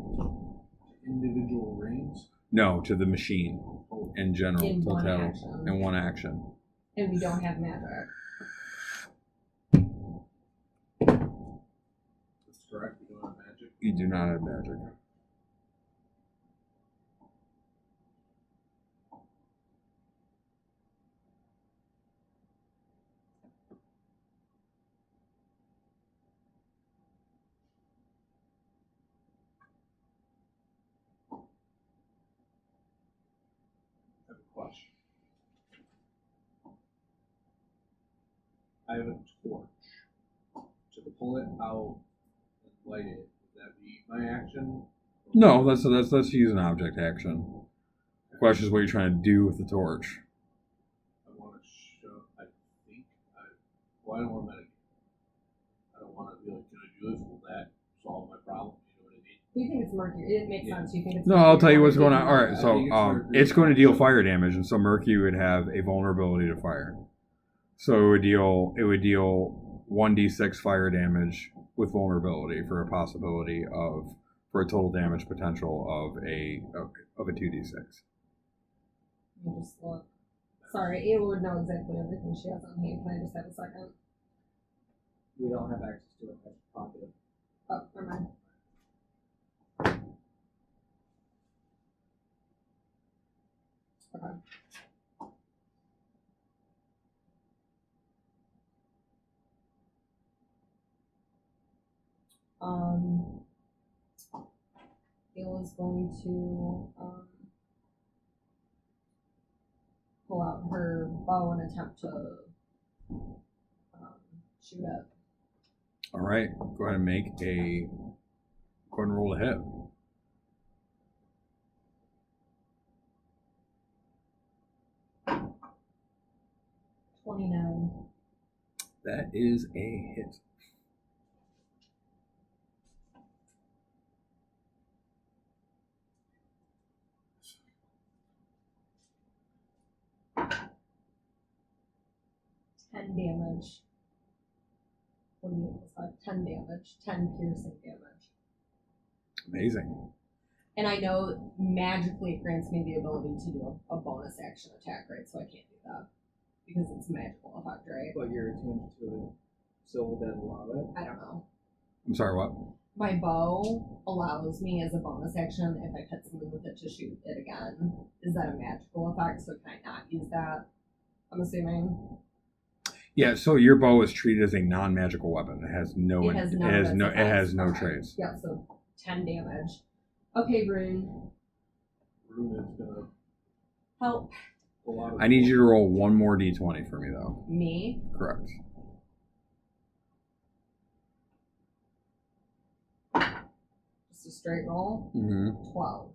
Individual rings? No, to the machine in general, In one total, action. in one action. And we don't have magic. That's correct. We don't have magic. You do not have magic. I have a question. I have a torch to pull it out and light it, would that be my action? No, let's use an object action. The question is what you're trying to do with the torch. I want to show. I think. Well, I don't want to medicate. I don't want to be like, can I do this? Will that solve my problem? You know what I mean? You think it's mercury? It makes sense. You think it's No, mercury. I'll tell you what's going on. All right, I so think it's mercury. it's going to deal fire damage, and so mercury would have a vulnerability to fire. So it would deal 1d6 fire damage with vulnerability for a possibility for a total damage potential of a 2d6. Let me just look. Sorry, Ayla would know exactly everything she has on hand. Can I just have a second? We don't have access to it. That's positive. Oh, never mind. Okay. Ayla's going to pull out her bow and attempt to shoot it. All right, go ahead and roll a hit. $29. That is a hit. $10 damage. What do you think? 10 damage. 10 piercing damage. Amazing. And I know magically it grants me the ability to do a bonus action attack, right? So I can't do that. Because it's a magical effect, right? But you're attuned to it, so will that allow it? I don't know. I'm sorry, what? My bow allows me as a bonus action, if I hit something with it, to shoot it again. Is that a magical effect? So can I not use that? I'm assuming. Yeah, so your bow is treated as a non-magical weapon. It has no trace. Yeah, so 10 damage. Okay, Rune. Rune is gonna Help pull out. I need you to roll one more d20 for me, though. me. Correct. Just a straight roll. Mm-hmm. 12.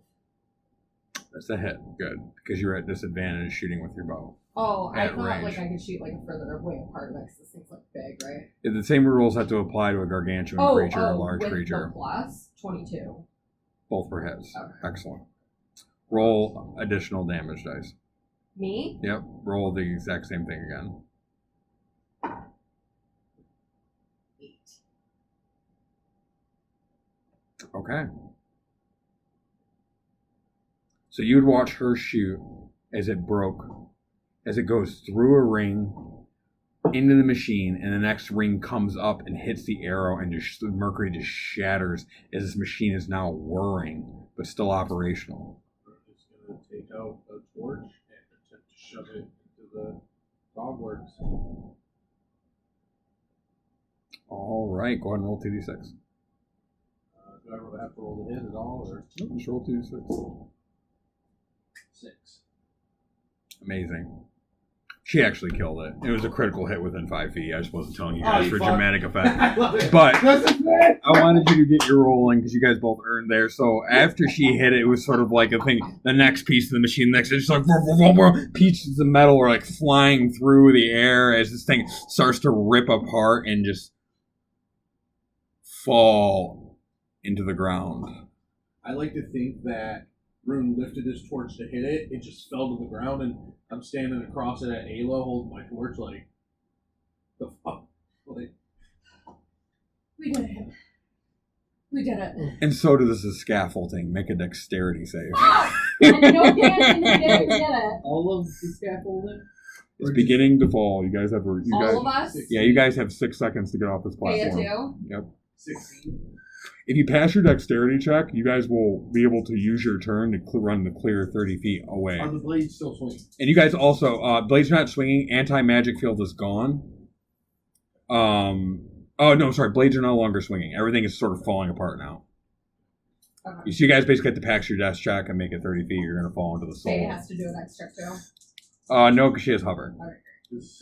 That's a hit. Good, because you're at disadvantage shooting with your bow. Oh, I At thought range. like I could shoot like a further away apart of it because this thing's like big, right? Yeah, the same rules have to apply to a gargantuan creature or a large with creature. the plus 22. Both were hits. Okay. Excellent. Roll additional damage dice. Me? Yep. Roll the exact same thing again. 8. Okay. So you'd watch her shoot as it goes through a ring into the machine, and the next ring comes up and hits the arrow, and just the mercury just shatters as this machine is now whirring but still operational. Is gonna take out a torch and attempt to shove it into the dogworks. All right, go ahead and roll 2d6. Do I ever have to roll the hit at all, or Nope, just roll 2d6. 6? Amazing. She actually killed it. It was a critical hit within 5 feet. I just wasn't telling you Oh, guys you for fuck. dramatic effect. I love it. But This is it. I wanted you to get your rolling because you guys both earned there. So after she hit it, it was sort of like a thing. The next piece of the machine, next, it's just like pieces of metal are like flying through the air as this thing starts to rip apart and just fall into the ground. I like to think that Rune lifted his torch to hit it. It just fell to the ground, and I'm standing across it at Ayla holding my torch like, the fuck? Like, We did it. We did it. And so does the scaffolding. Make a dexterity save. And no dancing, we did it. All of the scaffolding? It's beginning to fall. You guys have All of us? Yeah, you guys have 6 seconds to get off this Pay platform. it too? Yep. 16. If you pass your dexterity check, you guys will be able to use your turn to run the clear 30 feet away. Are the blades still swinging? And you guys also, blades are not swinging. Anti-magic field is gone. Oh no, sorry, blades are no longer swinging. Everything is sort of falling apart now. Okay. So you guys basically have to pass your dex check and make it 30 feet. You're going to fall into the Faye soul. has to do an extra too. No, because she has hover. Does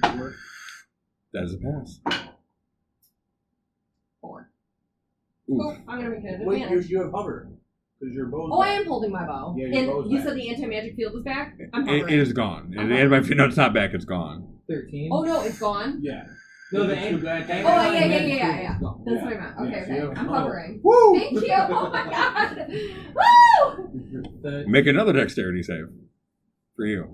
16 work? That is a pass. Oof. Oh, I'm gonna make it an Wait, advantage. you have hover. Because your bow's Oh, I back. am holding my bow. Yeah, your bow's and you back. said the anti-magic field was back? I'm It hovering. is gone. I'm No, it's not back. It's gone. 13. Oh no, it's gone? Yeah. No, the It's back. Oh, yeah. That's what I meant. Okay, Yeah, so okay. you have I'm hover. hovering. Woo! Thank you. Oh my god. Woo! Make another dexterity save for you.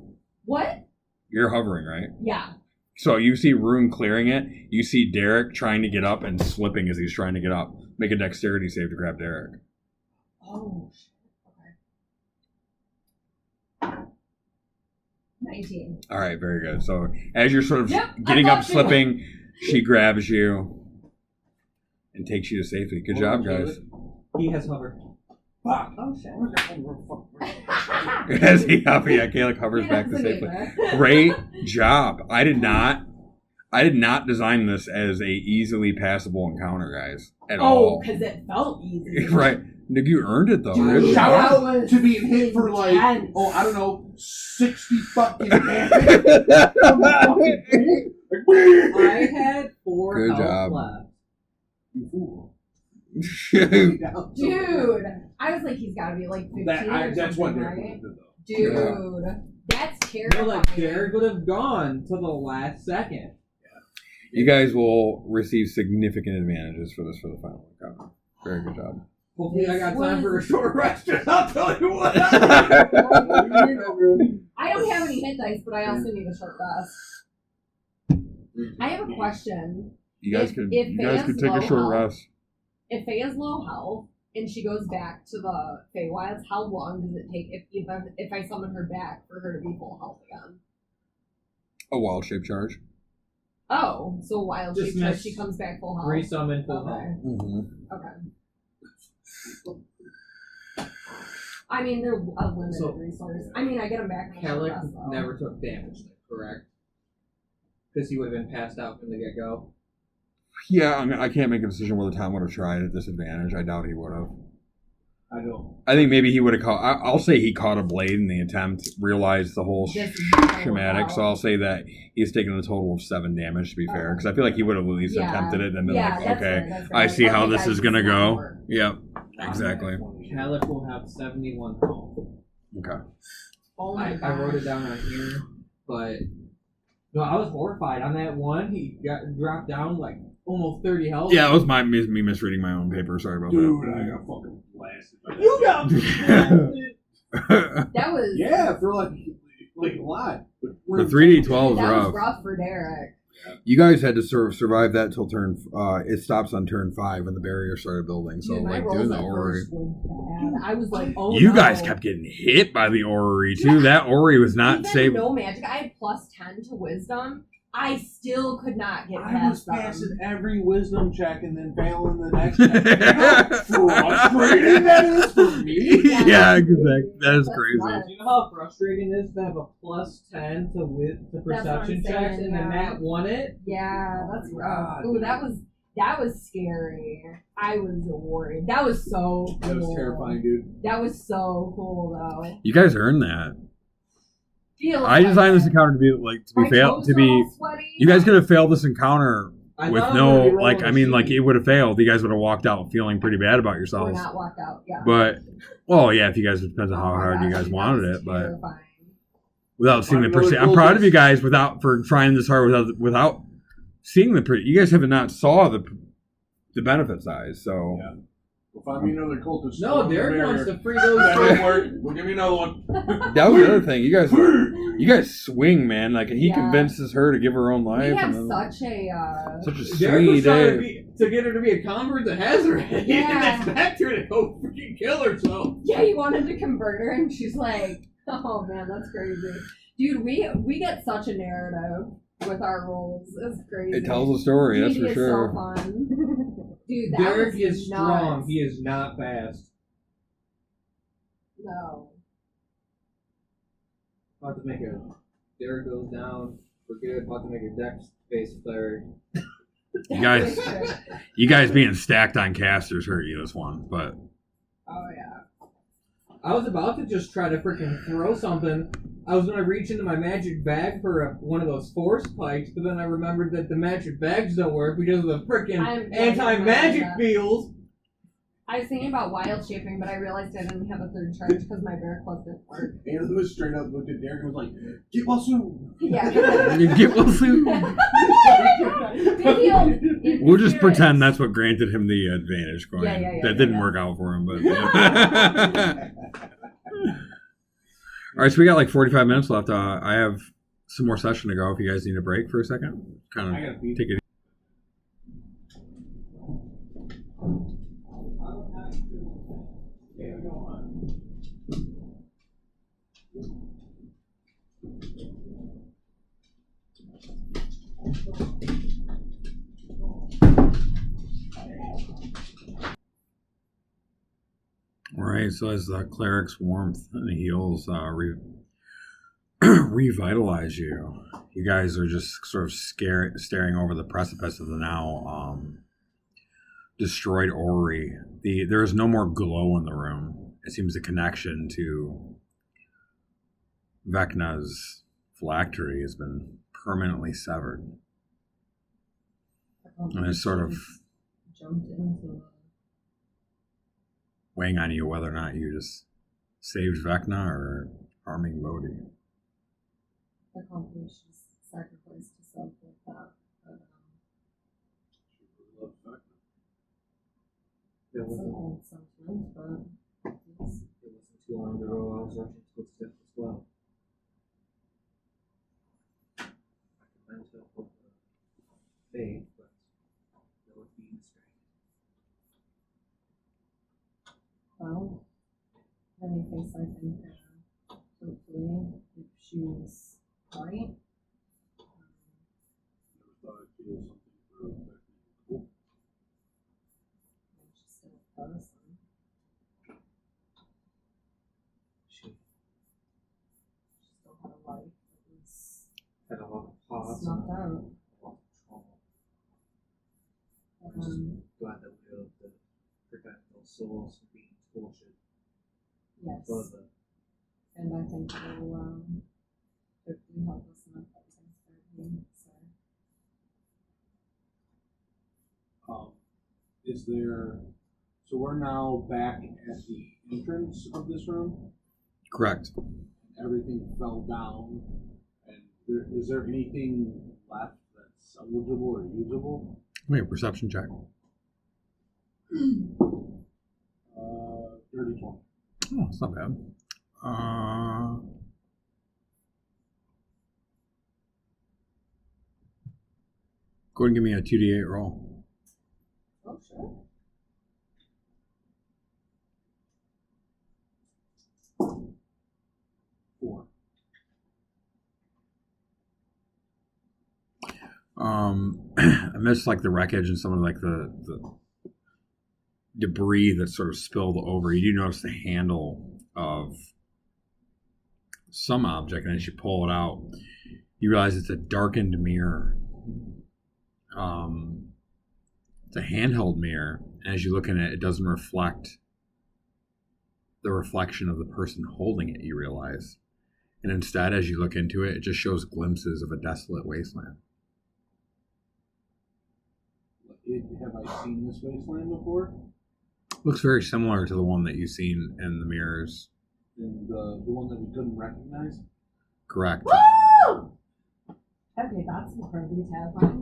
What? You're hovering, right? Yeah. So you see Rune clearing it. You see Derek trying to get up and slipping as he's trying to get up. Make a dexterity save to grab Derek. Oh shit. Okay. 19. All right, very good. So as you're sort of Yep, getting I'm up, slipping, she grabs you and takes you to safety. Good job, guys. He has hover. Fuck. Oh shit. As he Kayla hovers back to safely. Great job. I did not design this as a easily passable encounter, guys. At Oh, all. because it felt easy. Right. Nick, you earned it though. Dude, Good Shout job. out to being hit for like, intense. I don't know, 60 fucking damage. I had 4 Good health job. left. You fool. Dude, I was like, he's got to be like 15 or That's what something, Derek right? did though. Dude, that's No, terrifying. like Derek would have gone to the last second. You guys will receive significant advantages for this for the final encounter. Very good job. Hopefully, I got time for a short rest. I'll tell you what. I don't have any hit dice, but I also need a short rest. I have a question. You guys If- could if you guys Faye's could take low a short health- rest. If Faye is low health and she goes back to the Feywilds, how long does it take if I summon her back for her to be full health again? A wild shape charge. Oh, so wild Just shape charge, miss- she comes back full health. Resummon full Okay. health. Mm-hmm. Okay. I mean, they're a limited So- resource. I mean, I get them back. in a short Kellic rest, though. never took damage, correct? Because he would have been passed out from the get-go. Yeah, I mean, I can't make a decision whether Tom would have tried at disadvantage. I doubt he would have. I don't. I think maybe he would have caught. I'll say he caught a blade in the attempt, realized the whole This is schematic. So I'll say that he's taken a total of 7 damage. To be fair, because I feel like he would have at least Yeah. attempted it and been Yeah, like, that's okay, fair, that's fair. I see how Okay, this guys, is gonna it's not go. work. Yep, exactly. Kellic will have 71 health. Okay. Oh my I wrote it gosh. down on here, but no, I was horrified on that one. He got dropped down like almost 30 health. Yeah, it was me misreading my own paper. Sorry about Dude, I got fucking blasted. You got that. That was Yeah, for like a lot. The 3d12 is that was rough. rough for Derek. You guys had to survive that till turn. It stops on turn 5 when the barrier started building. So Dude, my like rolls doing the at orrery. first were bad. I was like, oh You no. guys kept getting hit by the orrery too. That orrery was not Even safe. no magic. I had plus 10 to wisdom. I still could not get I was past them. passing every wisdom check and then failing the next one. Frustrating that is for me. Yeah, exactly. That is That's crazy. nuts. You know how frustrating it is to have a plus 10 to what perception I'm checks saying, and then yeah. Matt won it? Yeah, that's rough. God. Ooh, that was scary. I was worried. That was so cool. That was terrifying, dude. That was so cool though. You guys earned that. Feels I designed this like encounter to be like to my be failed toes to are be. all sweaty. You guys could have failed this encounter I with thought I was no gonna be like. rolling I a mean, like sheet. it would have failed. You guys would have walked out feeling pretty bad about We're yourselves. not walked out. Yeah. But well, yeah, if you guys, it depends on Oh how my hard you gosh, guys that wanted was it. But terrifying. without seeing the I'm really percent, I'm cool proud with of you guys for trying this hard without seeing the. You guys have not saw the benefit size. So Yeah. We'll find me another cultist. No, Derek wants to free those. That didn't work. We'll give me another one. that was the other thing. You guys swing, man. Like he Yeah. convinces her to give her own life. We have and then, such a such a Derek was sweet trying day. to get her to be a convert to Hazard. Yeah. And expect her to go freaking kill herself. yeah. You wanted to convert her, and she's like, "Oh man, that's crazy, dude." We get such a narrative with our roles. It's crazy. It tells a story, that's D&D for is sure. So fun. Dude, that Derek was is strong. nuts. He is not fast. No. About to make a. Derek goes down for good. About to make a dex based cleric. You guys being stacked on casters hurt you this one, but Oh yeah. I was about to just try to freaking throw something. I was gonna reach into my magic bag for one of those force pikes, but then I remembered that the magic bags don't work because of the freaking I'm- anti-magic yeah. fields. I was thinking about wild shaping, but I realized I didn't have a third charge because my bear club didn't work. Anna was straight up looked at Derek and was like, "Get well soon." Yeah. Get well soon. We'll just pretend that's what granted him the advantage. Going. That didn't work out for him, but. All right, so we got like 45 minutes left. I have some more session to go. If you guys need a break for a second, kind of take it. All right, so as the cleric's warmth and heals revitalize you, you guys are just sort of staring over the precipice of the now destroyed orrery. There is no more glow in the room. It seems the connection to Vecna's phylactery has been permanently severed. And it's sort of jumped into weighing on you whether or not you just saved Vecna or harming Bodhi. accomplished sacrifice to self like that. But, It it's an wasn't, old sentiment, but it's, it wasn't too long ago I was rushing towards death as well. I could lend help with faith, but there would be strength. well, in any case, I think hopefully if she's right, she's still a person. She She still had a life that was had a lot of pause snuffed and out. a lot of trauma. I'm just glad that we were able to prevent those souls from being tortured Yes, further. and I think it will hopefully help us in our things for him. So Is there? So we're now back at the entrance of this room. Correct. Everything fell down, and is there anything left that's eligible or usable? Wait, a perception check. Dirty 20. Oh, it's not bad. Go ahead and give me a 2d8 roll. oh sure. Four. Amidst like the wreckage and some of like the debris that's sort of spilled over, you do notice the handle of some object, and as you pull it out, you realize it's a darkened mirror. It's a handheld mirror, and as you look in it, it doesn't reflect the reflection of the person holding it, you realize. And instead, as you look into it, it just shows glimpses of a desolate wasteland. Have I seen this wasteland before? Looks very similar to the one that you've seen in the mirrors. And the one that we couldn't recognize? Correct. Woo! Okay, that's incredibly terrifying.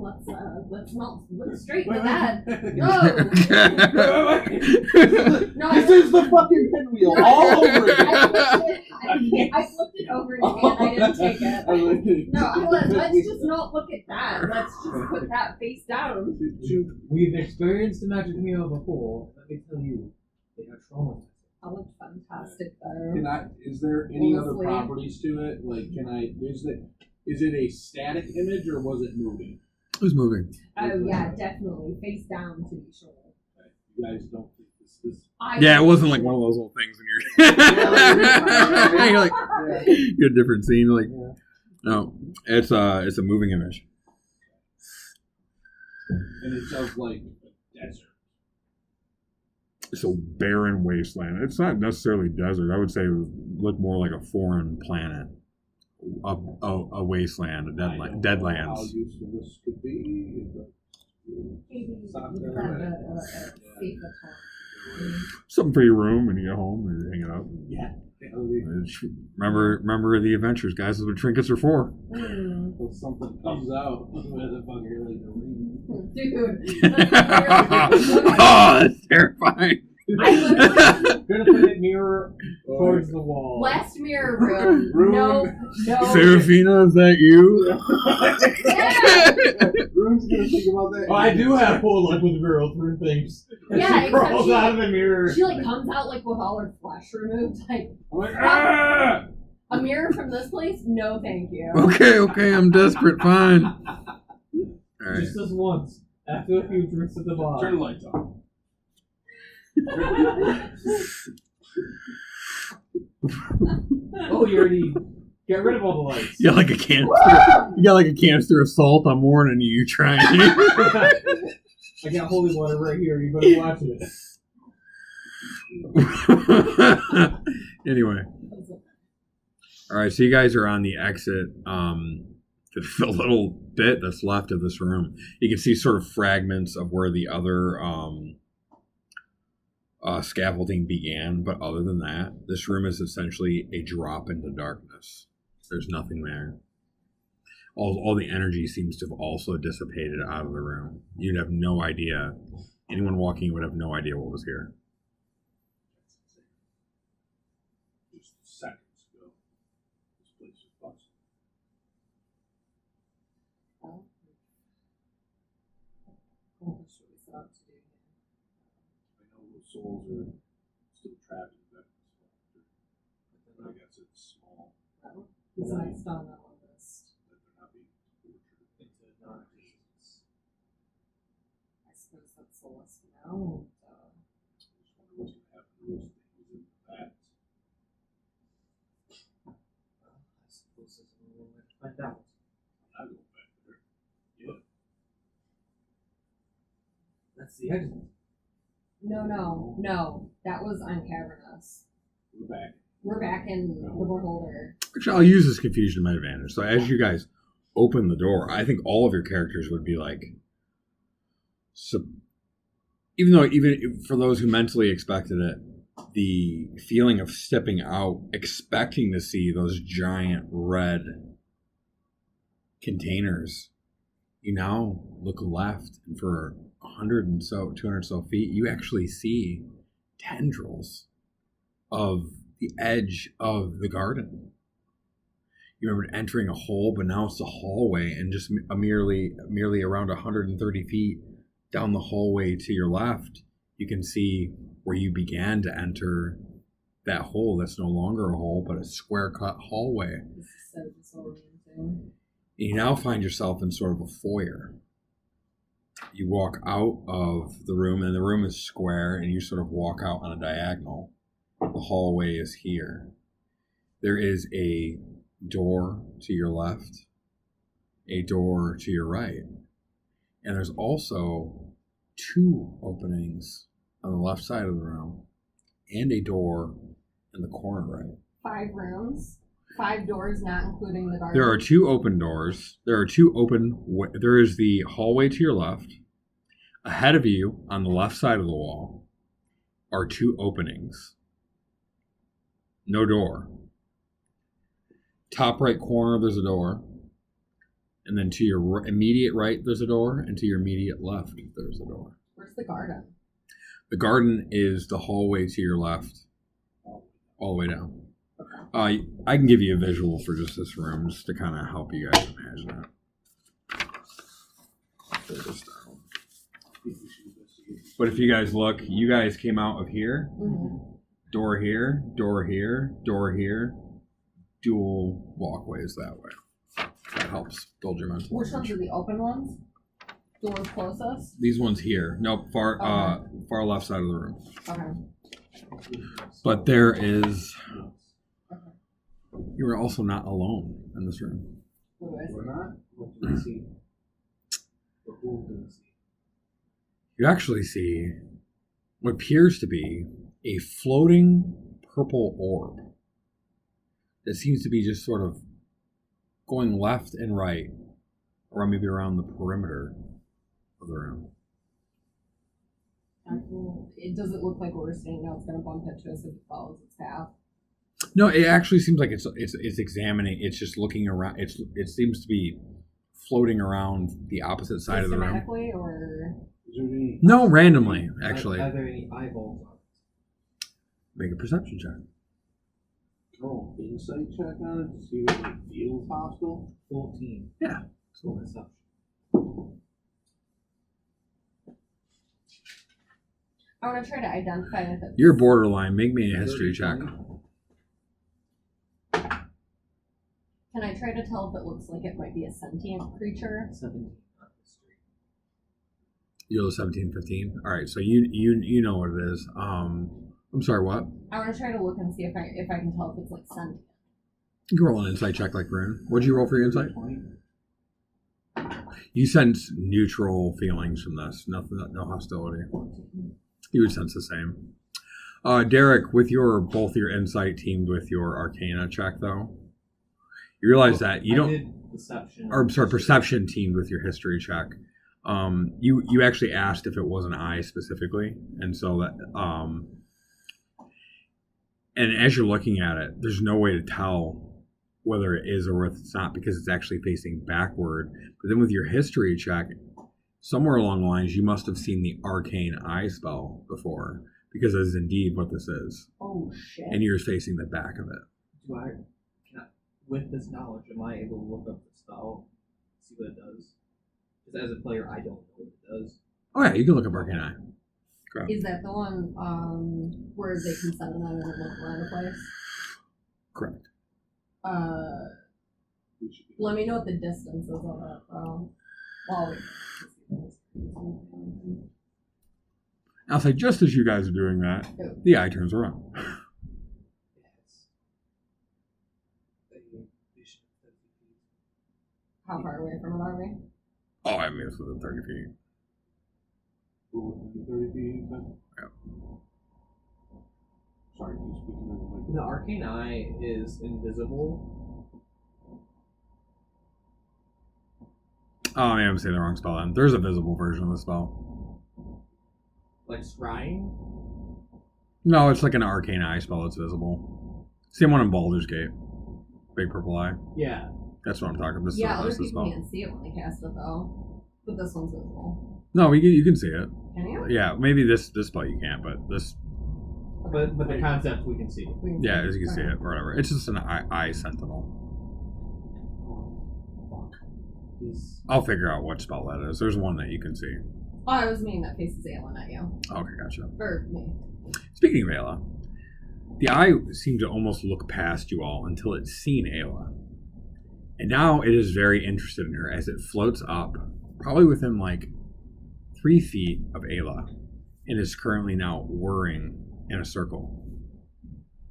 Let's not look straight to that. No. No, This is the fucking pinwheel all over again. I flipped it over in your hand. I didn't take it. No, let's just not look at that. Let's just put that face down. We've experienced a magic mirror before. Let me tell you, they are traumatizing. That looked fantastic though. Is there any other Honestly. properties to it? Like, is it a static image or was it moving? Who's moving? Oh yeah, definitely face down to be sure. You guys don't think this Yeah, it wasn't like one of those little things when you're like you get a different scene. Like, no, it's a moving image. and it's of like a desert. It's a barren wasteland. It's not necessarily desert. I would say it would look more like a foreign planet, a wasteland, a I don't know how deadlands. useful this could be. But Maybe Stop we there, could have right? a safer time. Something for your room when you get home and you're hanging out. Yeah. Remember the adventures, guys. That's what trinkets are for. Until something comes out, motherfucker, like a ring. Dude. Oh, that's terrifying. I literally, You're gonna put that mirror towards the wall. last mirror room. No. Serafina, is that you? Yeah. Rune's gonna think about that. Oh, I do have full luck with girls for things. Yeah, She except crawls she, out of the mirror. She like comes out like with all her flesh removed. Like I'm like, ah! a mirror from this place? No, thank you. Okay, I'm desperate. Fine. All right. Just this once. After a few drinks at the bar. Turn the lights on. Oh, you already got rid of all the lights. You got like a canister. You got like a canister of salt. I'm warning you. You're trying. I got holy water right here. You better watch it. Anyway. All right, so you guys are on the exit. The little bit that's left of this room, you can see sort of fragments of where the other scaffolding began. But other than that, this room is essentially a drop into darkness. There's nothing there. All the energy seems to have also dissipated out of the room. You'd have no idea. Anyone walking would have no idea what was here. Just seconds ago, this place was busted. That's what we set out to do. I know those souls are still trapped in that structure, but I guess it's small. He's next on that list. That they're not being tortured Into non-existence. I suppose that's the list now. I just wonder what's going to happen to those things in that. Well, I suppose there's only one way to find out. I'm not going back there. Yeah. That's the exit. No. That was uncavernous. We're back. We're back in the Beholder. Actually, I'll use this confusion to my advantage. So as you guys open the door, I think all of your characters would be like, even for those who mentally expected it, the feeling of stepping out, expecting to see those giant red containers, you now look left, and for 100 and so, 200 so feet, you actually see tendrils of the edge of the garden. You remember entering a hole, but now it's a hallway, and just merely around 130 feet down the hallway to your left, you can see where you began to enter that hole. That's no longer a hole, but a square-cut hallway. This is so disorienting. You now find yourself in sort of a foyer. You walk out of the room, and the room is square, and you sort of walk out on a diagonal. The hallway is here. There is a door to your left, a door to your right, and there's also 2 openings on the left side of the room and a door in the corner right. 5 rooms, 5 doors, not including the garden. There are 2 open doors. There is the hallway to your left. Ahead of you, on the left side of the wall, are 2 openings. No door. Top right corner, there's a door. And then to your immediate right, there's a door. And to your immediate left, there's a door. Where's the garden? The garden is the hallway to your left, all the way down. I can give you a visual for just this room, just to kind of help you guys imagine it. There it is down. But if you guys look, you guys came out of here. Mm-hmm. Door here, door here, door here. Dual walkways that way. That helps build your mental Which image. ones are the open ones? Doors closest? These ones here. Nope, far left side of the room. Okay. But there is. You are also not alone in this room. What do I We're see? not. What do we see? Or who do we see? You actually see what appears to be a floating purple orb that seems to be just sort of going left and right, or maybe around the perimeter of the room. It doesn't look like we're saying no, it's going to bump into us if it follows its path. No, it actually seems like it's examining. It's just looking around. It seems to be floating around the opposite side of the room. Systematically, or Is there any? No, randomly, actually. Are there any eyeballs on it? Make a perception check. Roll an insight check on it to see if it feels hostile. 14. Yeah. Full perception. I want to try to identify if it's. You're borderline. Make me a history check. Can I try to tell if it looks like it might be a sentient creature? 17 on history. You're 17, 15. All right, so you know what it is. I'm sorry, what? I want to try to look and see if I can tell if it's like sentient. You can roll an insight check like Rune. What'd you roll for your insight? You sense neutral feelings from this. Nothing, no hostility. You would sense the same. Derek, with both your insight teamed with your Arcana check, though, you realize that you I don't. did perception. Or sorry, perception teamed with your history check. You actually asked if it was an eye specifically, and so that and as you're looking at it, there's no way to tell whether it is or if it's not because it's actually facing backward. But then with your history check, somewhere along the lines, you must have seen the arcane eye spell before, because that is indeed what this is. Oh shit! And you're facing the back of it. With this knowledge, am I able to look up the spell, see what it does? Because as a player, I don't know what it does. Oh yeah, you can look up arcane eye. Correct. Is that the one where they can send them out and look around the place? Correct. Let me know what the distance is of it. While I'll say, just as you guys are doing that, the eye turns around. How far away from it are we? Oh, I mean, it's within 30 feet. 30 feet. Yeah. Sorry, can you speak into the mic? The arcane eye is invisible. Oh, man, I'm saying the wrong spell then. There's a visible version of the spell. Like scrying? No, it's like an arcane eye spell that's visible. Same one in Baldur's Gate. Big purple eye. Yeah. That's what I'm talking about. This Yeah, other is the people spell. can't see it when they cast it though. But this one's visible. No, you can see it. Can you? Yeah, maybe this spell you can't, but this. But the concept we can see. We can Yeah, see as you can see Okay. it, or whatever. It's just an eye sentinel. Fuck. These. I'll figure out what spell that is. There's one that you can see. Oh, I was meaning that faces Aelin at you. Okay, gotcha. Or me. Speaking of Ayla, the eye seemed to almost look past you all until it's seen Ayla. And now it is very interested in her as it floats up, probably within like 3 feet of Ayla, and is currently now whirring in a circle.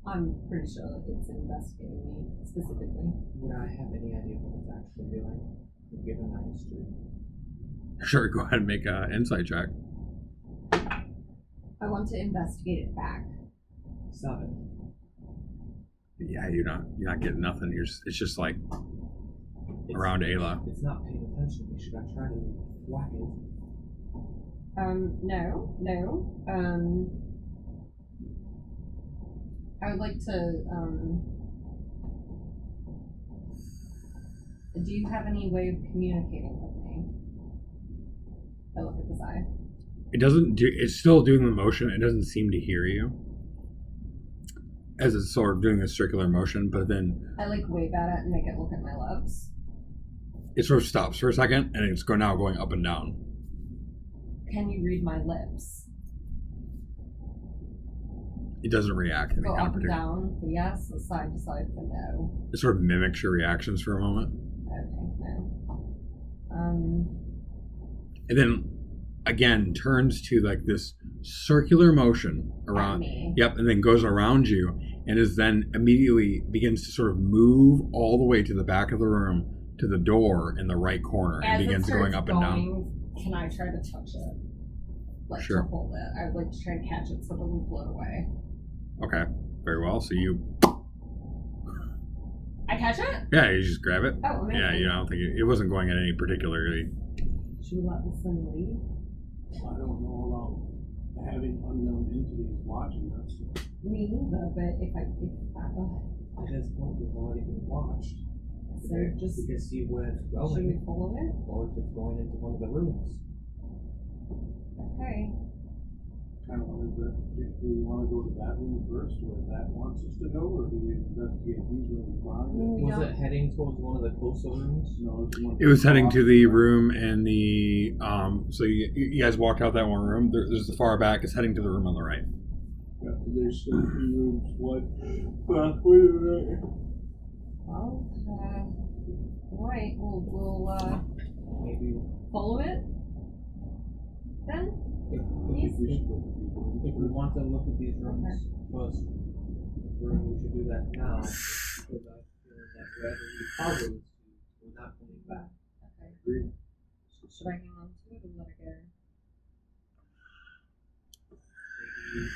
I'm pretty sure that it's investigating me specifically. Would I have any idea what it's actually doing? Given my history. Sure, go ahead and make an insight check. I want to investigate it back. 7. Yeah, you're not getting nothing. It's just like around Ayla. It's not paying attention to me. Should I try to whack it? No. I would like to, do you have any way of communicating with me? I look at this eye. It doesn't do. It's still doing the motion. It doesn't seem to hear you as it's sort of doing this circular motion. But then I like wave at it and make it look at my lips. it sort of stops for a second, and it's now going up and down. Can you read my lips? It doesn't react. Go up and down for yes, side to side for no. It sort of mimics your reactions for a moment, Okay, no. and then again turns to like this circular motion around. Me. Yep, and then goes around you, and is then immediately begins to sort of move all the way to the back of the room to the door in the right corner, and As begins it going starts up and down. Can I try to touch it? Like Sure. to hold it. I would like to try to catch it so it doesn't float away. Okay, very well. So you, I catch it? yeah, you just grab it. Oh, amazing. Yeah, I don't think it wasn't going in any particularly. Should we let this thing leave? I don't know about having unknown entities watching us. Me neither, but if At this point, we've already been watched. so just We can see where it's should we going, follow it? or if it's going into one of the rooms. Okay. Kind of wanted to, do we want to go to that room first, where that wants us to go, or do we investigate these rooms behind it? We Was don't- it heading towards one of the closer rooms? No, it's one. It was heading to the room and the so you guys walked out that one room. There's the far back. It's heading to the room on the right. Yeah, there's still 3 rooms. What? Wait a minute. Well, alright, we'll Maybe follow it then? if I think we should look at these rooms. we want to look at these rooms first, room, we should do that now, because I feel that wherever we follow, we're not coming back. Okay. Agreed. Should I hang on to it or let it go? Maybe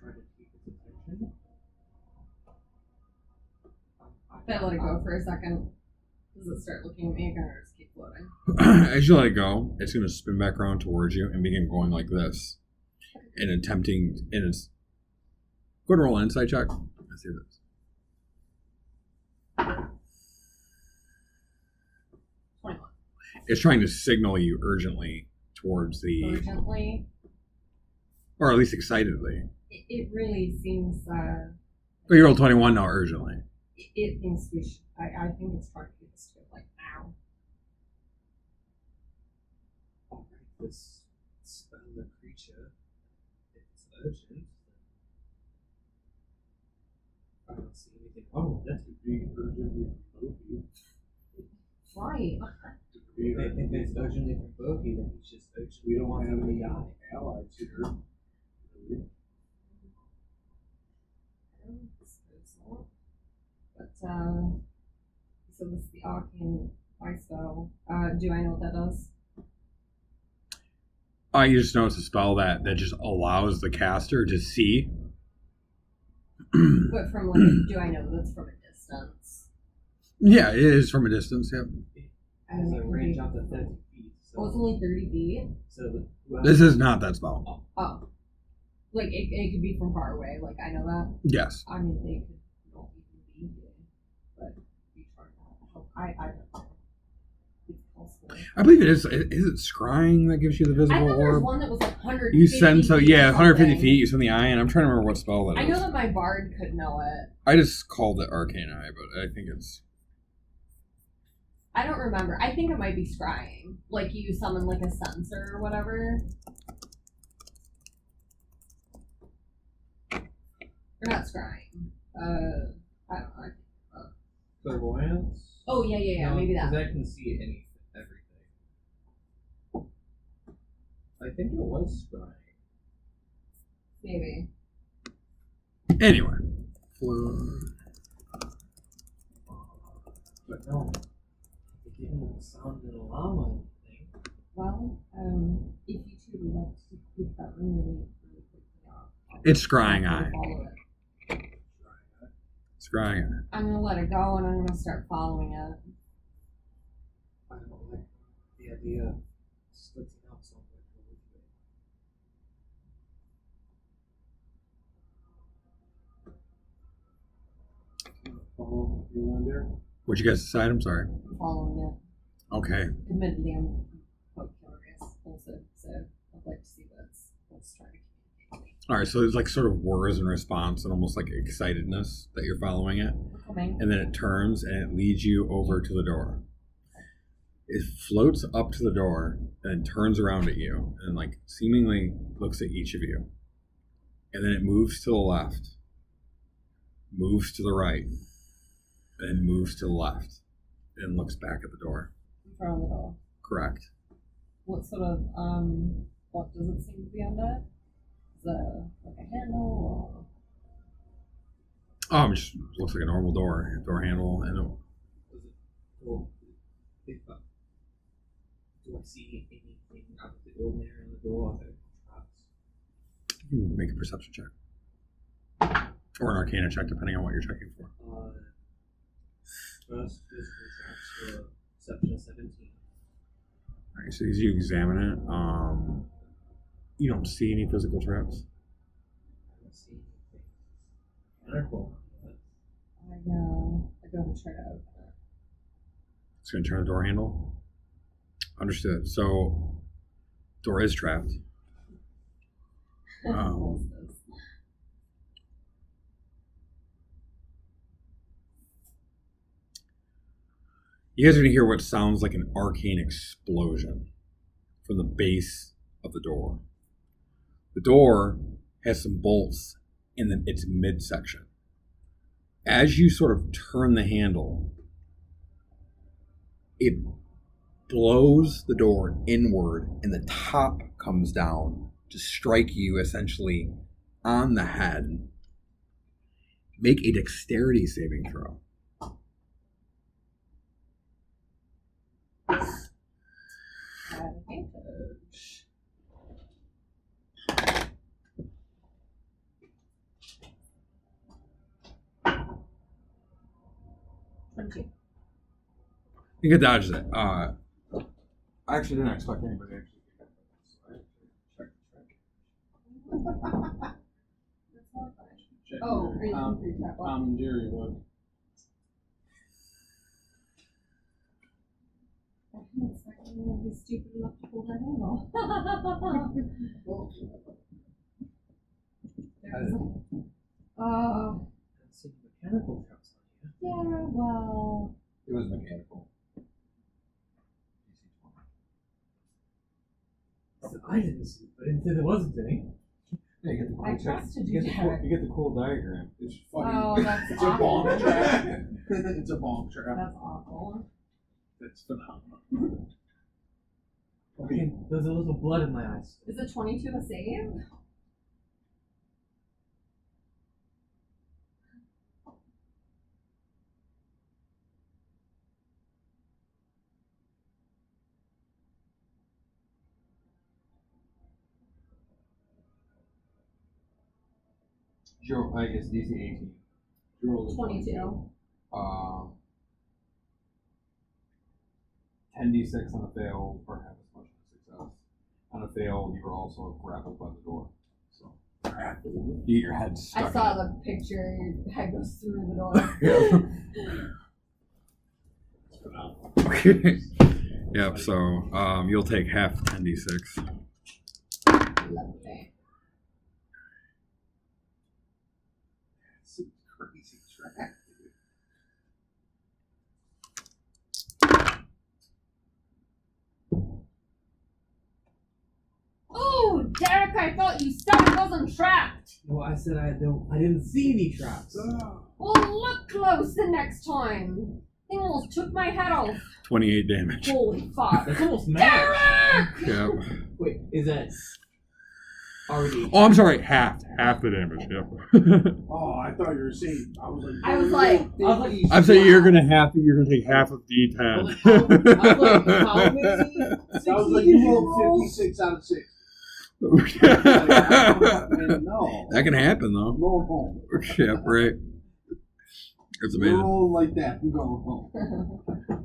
try to keep its attention. If I let it go for a second, does it start looking at me again or just keep floating? As you let it go, it's going to spin back around towards you and begin going like this, and attempting. And it's go to roll an insight check. Let's see this. 21. It's trying to signal you urgently towards the, Urgently. or at least excitedly. It really seems, Oh, you rolled 21 now, urgently. it thinks we should, I think it's trying to get us to it, like, now. Alright, this spell the creature, if it's urgent, I don't see anything wrong with it. Be urgently from both of you. Right. Be If urgently it's urgently from Berkey, then he's just urgently We don't wanting have to any die. allies here. Really. I don't suppose not. But, so this is the arcane ice spell. Do I know what that does? You just know it's a spell that just allows the caster to see. But from like, do I know that it's from a distance? Yeah, it is from a distance. Yep. It has a it could range be- up to 30 feet, Oh, it's so, only 30 feet? so This is not that spell. Oh. Like, it could be from far away, like, I know that. Yes. I mean, they could not even be here, but we try not to help. I don't know. It's possible. I believe it is. Is it scrying that gives you the I visible thought there was orb? one that was like 150 You send so feet yeah, or 150 something. feet. You send the eye, and I'm trying to remember what spell that I is. know that my bard could know it. I just called it Arcane Eye, but I think it's. I don't remember. I think it might be scrying. Like you summon like a sensor or whatever. Or not scrying. I don't know. clairvoyance? Oh yeah, No, maybe that. Because I can see everything. I think it was scrying. Maybe. Anyway. But no, it didn't sound an alarm or anything. Well, if you two would like to keep that room really quickly off. It's scrying eye. Follow it. Scrying eye. I'm gonna let it go and I'm gonna start following it. I don't like the idea of splitting up somewhere to live Follow you in there. What'd you guys decide? I'm sorry. I'm following it. Okay. Admittedly, I'm quite curious also, so I'd like to see what's trying to communicate. All right. So there's like sort of words in response and almost like excitedness that you're following it, Coming. and then it turns and it leads you over to the door. It floats up to the door and turns around at you and like seemingly looks at each of you, and then it moves to the left, moves to the right, and moves to the left, and looks back at the door. In front of the door. Correct. What sort of what does it seem to be under? Is it like a handle It just looks like a normal door handle, and with. Was it? Well, if, do I see anything out of the ordinary on the door? Are there traps? you can make a perception check or an Arcana check, depending on what you're checking for. First physical traps for perception of 17. All right, so as you examine it, You don't see any physical traps. I don't see anything. Wonderful. I know. I go to try to open it. It's going to turn the door handle. Understood. So, door is trapped. Close this. You guys are going to hear what sounds like an arcane explosion from the base of the door. The door has some bolts in its midsection. As you sort of turn the handle, it blows the door inward and the top comes down to strike you essentially on the head. Make a dexterity saving throw. Advantage. You can dodge that. I actually didn't expect anybody to actually get that. That's horrifying. Check Oh, your are you looking for your trap? Tom and Jerry book. I didn't expect anyone to be stupid enough to pull that handle. I see mechanical traps on here. Yeah, well. It was mechanical. So I didn't see it, but it said there wasn't any. Yeah, you get the cool I trusted you, you get Derek. you get the cool diagram. It's funny. Oh, that's It's a awful. bomb trap. It's a bomb trap. That's awful. That's phenomenal. Okay, there's a little blood in my eyes. Is it 22 a save? Zero, I guess DC 18. You rolled a 22. 10d6 on a fail, or half as much as a success. On a fail, you were also grappled by the door. So, you get your head stuck. I saw the picture, your head goes through the door. It's phenomenal. Yep, so you'll take half 10d6. Lovely. It's a crazy trap. Oh, Derek, I thought you said it wasn't trapped. Well, I said I didn't see any traps. Well, look close the next time. Thing almost took my head off. 28 damage. Holy fuck. That's almost mad. Derek! Yep. Wait, is that already? Oh, I'm sorry, half the damage. Yep. Oh, I thought you were saying. I was like. I was like- I'm saying you're gonna take half of D10. How many? I was like, you rolled 56 out of 6. No. That can happen though. I'm going home. Yep, right. That's We're amazing. rolling like that. I'm going home.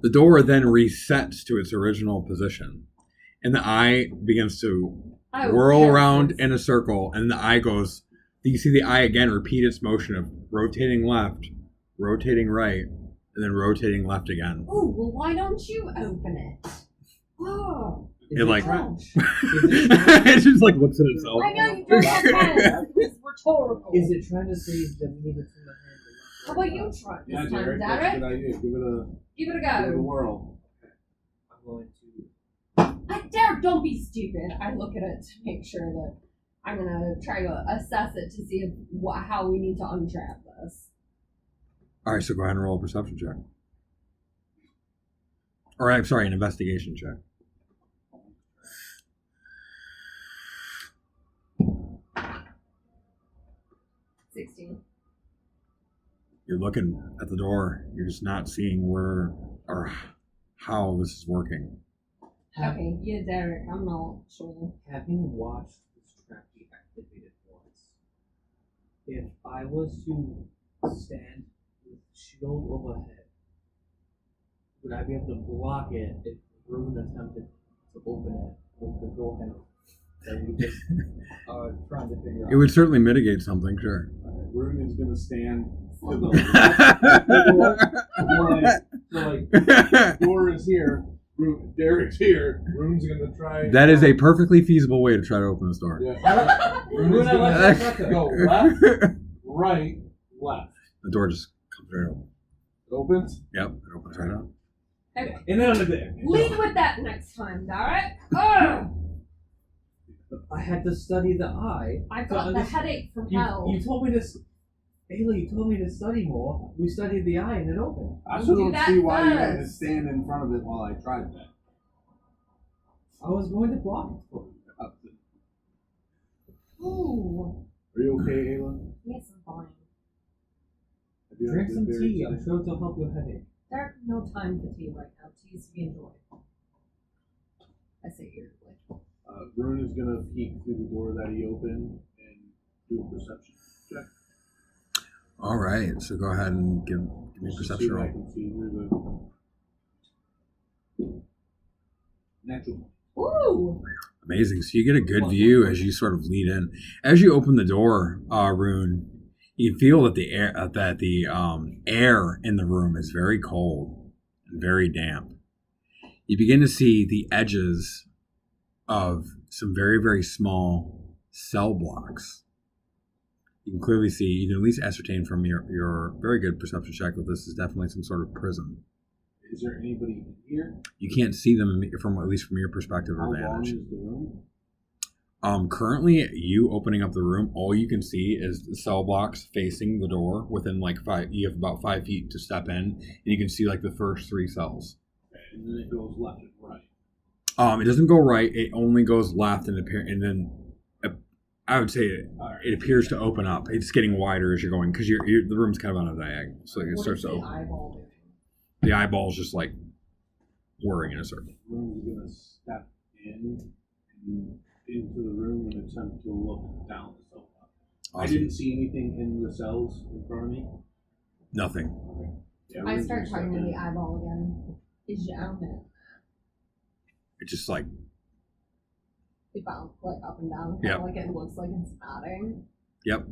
The door then resets to its original position, and the eye begins to whirl around in a circle, and the eye goes. You see the eye again repeat its motion of rotating left, rotating right, and then rotating left again. Oh, well, why don't you open it? Oh. It like trash? it just like looks at itself. I know you don't have hands. It's rhetorical. Is it trying to say that we need to turn the hand? How about you try this Yeah, time, Derek, that's a Derek? good idea. Give it a Give it a give it a go. whirl. I'm going to. Derek, don't be stupid. I look at it to make sure that I'm gonna try to assess it to see if, how we need to untrap this. All right, so go ahead and roll a perception check. Or I'm sorry, an investigation check. You're looking at the door. You're just not seeing where or how this is working. Okay, yeah, Derek, I'm not sure. Having watched this trap be activated once, if I was to stand with shield overhead, would I be able to block it if Rune attempted to open it with the door handle? Are you just trying to figure out? It would certainly mitigate something, sure. Rune is gonna stand to the left of the door. So door is here. Derek's here. Rune's gonna try. That is a perfectly feasible way to try to open this door. Yeah. Rune's gonna go left, right, left. The door just comes right open. It opens. Yep, it opens right up. Okay. And then under there. Lead with that next time, Derek. Ugh. I had to study the eye. I got the headache from hell. You told me this. Ayla, you told me to study more. We studied the eye and it opened. I still don't that see why you had to first. stand in front of it while I tried that. I was going to block it for you. Ooh. Are you okay, Ayla? Yes, I'm fine. Have you Drink had some good tea. berry I'm sure it'll help your headache. There's no time for tea right now. Tea is to be enjoyed. I say irritably. Rune is gonna peek through the door that he opened and do a perception check. All right, so go ahead and give me a Just to see perception what I roll. can see through the natural. Ooh. Amazing. So you get a good view as you sort of lead in. As you open the door, Rune, you feel that the air in the room is very cold and very damp. You begin to see the edges of some very, very small cell blocks. You can clearly see, you can at least ascertain from your very good perception check that this is definitely some sort of prison. Is there anybody in here? You can't see them from at least from your perspective How or long vantage. is the room? Currently, you opening up the room, all you can see is the cell blocks facing the door. Within like you have about 5 feet to step in, and you can see like the first 3 cells. Okay, and then it goes left and right. It doesn't go right; it only goes left, and then I would say it appears to open up. It's getting wider as you're going because the room's kind of on a diagonal, so it What starts is to the open. eyeball doing? The eyeball's just like whirring in a circle. Rune's gonna step in and into the room and attempt to look down the cell block. I Awesome. didn't see anything in the cells in front of me. Nothing. Okay. Yeah, I Rune's start gonna step talking to in. the eyeball again. Is you own it? It's just like It bounced like up and down, kind Yep. of like it looks like it's nodding. yep.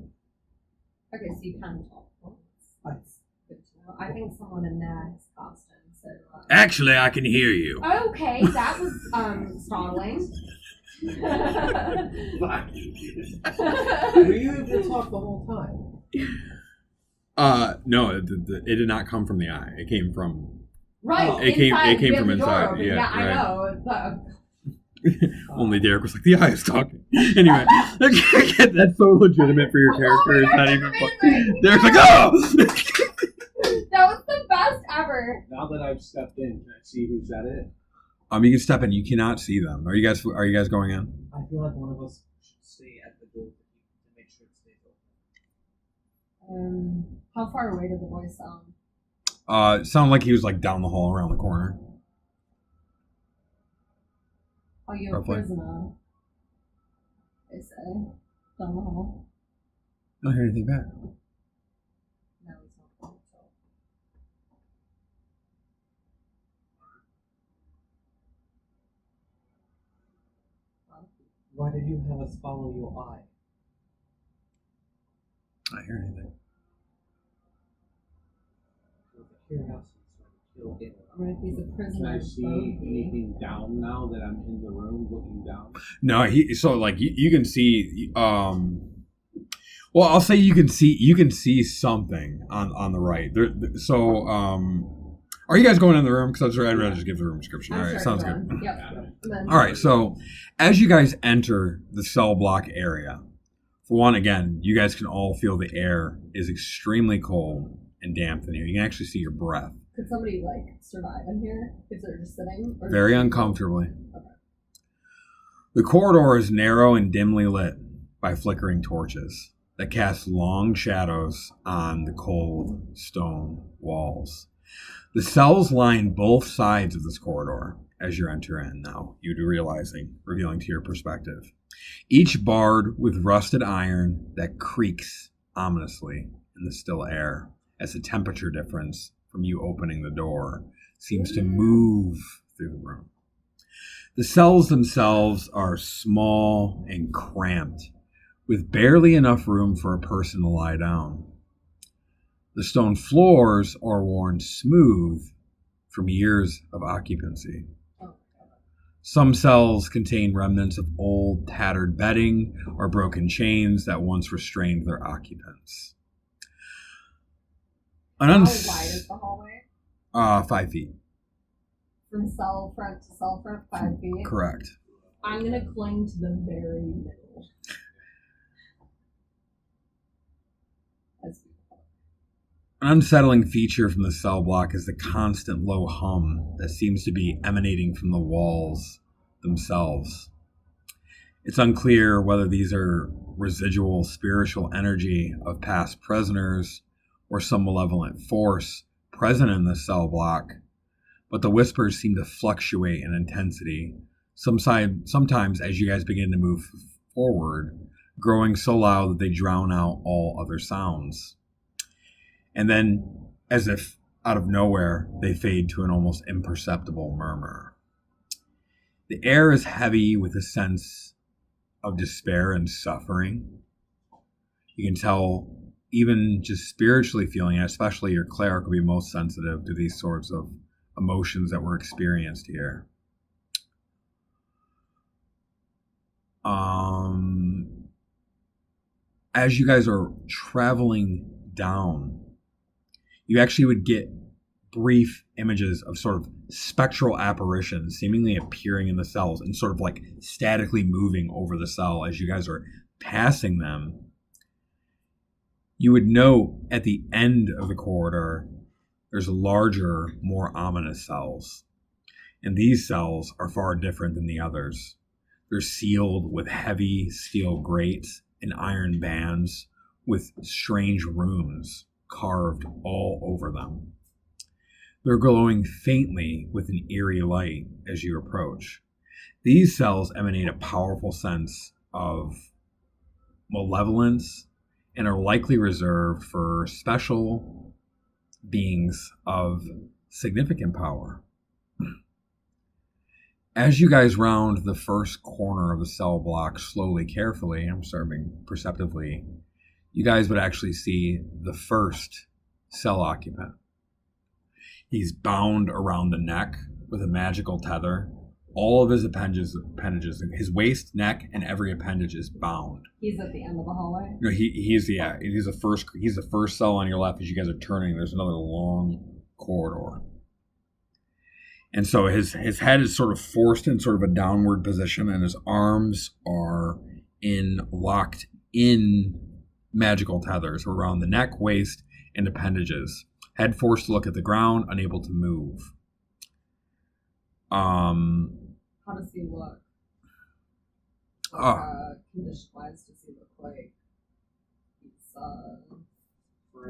Okay, so you can talk. Well, that's good to know. I think someone in there has costume. So. Actually, I can hear you. Okay, that was startling. Were you able to talk the whole time? No, it did not come from the eye. It came from Right, It came- inside, it came we have from the door inside, open. yeah, I right. know. But, only Derek was like, the eye is talking. Anyway, that's so legitimate for your character. It's not even fun. Derek's like, oh! that was the best ever. Now that I've stepped in, can I see who's at it? You can step in. You cannot see them. Are you guys going in? I feel like one of us should stay at the door to make sure it stays open. How far away did the voice sound? It sounded like he was like down the hall around the corner. Are you a Roughly. prisoner? They say. Down the hall. I don't hear anything back. No, he's not. So. Why did you have us follow your eye? I don't hear anything. With the curiosity, so I could kill it. I mean, if he's a Can prisoner, I see anything down now that I'm in the room looking down? No, so like you can see. Well, I'll say you can see something on the right. Are you guys going in the room? Because I'd rather just give the room description. All right, sounds good. Yep. And then- All right, so as you guys enter the cell block area, for one, again, you guys can all feel the air is extremely cold and damp in here. You can actually see your breath Could somebody like survive in here if they're just sitting? Or very uncomfortably. The corridor is narrow and dimly lit by flickering torches that cast long shadows on the cold stone walls. The cells line both sides of this corridor as you enter in now, you do revealing to your perspective. Each barred with rusted iron that creaks ominously in the still air as the temperature difference from you opening the door seems to move through the room. The cells themselves are small and cramped, with barely enough room for a person to lie down. The stone floors are worn smooth from years of occupancy. Some cells contain remnants of old, tattered bedding or broken chains that once restrained their occupants. How wide is the hallway? 5 feet. From cell front to cell front, 5 feet. Correct. I'm gonna cling to the very middle. That's beautiful. An unsettling feature from the cell block is the constant low hum that seems to be emanating from the walls themselves. It's unclear whether these are residual spiritual energy of past prisoners or some malevolent force present in the cell block, but the whispers seem to fluctuate in intensity, sometimes as you guys begin to move forward, growing so loud that they drown out all other sounds. And then, as if out of nowhere, they fade to an almost imperceptible murmur. The air is heavy with a sense of despair and suffering. You can tell, even just spiritually feeling it, especially your cleric will be most sensitive to these sorts of emotions that were experienced here. As you guys are traveling down, you actually would get brief images of sort of spectral apparitions seemingly appearing in the cells and sort of like statically moving over the cell as you guys are passing them. You would note at the end of the corridor, there's larger, more ominous cells. And these cells are far different than the others. They're sealed with heavy steel grates and iron bands with strange runes carved all over them. They're glowing faintly with an eerie light as you approach. These cells emanate a powerful sense of malevolence and are likely reserved for special beings of significant power. As you guys round the first corner of the cell block slowly, carefully, I'm starting perceptively, you guys would actually see the first cell occupant. He's bound around the neck with a magical tether. All of his appendages, his waist, neck, and every appendage is bound. He's at the end of the hallway. No, he's the first cell on your left as you guys are turning. There's another long corridor. And so his head is sort of forced in sort of a downward position, and his arms are locked in magical tethers around the neck, waist, and appendages. Head forced to look at the ground, unable to move. How does he look? Condition-wise, does he look like he's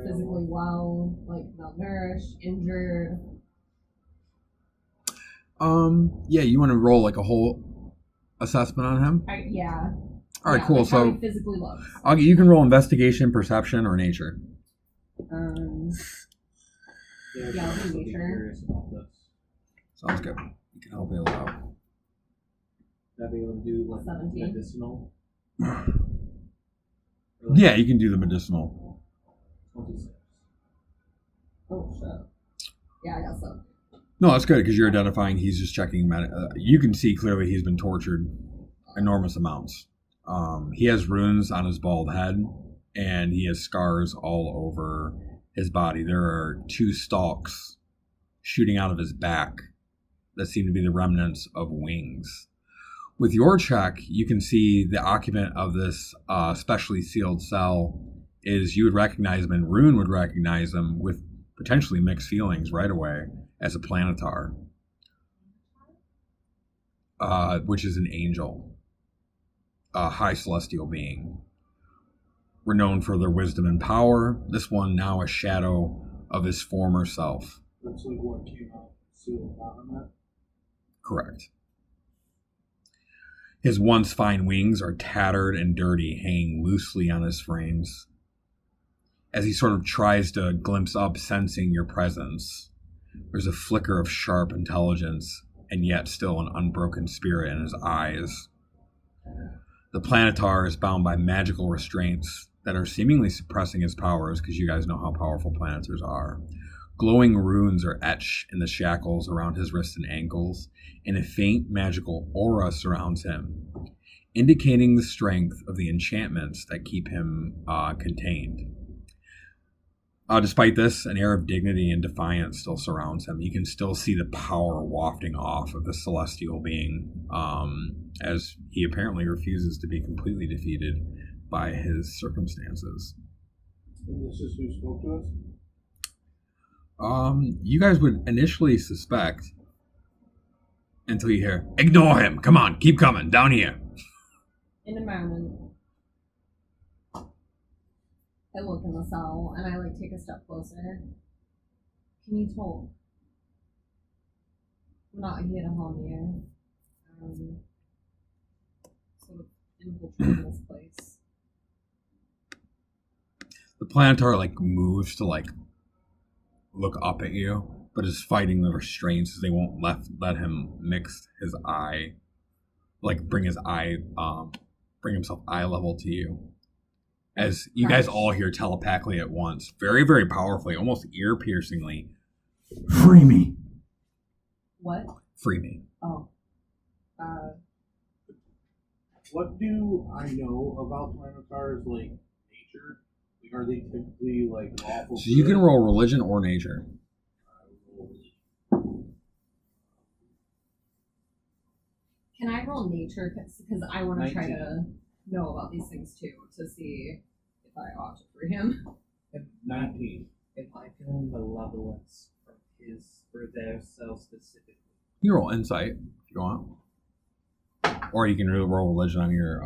physically well, like malnourished, injured? Yeah, you want to roll like a whole assessment on him? Yeah. All right, cool. Like how So he physically looks. you can roll investigation, perception, or nature. Yeah, I'll do nature. Curious about this. Sounds good. You can help it out. That be able to do like 17. medicinal? Yeah, you can do the medicinal. 26. Oh shit. Yeah, I guess so. No, that's good because you're identifying. He's just checking. You can see clearly he's been tortured enormous amounts. He has runes on his bald head, and he has scars all over his body. There are 2 stalks shooting out of his back that seem to be the remnants of wings. With your check, you can see the occupant of this specially sealed cell is, you would recognize him, and Rune would recognize him with potentially mixed feelings right away as a planetar, which is an angel, a high celestial being, renowned for their wisdom and power. This one now a shadow of his former self. That's like what came out sealed bottom at. Correct. His once fine wings are tattered and dirty, hanging loosely on his frames. As he sort of tries to glimpse up, sensing your presence, there's a flicker of sharp intelligence and yet still an unbroken spirit in his eyes. The Planetar is bound by magical restraints that are seemingly suppressing his powers, because you guys know how powerful Planetars are. Glowing runes are etched in the shackles around his wrists and ankles, and a faint magical aura surrounds him, indicating the strength of the enchantments that keep him contained. Despite this, an air of dignity and defiance still surrounds him. You can still see the power wafting off of the celestial being, as he apparently refuses to be completely defeated by his circumstances. And this is who spoke to us? You guys would initially suspect until you hear, "Ignore him! Come on, keep coming, down here!" In a moment, I look in the cell and I like take a step closer. Can you talk? I'm not here to harm you. Sort of infiltrate this place. The Planetar moves to look up at you, but is fighting the restraints as they won't let him mix his eye, bring himself eye level to you. As you guys all hear telepathically at once, very, very powerfully, almost ear-piercingly, "Free me." What? Free me. Oh. What do I know about Planetars, nature? Are they typically, lawful? So you can roll religion or nature. Can I roll nature? Because I want to try 19. to know about these things too, to see if I ought to free him. 19. Am I feeling malevolence for their self specifically? You roll insight if you want. Or you can roll religion on your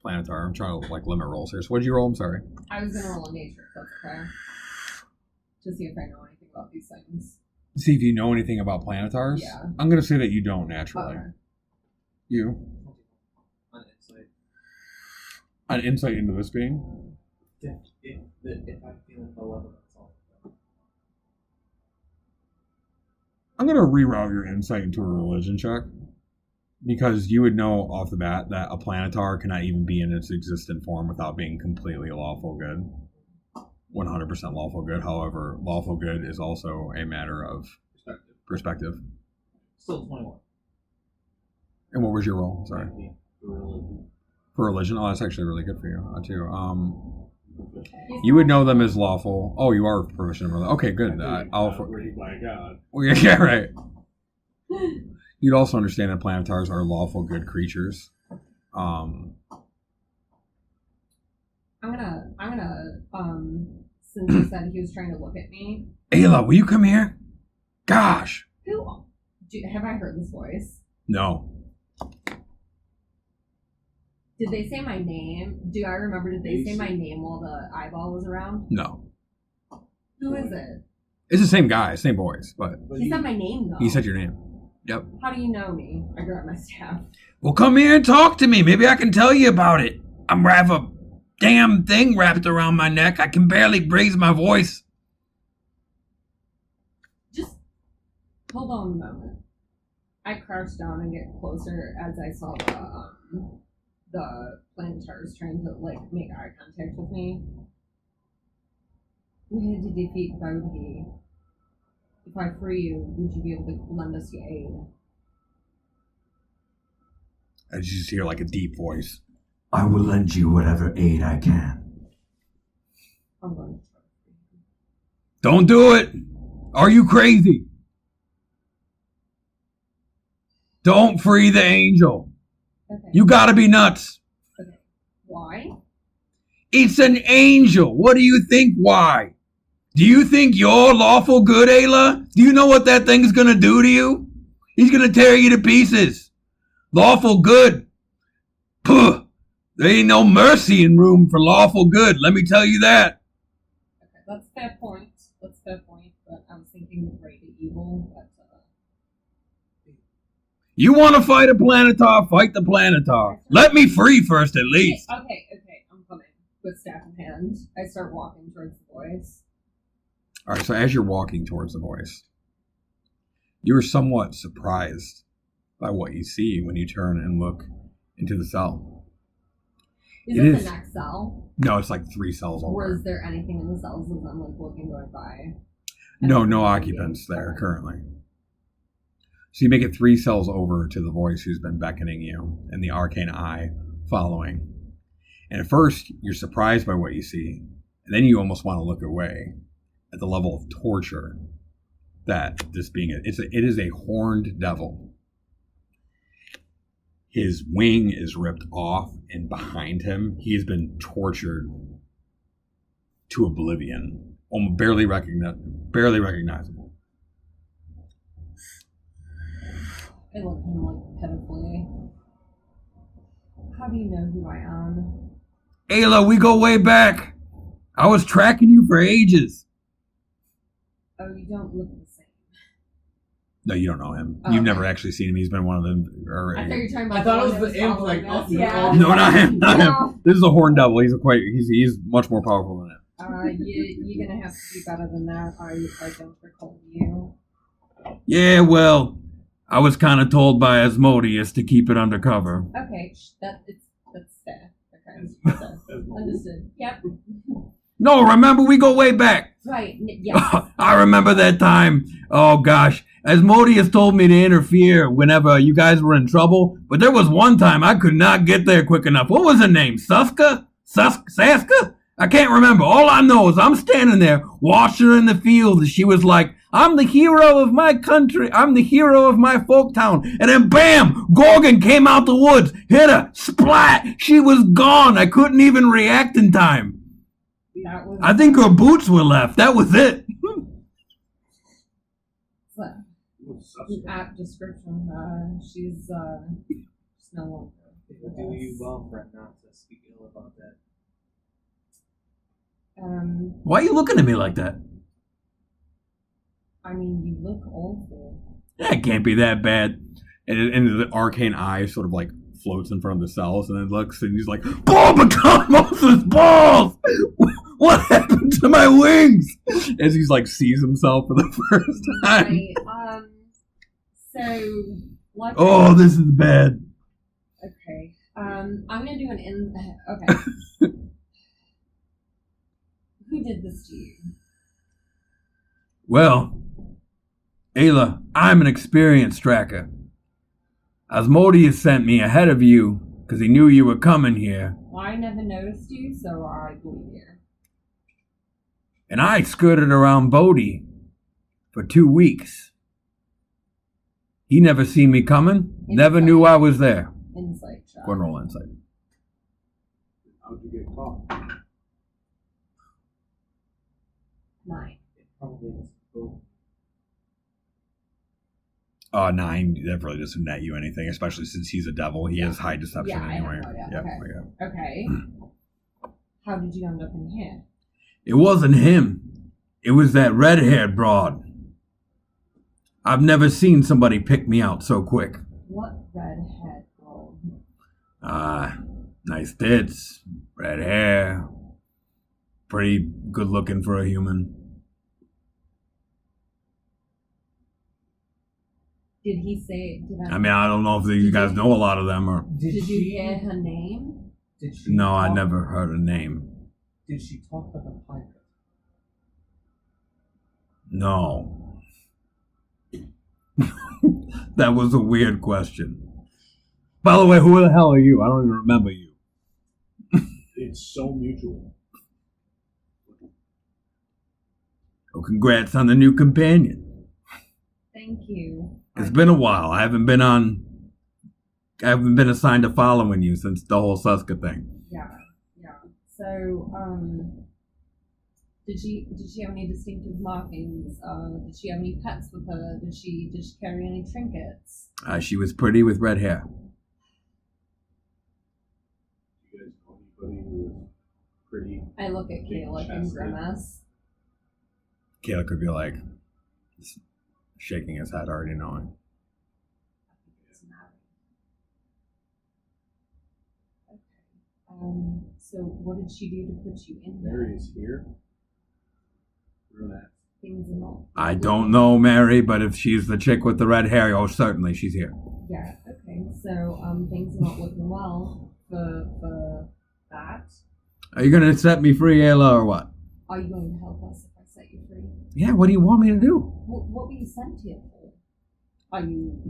Planetar. I'm trying to limit rolls here. So what did you roll? I'm sorry. I was going to roll a nature, if that's okay. To see if I know anything about these things. See if you know anything about Planetars? Yeah. I'm going to say that you don't naturally. Okay. You? On insight. An insight into this being? If I'm feeling malevolence, I'm going to reroute your insight into a religion check. Because you would know off the bat that a Planetar cannot even be in its existent form without being completely lawful good. 100% lawful good. However, lawful good is also a matter of perspective. still 21. And what was your roll? Sorry. 19 for religion. For religion? Oh, that's actually really good for you, too. You would know them as lawful. Oh, you are proficient in religion. Okay, good. I'll Ready by God. yeah, right. You'd also understand that Planetars are lawful good creatures. I'm gonna, since he said he was trying to look at me. Ayla, will you come here? Gosh. Have I heard this voice? No. Did they say my name? Do I remember, did they say my name while the eyeball was around? No. Who is it? It's the same guy, same voice, but He said my name, though. he said your name. Yep. How do you know me? I grab my staff. Well, come here and talk to me. Maybe I can tell you about it. I have a damn thing wrapped around my neck. I can barely raise my voice. Just hold on a moment. I crouch down and get closer as I saw the Planetars trying to make eye contact with me. We had to defeat Bodhi. If I free you, would you be able to lend us your aid? I just hear a deep voice. I will lend you whatever aid I can. I'm going to try to free him. Don't do it. Are you crazy? Don't free the angel. Okay. You gotta be nuts. Okay. Why? It's an angel. What do you think? Why? Do you think you're lawful good, Ayla? Do you know what that thing's gonna do to you? He's gonna tear you to pieces. Lawful good. Puh. There ain't no mercy in room for lawful good. Let me tell you that. Okay, that's a fair point. That's a fair point. But I was thinking the great and evil. But You want to fight a Planetar? Fight the Planetar. Let me free first, at least. Okay. I'm coming with staff in hand. I start walking towards the voice. All right, so as you're walking towards the voice, You are somewhat surprised by what you see when you turn and look into the cell. Is It it is. the next cell? No, it's like 3 cells Or over. is there anything in the cells as I'm like looking going by? No occupants there currently. So you make it 3 cells over to the voice who's been beckoning you, and the arcane eye following. And at first, you're surprised by what you see, and then you almost want to look away at the level of torture that this being it is a horned devil. His wing is ripped off, and behind him, he has been tortured to oblivion, almost barely recognizable. I look at him like pitifully. How do you know who I am? Ayla, we go way back. I was tracking you for ages. Oh, you don't look the same. No, you don't know him. Oh, You've okay. never actually seen him. He's been one of them. I thought you were talking about I thought the it one was that the imp, following like, us. up Yeah. No, not him. Not him. No. This is a horned devil. He's much more powerful than him. You're gonna have to do better than that. I don't recall you. Yeah, well, I was kind of told by Asmodeus to keep it undercover. Okay, that's fair. Okay, so, understood. Yep. No, remember, we go way back. Right. Yes. I remember that time. Oh, gosh. Asmodeus told me to interfere whenever you guys were in trouble, but there was one time I could not get there quick enough. What was her name? Saska? I can't remember. All I know is I'm standing there watching her in the field, and she was like, I'm the hero of my country. I'm the hero of my folk town. And then bam, Gorgon came out the woods, hit her, splat. She was gone. I couldn't even react in time. That was. I think her boots were left. That was it. App description. She's no longer. It would do you well, friend, not to speak ill about that. Why are you looking at me like that? I mean, you look awful. That can't be that bad. And the arcane eye sort of like floats in front of the cells, and then looks, and he's like, Moses balls! What happened to my wings? As he's like sees himself for the first time. Right. So. Like Oh, this is bad. Okay. I'm gonna do an Okay. Who did this to you? Well, Ayla, I'm an experienced tracker. Asmodeus sent me ahead of you because he knew you were coming here, Well, I never noticed you, so I believe you. and I skirted around Bodhi for 2 weeks. He never seen me coming, never knew I was there. Insight check. Go and roll insight. How'd you get caught? 9. It probably doesn't go. 9. That really doesn't net you anything, especially since he's a devil. He has high deception Yeah, I anyway. know, yeah, Yeah, okay. yeah. Okay. How did you end up in here? It wasn't him. It was that red-haired broad. I've never seen somebody pick me out so quick. What redhead girl? Nice tits, red hair, pretty good looking for a human. Did he say? I mean, I don't know if you guys know a lot of them or. Did you hear her name? Did she No, I talk- never heard a name. Did she talk like a pirate? No. That was a weird question. By the way, who the hell are you? I don't even remember you. It's so mutual. Well, congrats on the new companion. Thank you. It's been a while. I haven't been assigned to following you since the whole Suska thing. Yeah. So, did she have any distinctive markings? Did she have any pets with her? Did she carry any trinkets? She was pretty with red hair. You guys know anybody who is pretty? I look at Caleb and grimace. Kayla could be like, just shaking his head, already knowing. It's married. Okay. So what did she do to put you in here? Mary is here. Brunette. Things are not. I don't know, Mary, but if she's the chick with the red hair, oh, certainly she's here. Yeah. Okay. So things are not looking well for that. Are you going to set me free, Ayla, or what? Are you going to help us if I set you free? Yeah, what do you want me to do? What were you sent here for? Are you?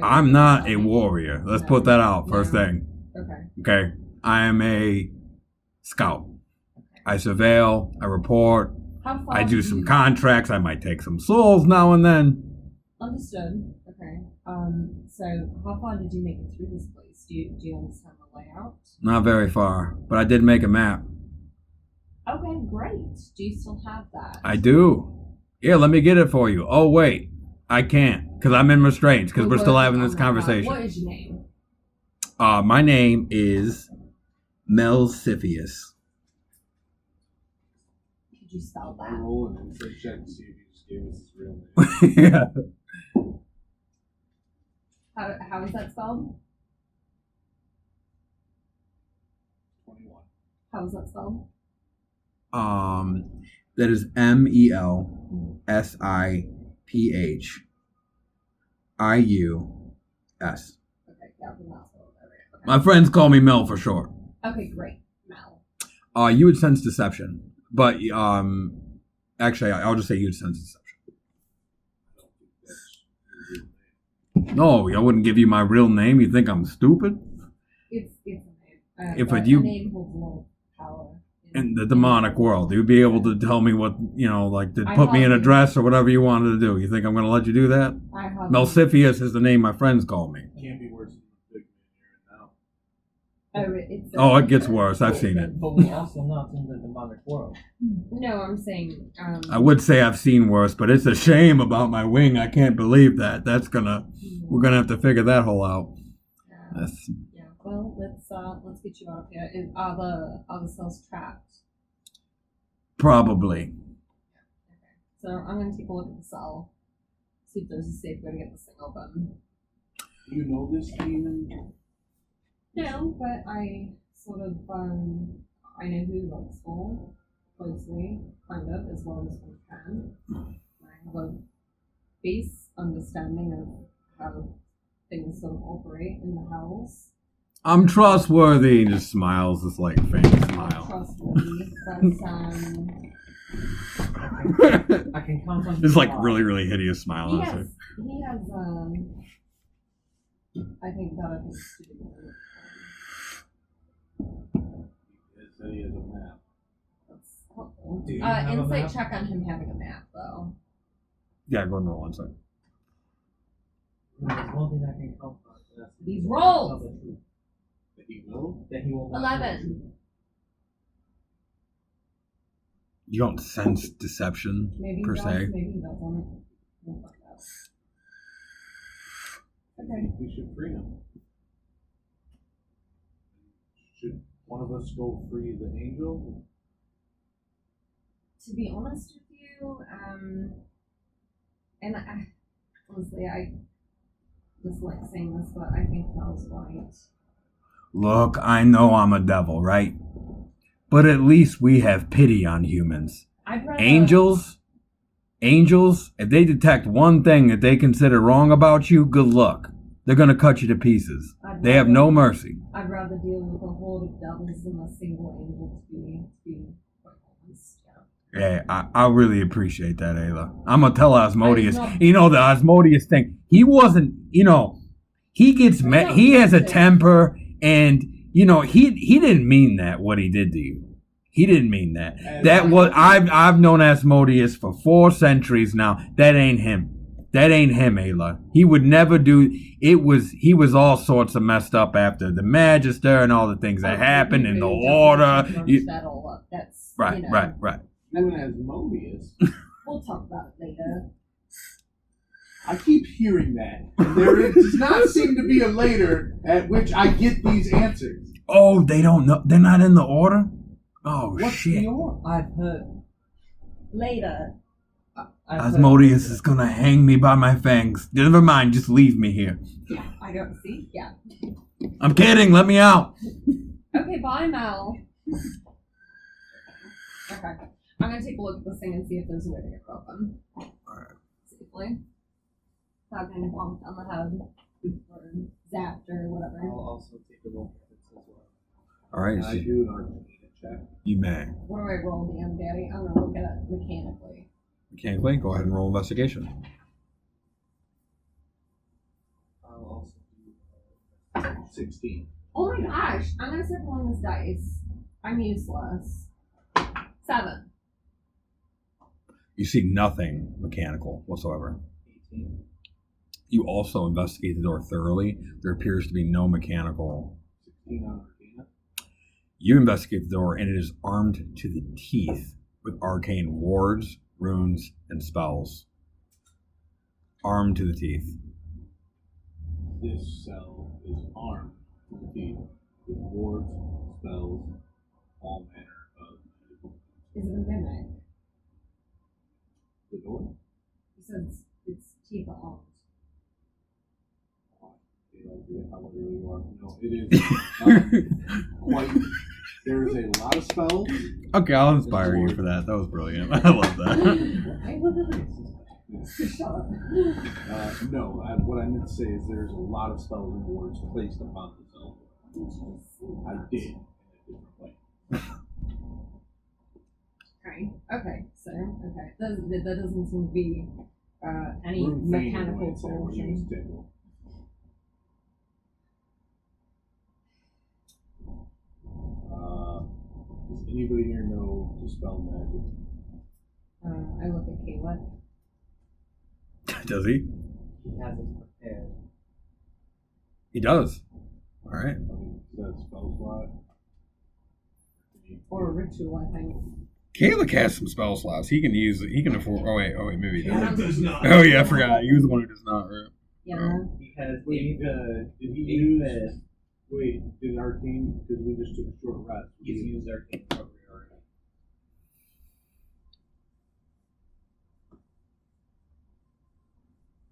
I'm not a warrior. Let's put that out first thing. Okay. Okay? I am a scout. I surveil, I report, How far I do did some you- contracts, I might take some souls now and then. Understood. Okay. So how far did you make it through this place? Do you understand the layout? Not very far, but I did make a map. Okay, great. Do you still have that? I do. Here, let me get it for you. Oh, wait. I can't, because I'm in restraints, because we're still having this conversation. What is your name? My name is Planespheres. Could you spell I that? roll an insight check to see if he just gave us his real name. Yeah. How is that spelled? 21. How is that spelled? That is Melsphius. Okay, yeah, we're not spelled that right. My friends call me Mel for short. Okay, great. Mel. You would sense deception, but actually, I'll just say you would sense deception. No, I wouldn't give you my real name. You think I'm stupid? It's a name. If but you- a name holds a lot of power. In the demonic world, you'd be able to tell me what, like to I put me in a have- dress or whatever you wanted to do. You think I'm going to let you do that? I have. Melsphius is the name my friends call me. Can't be worse than the big man here now. Oh, it gets worse. I've seen it. But we're also not in the demonic world. No, I'm saying. I would say I've seen worse, but it's a shame about my wing. I can't believe that. We're gonna have to figure that whole out. That's, Yeah. Well, let's get you out of here. Are the cells trapped? probably. So I'm gonna take a look at the cell. See if there's a safe way to get this thing open. Do you know this demon? No, but I sort of I know who he works for closely, kind of, as well as we can. I have a base understanding of how things sort of operate in the hells. I'm trustworthy. And just smiles this like faint Not smile. trustworthy, but I can count on This you like a lot. really really hideous smile. he honestly. has I think better things to do. He said he has a map. That's helpful. Do you have a Insight map? check on him having a map though. Yeah, go and roll inside. There's one thing I can count on. and that's These that rolls! tell the truth. That he will? That he will not tell the 11. truth. You don't sense deception Maybe he per does, se. maybe he doesn't. We'll find out. I Okay. think we should free him. Should one of us go free the angel? To be honest with you, and honestly, I dislike saying this, but I think Mel's right. Look, I know I'm a devil, right? But at least we have pity on humans. I'd rather Angels, if they detect one thing that they consider wrong about you, good luck. They're gonna cut you to pieces. They have no mercy. I'd rather deal with a horde of devils than a single angel. To be quite honest, yeah. Yeah, I really appreciate that, Ayla. I'm gonna tell Asmodeus. I know. You know the Asmodeus thing. He wasn't. He gets mad. He has a temper, and he didn't mean that. What he did to you, he didn't mean that. That was I've known Asmodeus for 4 centuries now. That ain't him. That ain't him, Ayla. He would never do. He was all sorts of messed up after the Magister and all the things that happened in the order. That all up. That's Right. You and Asmodeus. We'll talk about it later. I keep hearing that. And does not seem to be a later at which I get these answers. Oh, they don't know. They're not in the order. Oh What's shit. the order? I've heard. Later. I've heard- Asmodeus is gonna hang me by my fangs. Never mind, just leave me here. Yeah, I don't see. Yeah. I'm kidding, let me out. Okay, bye, Mel. Okay. I'm gonna take a look at this thing and see if there's a way to get it open. Alright. Safely. Not getting bumped on the head or zapped or whatever. I'll also take a look at this as well. Alright, Can I do an Arcana check? you may. What do I roll, DM Daddy? I'm gonna look at it mechanically. Mechanically, go ahead and roll investigation. I'll also do 16. Oh my gosh! I'm gonna start rolling this dice. I'm useless. 7. You see nothing mechanical whatsoever. 18. You also investigate the door thoroughly. There appears to be no mechanical. 16 on Arcana. You investigate the door, and it is armed to the teeth with arcane wards, runes, and spells. Armed to the teeth. This cell is armed to the teeth with wards, spells, all manner of magical. Is it a mimic? The door? He says it's teeth armed. How early you are. No, it is quite. There is a lot of spells. Okay, I'll inspire you for that. That was brilliant. I love that. I love it. Shut up. What I meant to say is there's a lot of spells and wards placed upon the cell. I did in a different way. Okay, so, okay. That doesn't seem to be any Rune Fane mechanical went there when he was solution. tickled. Does anybody here know Dispel Magic? I look at Kayla. Does he? He has it prepared. He does. All right. Is that a spell slot? Or a ritual, I think. Caleb has some spell slots. He can use it. He can afford. Oh wait, maybe he doesn't. Does not. Oh yeah, I forgot. He was the one who does not. Right. Yeah. He has Wait, did he use? Wait, did Arcane? Because we just took a short rest. He's used Arcane recovery already.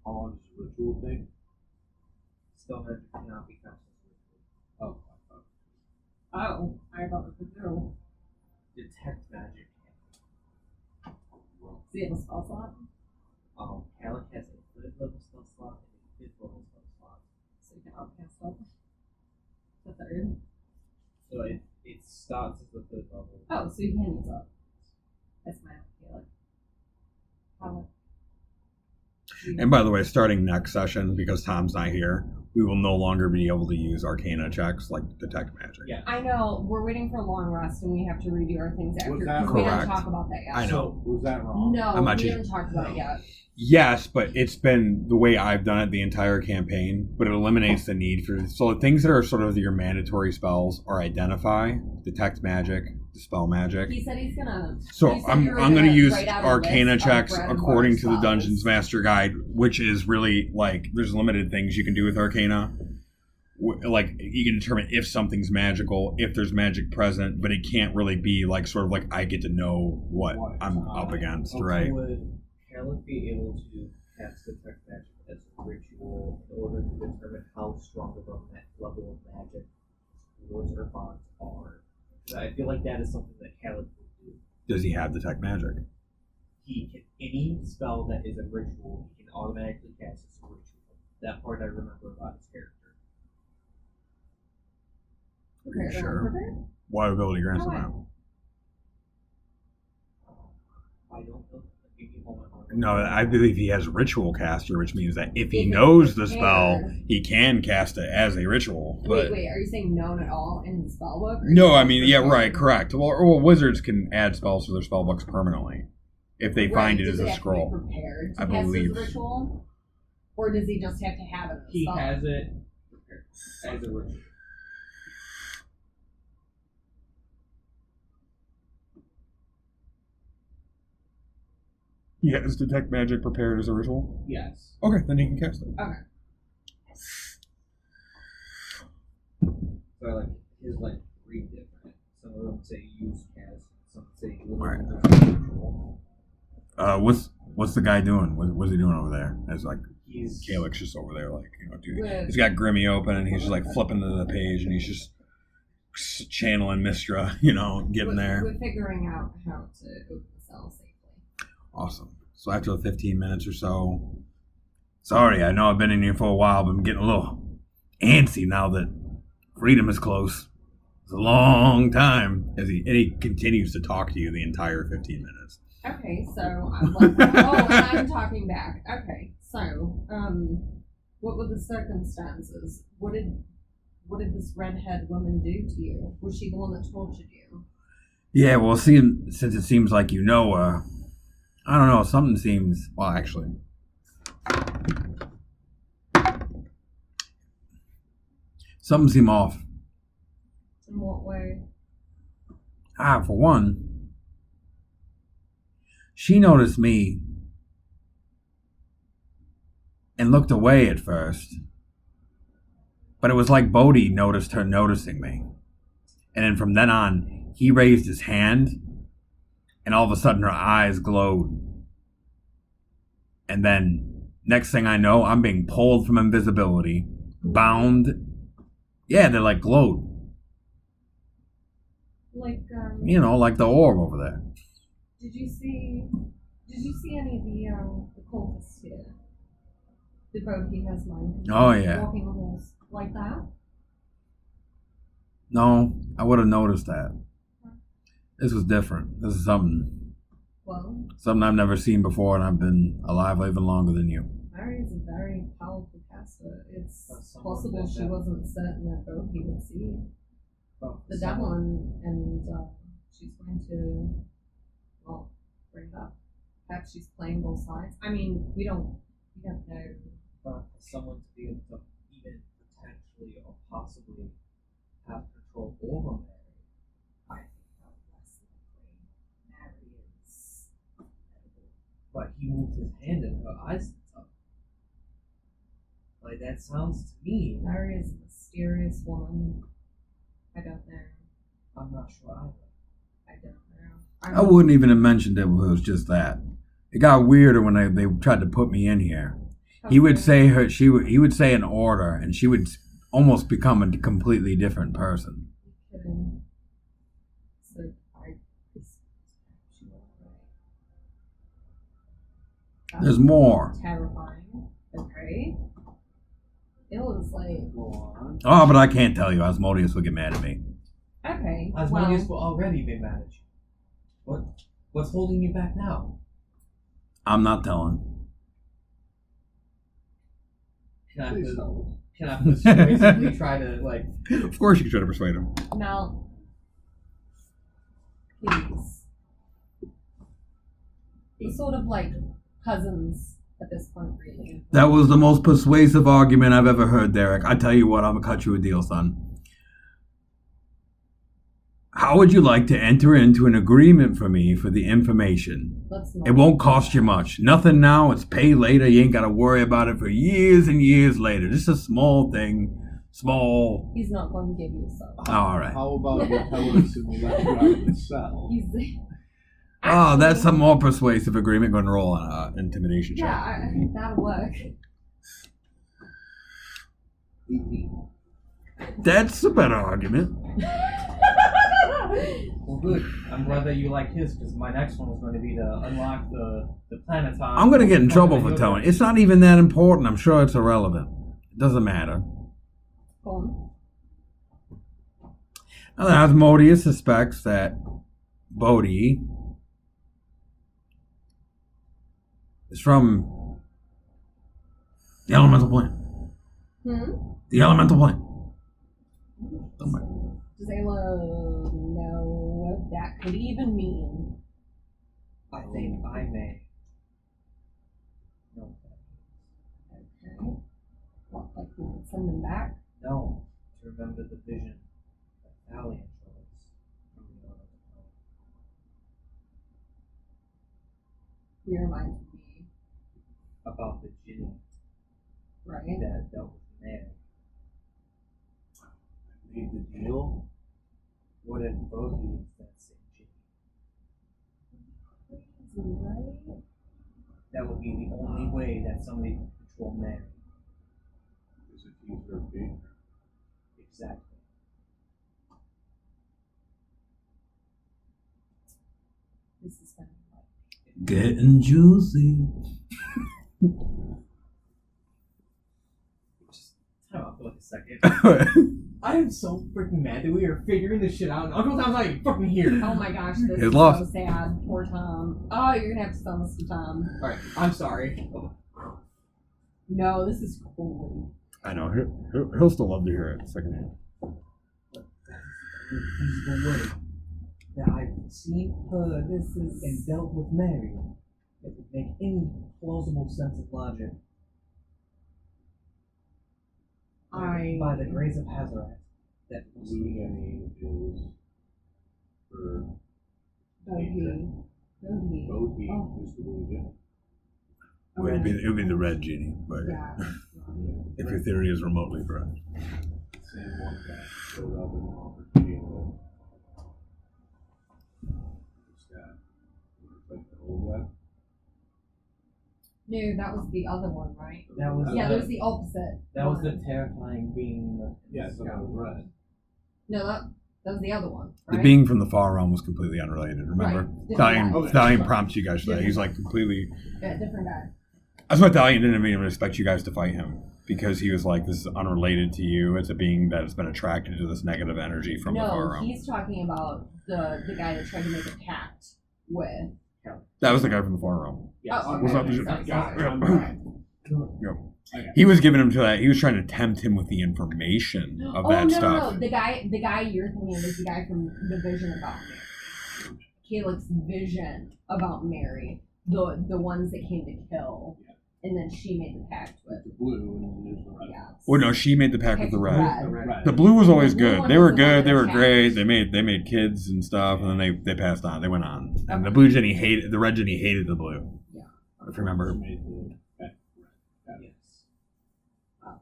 How long does the ritual take? Still magic cannot be cast as ritual. Oh, Oh, I thought it could do. Detect magic. Does he have a spell slot? Calic has a 3rd level spell slot and a 5th level spell slot. So you can outcast up. The 3rd. So it starts as the 3rd level. Oh, so you can use up. That's my Kayla. How And by the way, starting next session, because Tom's not here, we will no longer be able to use Arcana checks like Detect Magic. Yeah. I know, we're waiting for a long rest and we have to redo our things after. Was that Because we didn't correct? talk about that yet. I know. So, was that wrong? No, I'm not we cheating. didn't talk about it yet. Yes, but it's been the way I've done it the entire campaign, but it eliminates the need for... So the things that are sort of your mandatory spells are Identify, Detect Magic, Dispel Magic. He said he's gonna. So he said I'm you were going to gonna use write out a Arcana list of checks bread and according butter to the spells. Dungeons Master Guide, which is really like there's limited things you can do with Arcana. Like you can determine if something's magical, if there's magic present, but it can't really be like sort of like I get to know what I'm up against, right? Would Calic be able to cast Detect Magic as a ritual in order to determine how strong of a level of magic wards or bonds are? I feel like that is something that Calic would do. Does he have Detect Magic? He can any spell that is a ritual, he can automatically cast as a ritual. That part I remember about his character. Are you Prepared or sure? unprepared? What ability grants him Okay. that? I don't know. Give me a moment. No, I believe he has Ritual Caster, which means that if he If it's knows the spell, prepared. he can cast it as a ritual. But Wait, are you saying known at all in the spell book? or no, you I mean, yeah, prepared? right, correct. Well, wizards can add spells to their spell books permanently if they Right, find it does as it a have to be scroll. prepared to I cast believe. as a ritual? Or does he just have to have it in the He spell? has it prepared as a ritual. He has Detect Magic prepared as a ritual? Yes. Okay, then he can cast it. Okay. So like his like 3 different. Some of them say use cast, some say Right. ritual. What's the guy doing? What's he doing over there? As like He's Calyx just over there, like dude. With- He's got Grimmy open and he's just like flipping to the page and he's just channeling Mistra, getting there. We're figuring out how to open this cell safely. Awesome. So after the 15 minutes or so, sorry, I know I've been in here for a while, but I'm getting a little antsy now that freedom is close. It's a long time. And he continues to talk to you the entire 15 minutes. Okay, so I'm like, oh, and I'm talking back. Okay, so, what were the circumstances? What did this redhead woman do to you? Was she the one that tortured you? Yeah, well, since it seems like you know her, I don't know, something seems, well, actually, something seemed off. In what way? For one, she noticed me and looked away at first. But it was like Bodhi noticed her noticing me. And then from then on, he raised his hand, and all of a sudden her eyes glowed. And then, next thing I know, I'm being pulled from invisibility, bound. Yeah, they're like glowed. Like, You know, like the orb over there. Did you see any of the cultists here? The Bodhi has mine. Oh, yeah. Walking the halls like that? No, I would have noticed that. This was different. This is something I've never seen before, and I've been alive even longer than you. Mary is a very powerful caster. It's Someone possible that- she wasn't certain that Bodhi would see Well, the devil, and she's going to, well, bring it up. In fact, she's playing both sides. I mean, we don't know. But for someone to be able to even potentially or possibly have control over Mary, I think that less likely. Mary is. but he moved his hand and her eyes lit up. Like, that sounds to me, Mary is a mysterious woman. I don't know. I'm not sure either. I don't know. I wouldn't even have mentioned it if it was just that. It got weirder when they tried to put me in here. He would say he would say an order, and she would almost become a completely different person. Kidding. So she was right. There's more. Terrifying. Okay. It was like, Go on. Oh, but I can't tell you. Asmodeus would get mad at me. okay. Asmodeus Well, will already be mad at you. What's holding you back now? I'm not telling. Please tell Can I persuasively try to, like... Of course you can try to persuade him. Mel, please. We're sort of like cousins at this point, really. That was the most persuasive argument I've ever heard, Derek. I tell you what, I'm gonna cut you a deal, son. How would you like to enter into an agreement for me for the information? Let's not. It won't cost you much. Nothing now. It's pay later. You ain't got to worry about it for years and years later. Just a small thing. Small. He's not going to give you so. All right. How about you tell us and we'll let you out of the cell? He's. Oh, that's a more persuasive agreement. Going to roll on an intimidation check. Yeah, that'll work. 18. That's a better argument. Well, good. I'm glad that you like his, because my next one was going to be to unlock the planet time. I'm going to get in trouble for telling. It's not even that important. I'm sure it's irrelevant. It doesn't matter. Go Now, Asmodeus suspects that Bodhi is from the elemental plane. on. The elemental plane. Does Ayla know what that could even mean? I think I may. No. Okay. What, like we could send him back? No. To remember the vision that Valiant showed us from the other world. We reminded me, About the genie right? that dealt with Mary. Made the deal. What if Bodhi is that same genie? Crazy, right? That would be the only way that somebody could control Mary. Is it easier to be? Exactly. This is gonna be like Getting juicy. Just time out for like a second. I am so freaking mad that we are figuring this shit out and Uncle Tom's not even fucking here. Oh my gosh, this He's is lost. so sad. Poor Tom. Oh, you're gonna have to sell this to Tom. Alright, I'm sorry. No, this is cool. I know. He'll still love to hear it secondhand. Feasible way that I've seen, heard, This is and dealt with Mary that would make any plausible sense of logic. By the grace of Hazarat, that was Luciani is for Bodhi. Bodhi. Bodhi Oh. is the blue gem. It would be the red genie, but Yeah. if your theory is remotely correct. Same one that showed up and offered to be able like the old guy. No, that was the other one, right? That was Yeah, the, there's the opposite. that was the one. terrifying being. Yeah, so that was red. No, that was the other one. The Right? being from the far realm was completely unrelated. Remember, Right. Thalion, Different guy. Thalion prompts you guys for that. He's like completely. Yeah, different guy. That's why Thalion didn't even expect you guys to fight him. Because he was like, this is unrelated to you. It's a being that has been attracted to this negative energy from the far No, realm. he's talking about the guy that tried to make a pact with. That was the guy from the far realm. Yes. Oh, okay. Was that the- Sorry, Got it. sorry. I'm right. Yep. He was giving him to that. He was trying to tempt him with the information of Oh that no, stuff. no, the guy you're thinking of is the guy from the vision about Mary. Calix's vision about Mary, the ones that came to kill, and then she made the pact with. The blue and then there's the red. Yeah. Well, no, she made the pact with the red. The red. The blue was always The blue good. one They was were the one good. that They were attacked. great. They made kids and stuff, and then they passed on. They went on. And the Okay. blue genie hated the red genie hated the blue. Yeah. If you remember. Made the red. Yes. Wow.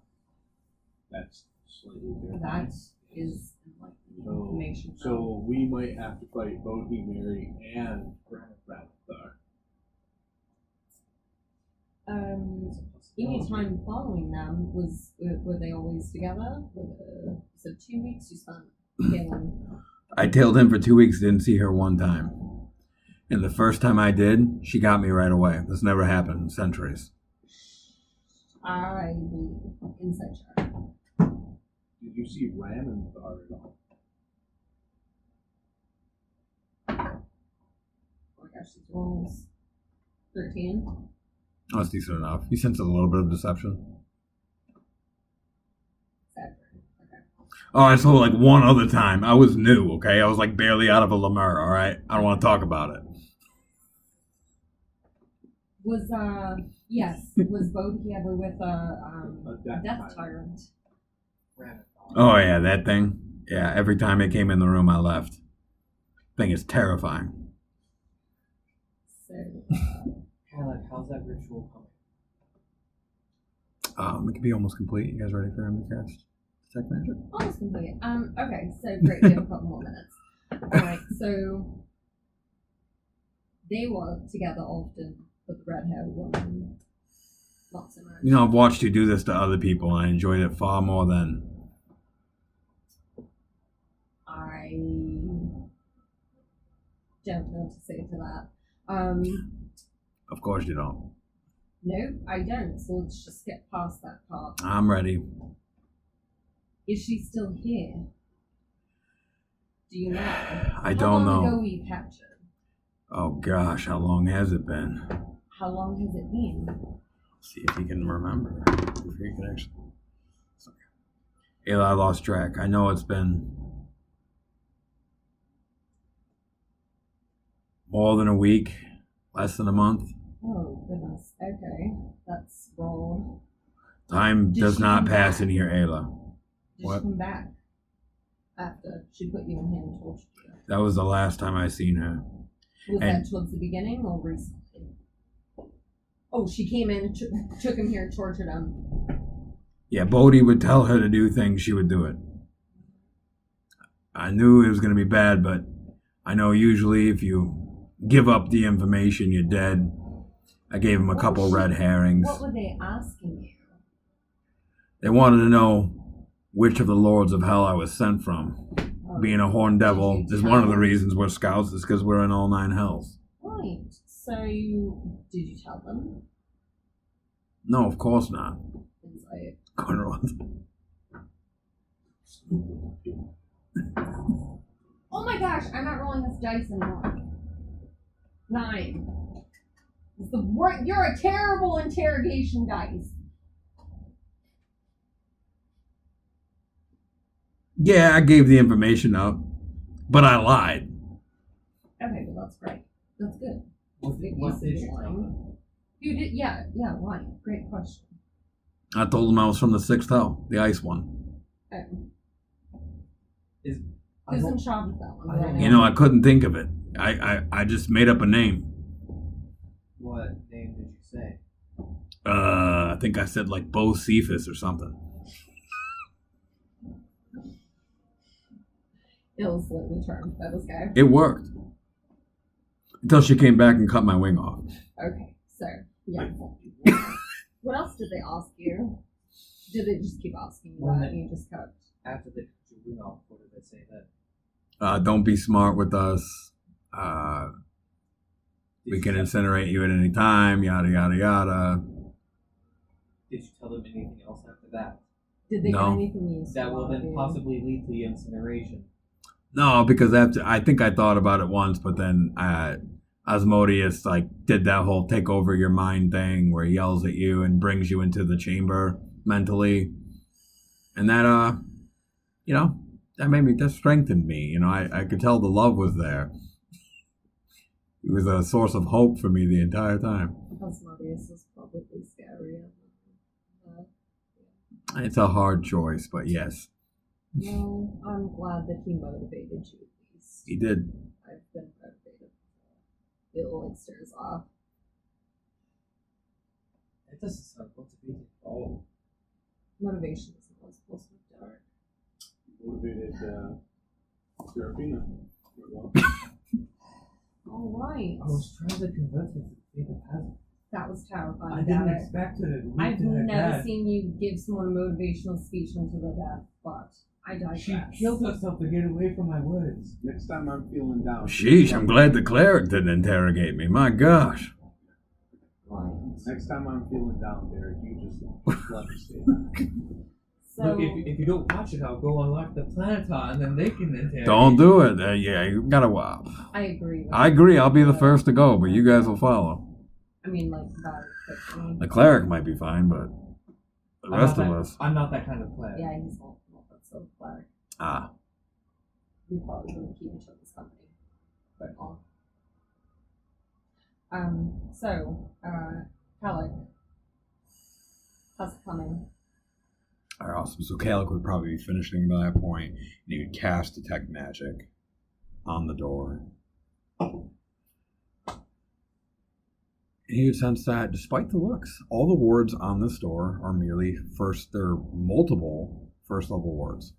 That's slightly different. That is like So, information. so we might have to fight Bodhi, Mary, and Rathar. Any time following them were they always together? So 2 weeks you spent killing. I tailed him for 2 weeks, didn't see her one time. And the first time I did, she got me right away. This never happened in centuries. I believe inside check. Did you see Ram and Thar at all? Oh my gosh, these rolls. 13. Oh, that's decent enough. You sense a little bit of deception. Okay. Oh, I saw like one other time. I was new, okay? I was like barely out of a Lemur, all right? I don't want to talk about it. Was was Bodhi ever with a Death death tyrant? Oh, yeah, that thing. Yeah, every time it came in the room, I left. Thing is terrifying. So Alec, how's that ritual coming? It could be almost complete. You guys ready for him to cast Detect Magic? almost complete. Okay, so great, we have a couple more minutes. Alright, so they work together often with the red haired woman. Not so much. You know, I've watched you do this to other people, and I enjoyed it far more than... I don't know what to say to that. Of course you don't. No, I don't. So let's just get past that part. I'm ready. Is she still here? Do you know? I don't How long ago know. were you captured? Oh gosh, how long has it been? How long has it been? See if he can remember. If he can actually. Sorry. Ayla, I lost track. I know it's been more than a week, less than a month. Oh goodness. Okay, that's broad. Time Did does she not come pass back? in here, Ayla. Did What? she come back after she put you in here and tortured you? That was the last time I seen her. Was And- that towards the beginning or recently? Oh, she came in, took him here, tortured him. Yeah, Bodhi would tell her to do things, she would do it. I knew it was going to be bad, but I know usually if you give up the information, you're dead. I gave him a couple red herrings. What were they asking you? They wanted to know which of the lords of hell I was sent from. Being a horned devil is one of the reasons we're scouts, is because we're in all 9 hells. Right. So So did you tell them? No, of course not. Insight. Oh my gosh, I'm not rolling this dice anymore. 9. You're a terrible interrogation dice. Yeah, I gave the information up, but I lied. Okay, well that's great. That's good. What did you tell them? You did, yeah, why? Great question. I told them I was from the 6th hell, the ice one. Who's in charge of that one? Do I know? You know, I couldn't think of it. I just made up a name. What name did you say? I think I said like Bo Cephas or something. Ill slightly charmed by this guy. It worked. Until she came back and cut my wing off. Okay, so, yeah. What else did they ask you? Did they just keep asking you that and you just kept... After they cut your wing off, what did they say then? Don't be smart with us. We can incinerate you at any time, yada, yada, yada. Did you tell them anything else after that? Did they No. get anything useful? That will then possibly lead to the incineration. No, because I think I thought about it once, but then Asmodeus did that whole take over your mind thing where he yells at you and brings you into the chamber mentally. And that, that strengthened me. I could tell the love was there. It was a source of hope for me the entire time. Asmodeus is probably scary. It's a hard choice, but yes. Well, I'm glad that he motivated you at least. He did. I've been motivated. It like stares off. It doesn't sound motivated at all. Motivation isn't always supposed to be dark. Motivated Serafina. Alright. I was trying to convince him to be the peasant. That was terrifying. I didn't Gavin. expect her to lead I've to her never death. seen you give someone a motivational speech into the death, but I digress. She killed herself to get away from my words. Next time I'm feeling down. Sheesh, I'm glad the cleric didn't interrogate me. My gosh. Right. Next time I'm feeling down, Derek, you just let me stay. So, Look, if you don't watch it, I'll go unlock the Planeton and then they can interrogate. Don't do it. Yeah, you gotta. I agree. I agree. I'll be the first to go, but you guys will follow. I mean, like, very quickly. The cleric might be fine, but the rest of us. I'm not that kind of player. Yeah, he's not that so clever. Ah. We probably wouldn't keep each other's company. But on. Halleck. How's it coming? Alright, awesome. So Kalik would probably be finishing by that point, and he would cast Detect Magic on the door. And he would sense that, despite the looks, all the wards on this door are merely they're multiple first level wards.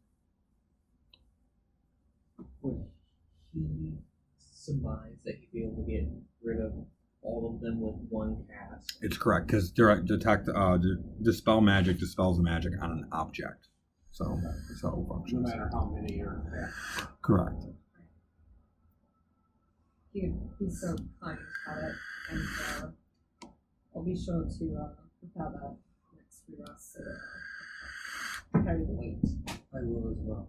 Would he surmise that he'd be able to get rid of all of them with one cast? It's correct, because Dispel Magic dispels the magic on an object. So that's how it No functions. matter how many are. Correct. He would be so kind about it, and I'll be sure to prepare that next for us to carry the weight. I will as well.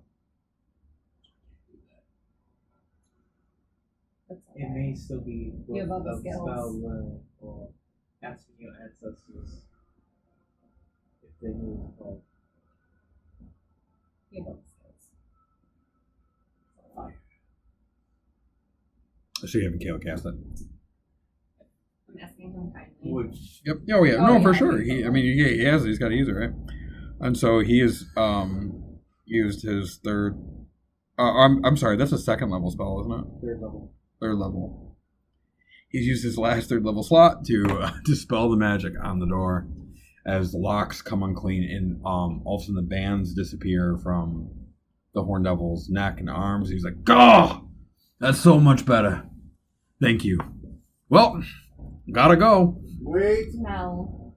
That's all It right. may still be You have worth other of skills. spell learning or asking your ancestors if they knew it called. You have other skills. Fire. So you haven't Kalik cast it? I'm asking him kindly. Would Yep. Oh yeah. Oh, No, yeah, for I sure. think so. He has it. He's got to use it, right? And so he has used his third. I'm sorry. That's a second level spell, isn't it? third level? Third level. He's used his last third level slot to dispel the magic on the door, as the locks come unclean, and all of a sudden the bands disappear from the Horn Devil's neck and arms. He's like, "Oh, that's so much better. Thank you." Well, gotta go. Wait. Smell.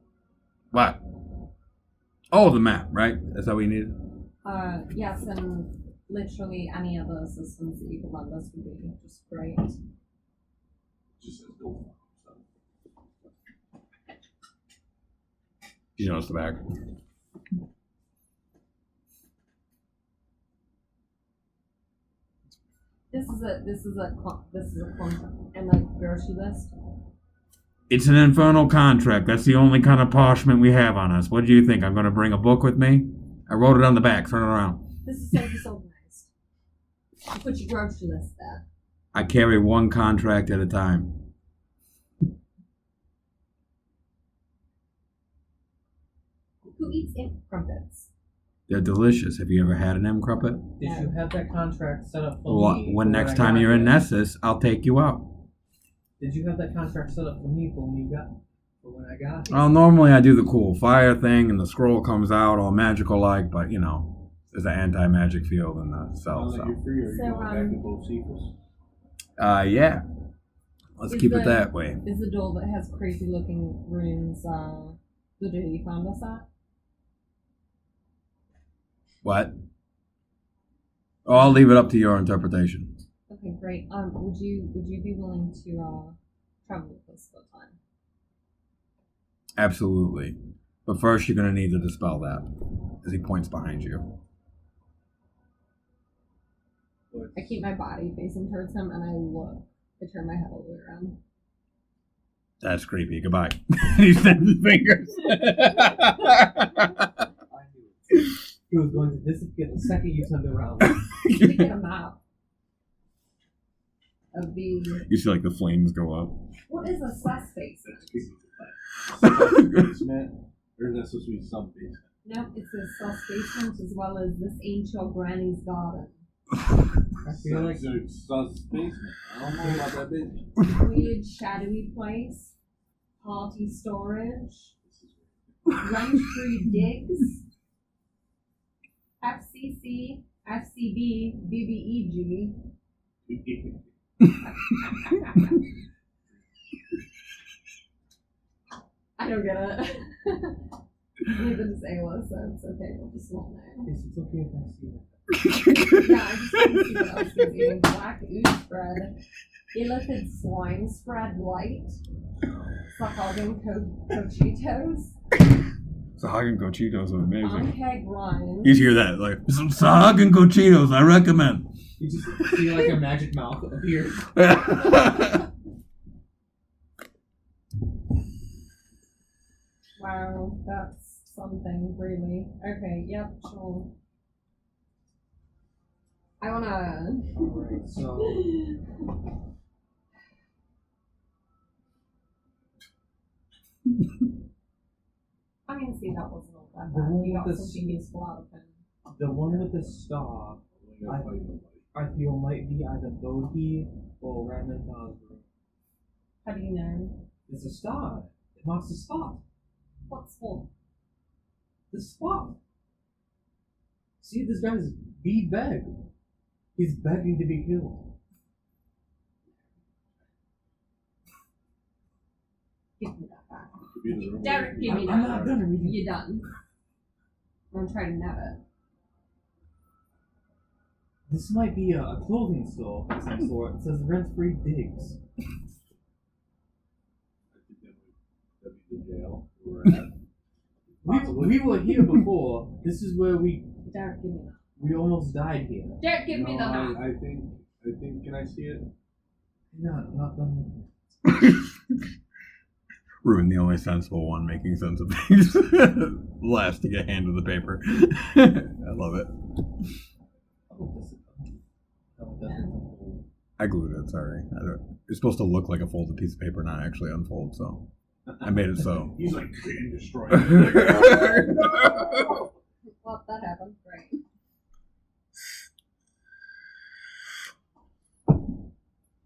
What? Oh, the map, right? That's how we need it? Yes, and literally any other assistance that you could lend us would be just great. Just says go for it. You notice the back. This is a contract and like grocery list. It's an infernal contract. That's the only kind of parchment we have on us. What do you think? I'm going to bring a book with me? I wrote it on the back. Turn it around. This is so disorganized. You put your grocery list there. I carry one contract at a time. Who eats ink crumpets? They're delicious. Have you ever had an M crumpet? Did you have that contract set up for Well, me? when for next I time got you're in here? Nessus, I'll take you out. Did you have that contract set up for me for when you got for when I got here? Well, normally I do the cool fire thing, and the scroll comes out all magical-like, but, you know, there's an anti-magic field in the cell, Now that so. you're free, are you So, going back to Bocephus? Yeah. Let's Is keep it the- that way. Is the door that has crazy looking runes the door you found us at? What? Oh, I'll leave it up to your interpretation. Okay, great. Would you be willing to travel with us for a time? Absolutely. But first, you're going to need to dispel that, as he points behind you. I keep my body facing towards him and I look. I turn my head all the way around. That's creepy. Goodbye. He snaps his fingers. He was going to disappear the second you turned around. To get a map of the. You see, like, the flames go up. What is a sus basement? Basement? Or is that supposed to be some basement? No, it says sus basement as well as this ancient granny's garden. I feel like So it's sus basement. I don't know about that basement. Weird shadowy place. Party storage. Rent-free digs. FCC, FCB, BBEG. I don't get it. Neither does Ayla, so it's okay. We'll just won't know. is it okay if I see that? Yeah, I just want to see what else he's eating. Black ooze spread. Illithid slime spread light. Sahagin cochitos. Sahag and Cheetos are amazing. Pancake rind. You hear that? Like, some Sahag and Cheetos, I recommend. You just see like a magic mouth appear. Wow, that's something, really. Okay, yep, sure. I wanna. Alright, so I mean, see, that wasn't all that The bad. one You got with the something useful out of him. the one with the star I feel might be either Bodhi or Ramanth's room. How do you know? It's a star. It marks the spot. What sport? The spot. See, this guy's beg. He's begging to be killed. Give me that back. Derek, Derek, give me I'm that. not done reading. You're done. I'm trying to nab it. This might be a clothing store of some sort. It says rent-free digs. That'd be the jail we're at. We were here before. This is where we Derek, give me that. we almost died here. Derek, give me the map. I think, can I see it? No, not done. Ruin the only sensible one making sense of things. Last to get handed the paper. I love it. Oh, this is oh, it doesn't. I glued it, sorry. It's supposed to look like a folded piece of paper, not actually unfold, so I made it so. He's like, and destroy Well, that happened. Great.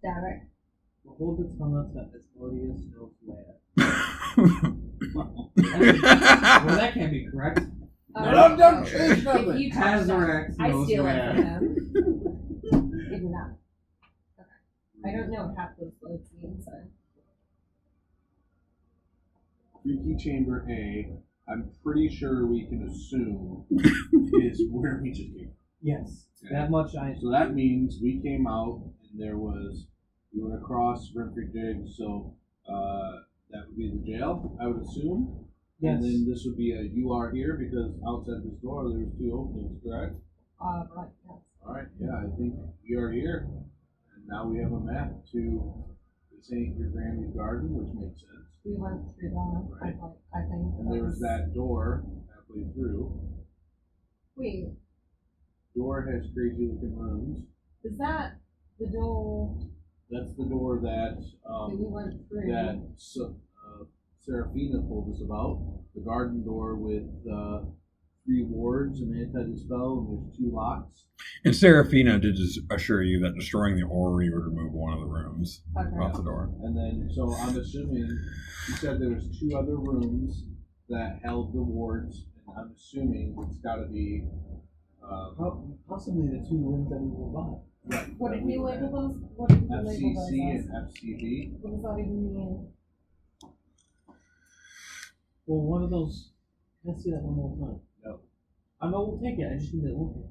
Derek. Hold the tongue up to Asmodeus knows where. Well, that can't be correct. No, don't so change if nothing. you touch that, Azarax I knows steal it where. from him. Give me that. Okay. I don't know what half those words mean, so. Freaky Chamber A, I'm pretty sure we can assume is where we just came Yes, Okay. that much I. from. So that means we came out and we went across Renfrew Dig, so that would be the jail, I would assume. Yes. And then this would be a you are here because outside this door there's 2 openings, correct? Right, yes. Alright, yeah, I think we are here. And now we have a map to this ain't your Grammy's garden, which makes sense. We went through that, Right. I think. And there was that door halfway through. Wait, Door has crazy looking rooms. is that the door That's the door that that we went through? Serafina told us about. The garden door with 3 wards and anti-dispel, and there's 2 locks. And Serafina did just assure you that destroying the orrery would remove one of the rooms Okay. off the door. And then, so I'm assuming, you said there was 2 other rooms that held the wards, and I'm assuming it's got to be. Possibly the 2 rooms that we will buy. Right. What that did we he were label at. those? What did he label those FCC as? and FCB. What does that even mean? Well, one of those. Let's see that one more time. No. I know we'll take it. I just need to look at it.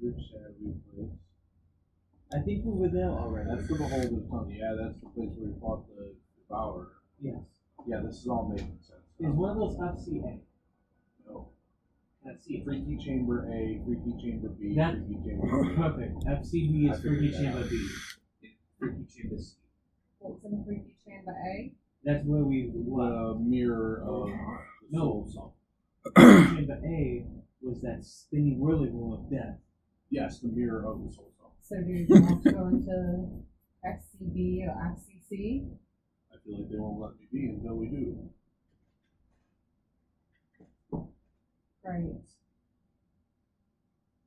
Which have we placed? I think we were there already. That's the Beholder's Tongue. Yeah, that's the place where we fought the Devourer. Yes. Yeah, this is all making sense. Is one of those FCA? No. FCA. Freaky Chamber A, Freaky Chamber B, That- Freaky Chamber C. Perfect. FCB I is figured Freaky that Chamber out. B. Freaky Chamber C. What's in Freaky Chamber A? That's where we were. The mirror of the No. soul song. Freaky Chamber A was that spinning whirling room of death. Yes, the mirror of the soul song. So do you want to go into XCB or XCC? I feel like they won't let me be until we do. Right.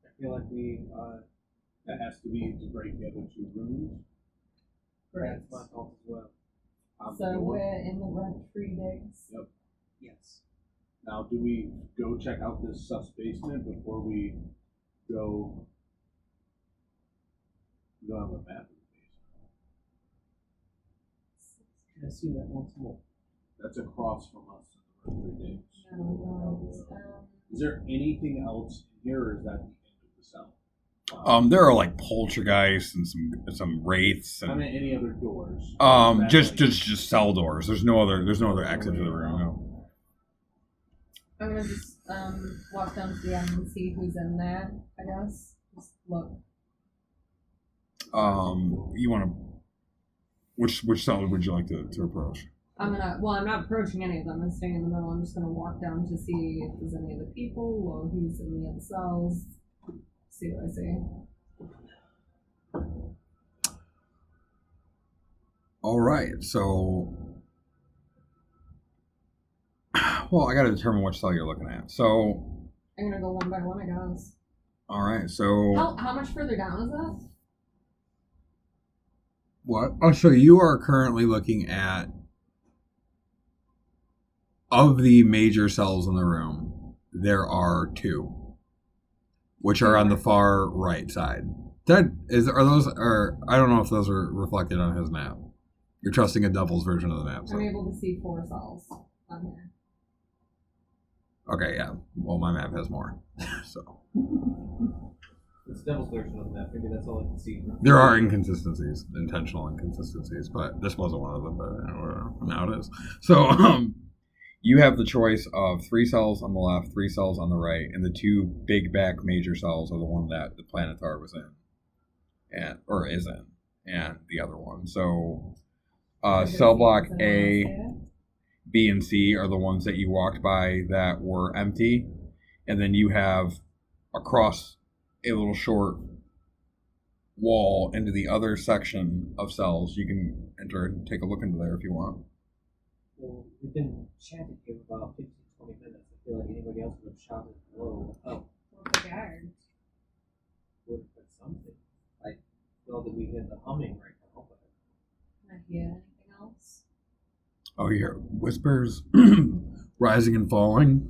I feel like we That has to be to break the other 2 rooms. Great. that's my fault as well. Out the So door. we're in the rent-free digs. Yep. Yes. Now, do we go check out this sus basement before we go? We don't have a map of the basement. Can I see that once more? That's across from us in the rest 3 days. No, Is there anything else in here, or is that the end of the cell? There are like poltergeists and some wraiths I and mean, any other doors? Is that just cell doors. There's no other exit to the room. No. I'm gonna just walk down to the end and see who's in there, I guess. Just look. You want to which cell would you like to approach? I'm not approaching any of them. I'm staying in the middle. I'm just gonna walk down to see if there's any other people or who's in the other cells. See what I see. All right. So well, I got to determine which cell you're looking at. So I'm gonna go one by one, I guess. all right. So How much further down is that? what? Oh, so you are currently looking at of the major cells in the room. There are 2, which are on the far right side. I don't know if those are reflected on his map. You're trusting a devil's version of the map. So. I'm able to see 4 cells on here. Okay, yeah. Well, my map has more. So It's the devil's version of that. Maybe that's all I can see. there are inconsistencies, intentional inconsistencies, but this wasn't one of them. But now it is. So you have the choice of 3 cells on the left, 3 cells on the right, and the 2 big back major cells are the one that the Planetar was in, or is in, and the other one. So cell block A, B, and C are the ones that you walked by that were empty, and then you have across a little short wall into the other section of cells. You can enter and take a look into there if you want. Well, we've been chatting here for about 15, 20 minutes. I feel like anybody else would have shouted hello. Oh, What's the guard? would have said something. I know that we hear the humming right now, but Can I hear anything else? Oh, you hear whispers rising and falling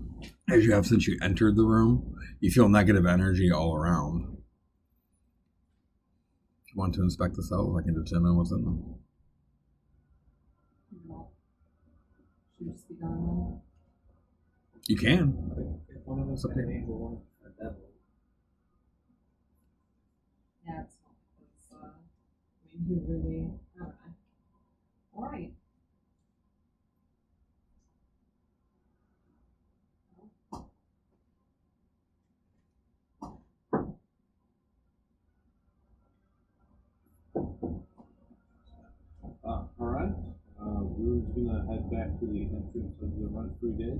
as you have since you entered the room. You feel negative energy all around. If you want to inspect the cells, I can determine what's in them. No. Should just be going on. You can. if one of us It's had okay. an angel, one of us had a devil. Yeah, it's not because, I mean, who really, I don't know. Alright. who's gonna head back to the entrance of the rent-free day?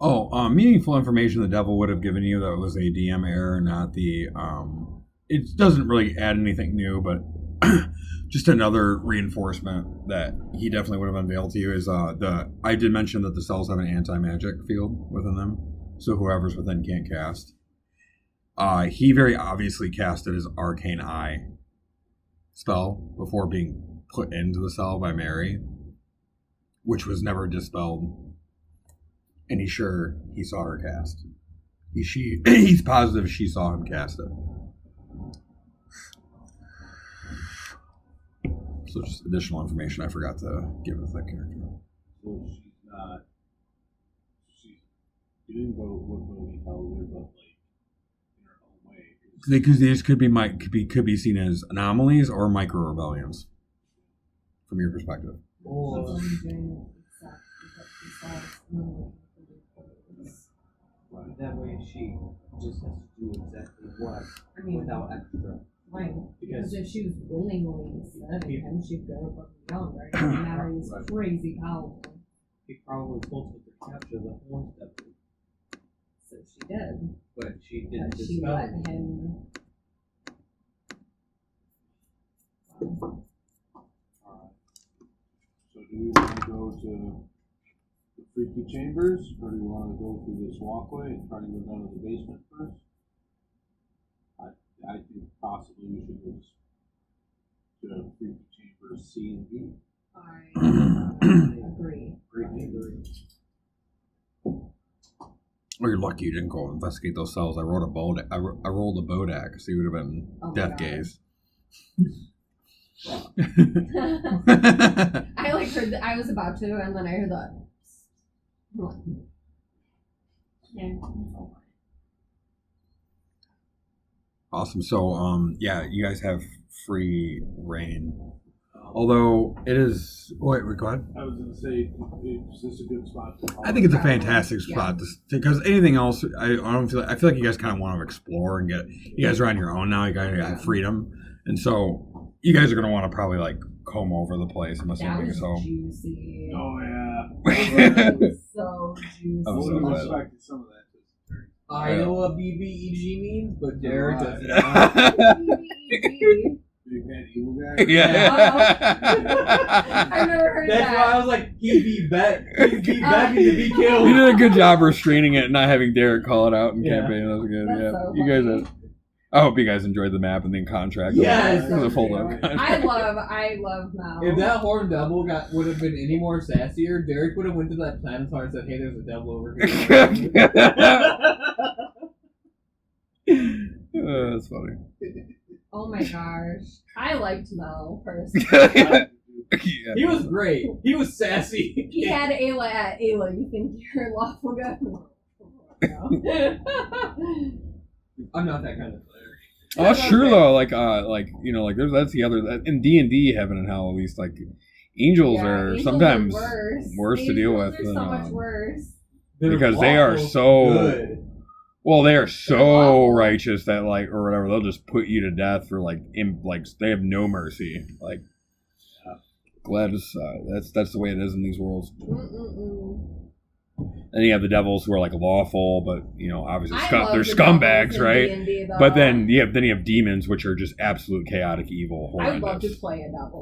Oh, meaningful information the devil would have given you that was a DM error, not the. It doesn't really add anything new, but just another reinforcement that he definitely would have unveiled to you is I did mention that the cells have an anti-magic field within them, so whoever's within can't cast. He very obviously casted his Arcane Eye spell before being put into the cell by Mary, which was never dispelled. And he's sure he saw her cast. He's positive she saw him cast it. So just additional information I forgot to give with that character. So she's doing what Bodhi tells her, but like in her own way. Because these could be seen as anomalies or micro rebellions, from your perspective. Or that way she just has to do exactly what without extra. Right, because if she was willingly serving him, she'd go above and beyond, right? And now he's crazy powerful. He probably told her to capture the horn step, So she did. but she didn't But she dispel let it. him. Alright. So do we want to go to the freaky chambers, or do we want to go through this walkway and try to go down to the basement first? I think possibly we should go to the freaky chambers C and B. I agree. Well, you're lucky you didn't go investigate those cells. I rolled a bodak, so you would have been death gaze. I like heard that I was about to, and then I heard that. Yeah. Awesome. So, yeah, you guys have free reign. Although it is. Wait, go ahead. I was going to say, is this a good spot? I think it's a fantastic spot because anything else, I feel like you guys kind of want to explore and get. You guys are on your own now. You guys have freedom, and so you guys are going to want to probably like comb over the place. I'm assuming That so. was juicy. Oh yeah. That was so juicy. I'm I so would glad. have expected some of that. I know what BBEG means, but Derek does Right. not. Big bad evil guy. Yeah. I've never heard That's that. why I was like, he'd be begging to be You killed. did a good job restraining it and not having Derek call it out in Yeah. campaign. That was good. That's Yeah, so you guys. funny. I hope you guys enjoyed the map and then contract. Yes. the full So up. cute. I love Mal. If that horn devil would have been any more sassier, Derek would have went to that Planespheres and said, "Hey, there's a devil over here." That's funny. Oh my gosh. I liked Mel personally. Yeah. He was great. He was sassy. He had Ayla at Ayla. You think you're lawful good? I'm not that kind of player. Oh, that's true though. Like there's that's the other in D&D heaven and hell. At least like angels Yeah, are angels sometimes are worse to deal with Angels than, are so much worse. because they are so good. well, they are They're so awful. righteous that like or whatever they'll just put you to death for like they have no mercy. Like glad that's the way it is in these worlds. Mm-mm-mm. And you have the devils who are like lawful, but obviously I love they're the scumbags, devils in right? D&D, though. But then you have demons which are just absolute chaotic evil. I would love to Horrendous. play a devil.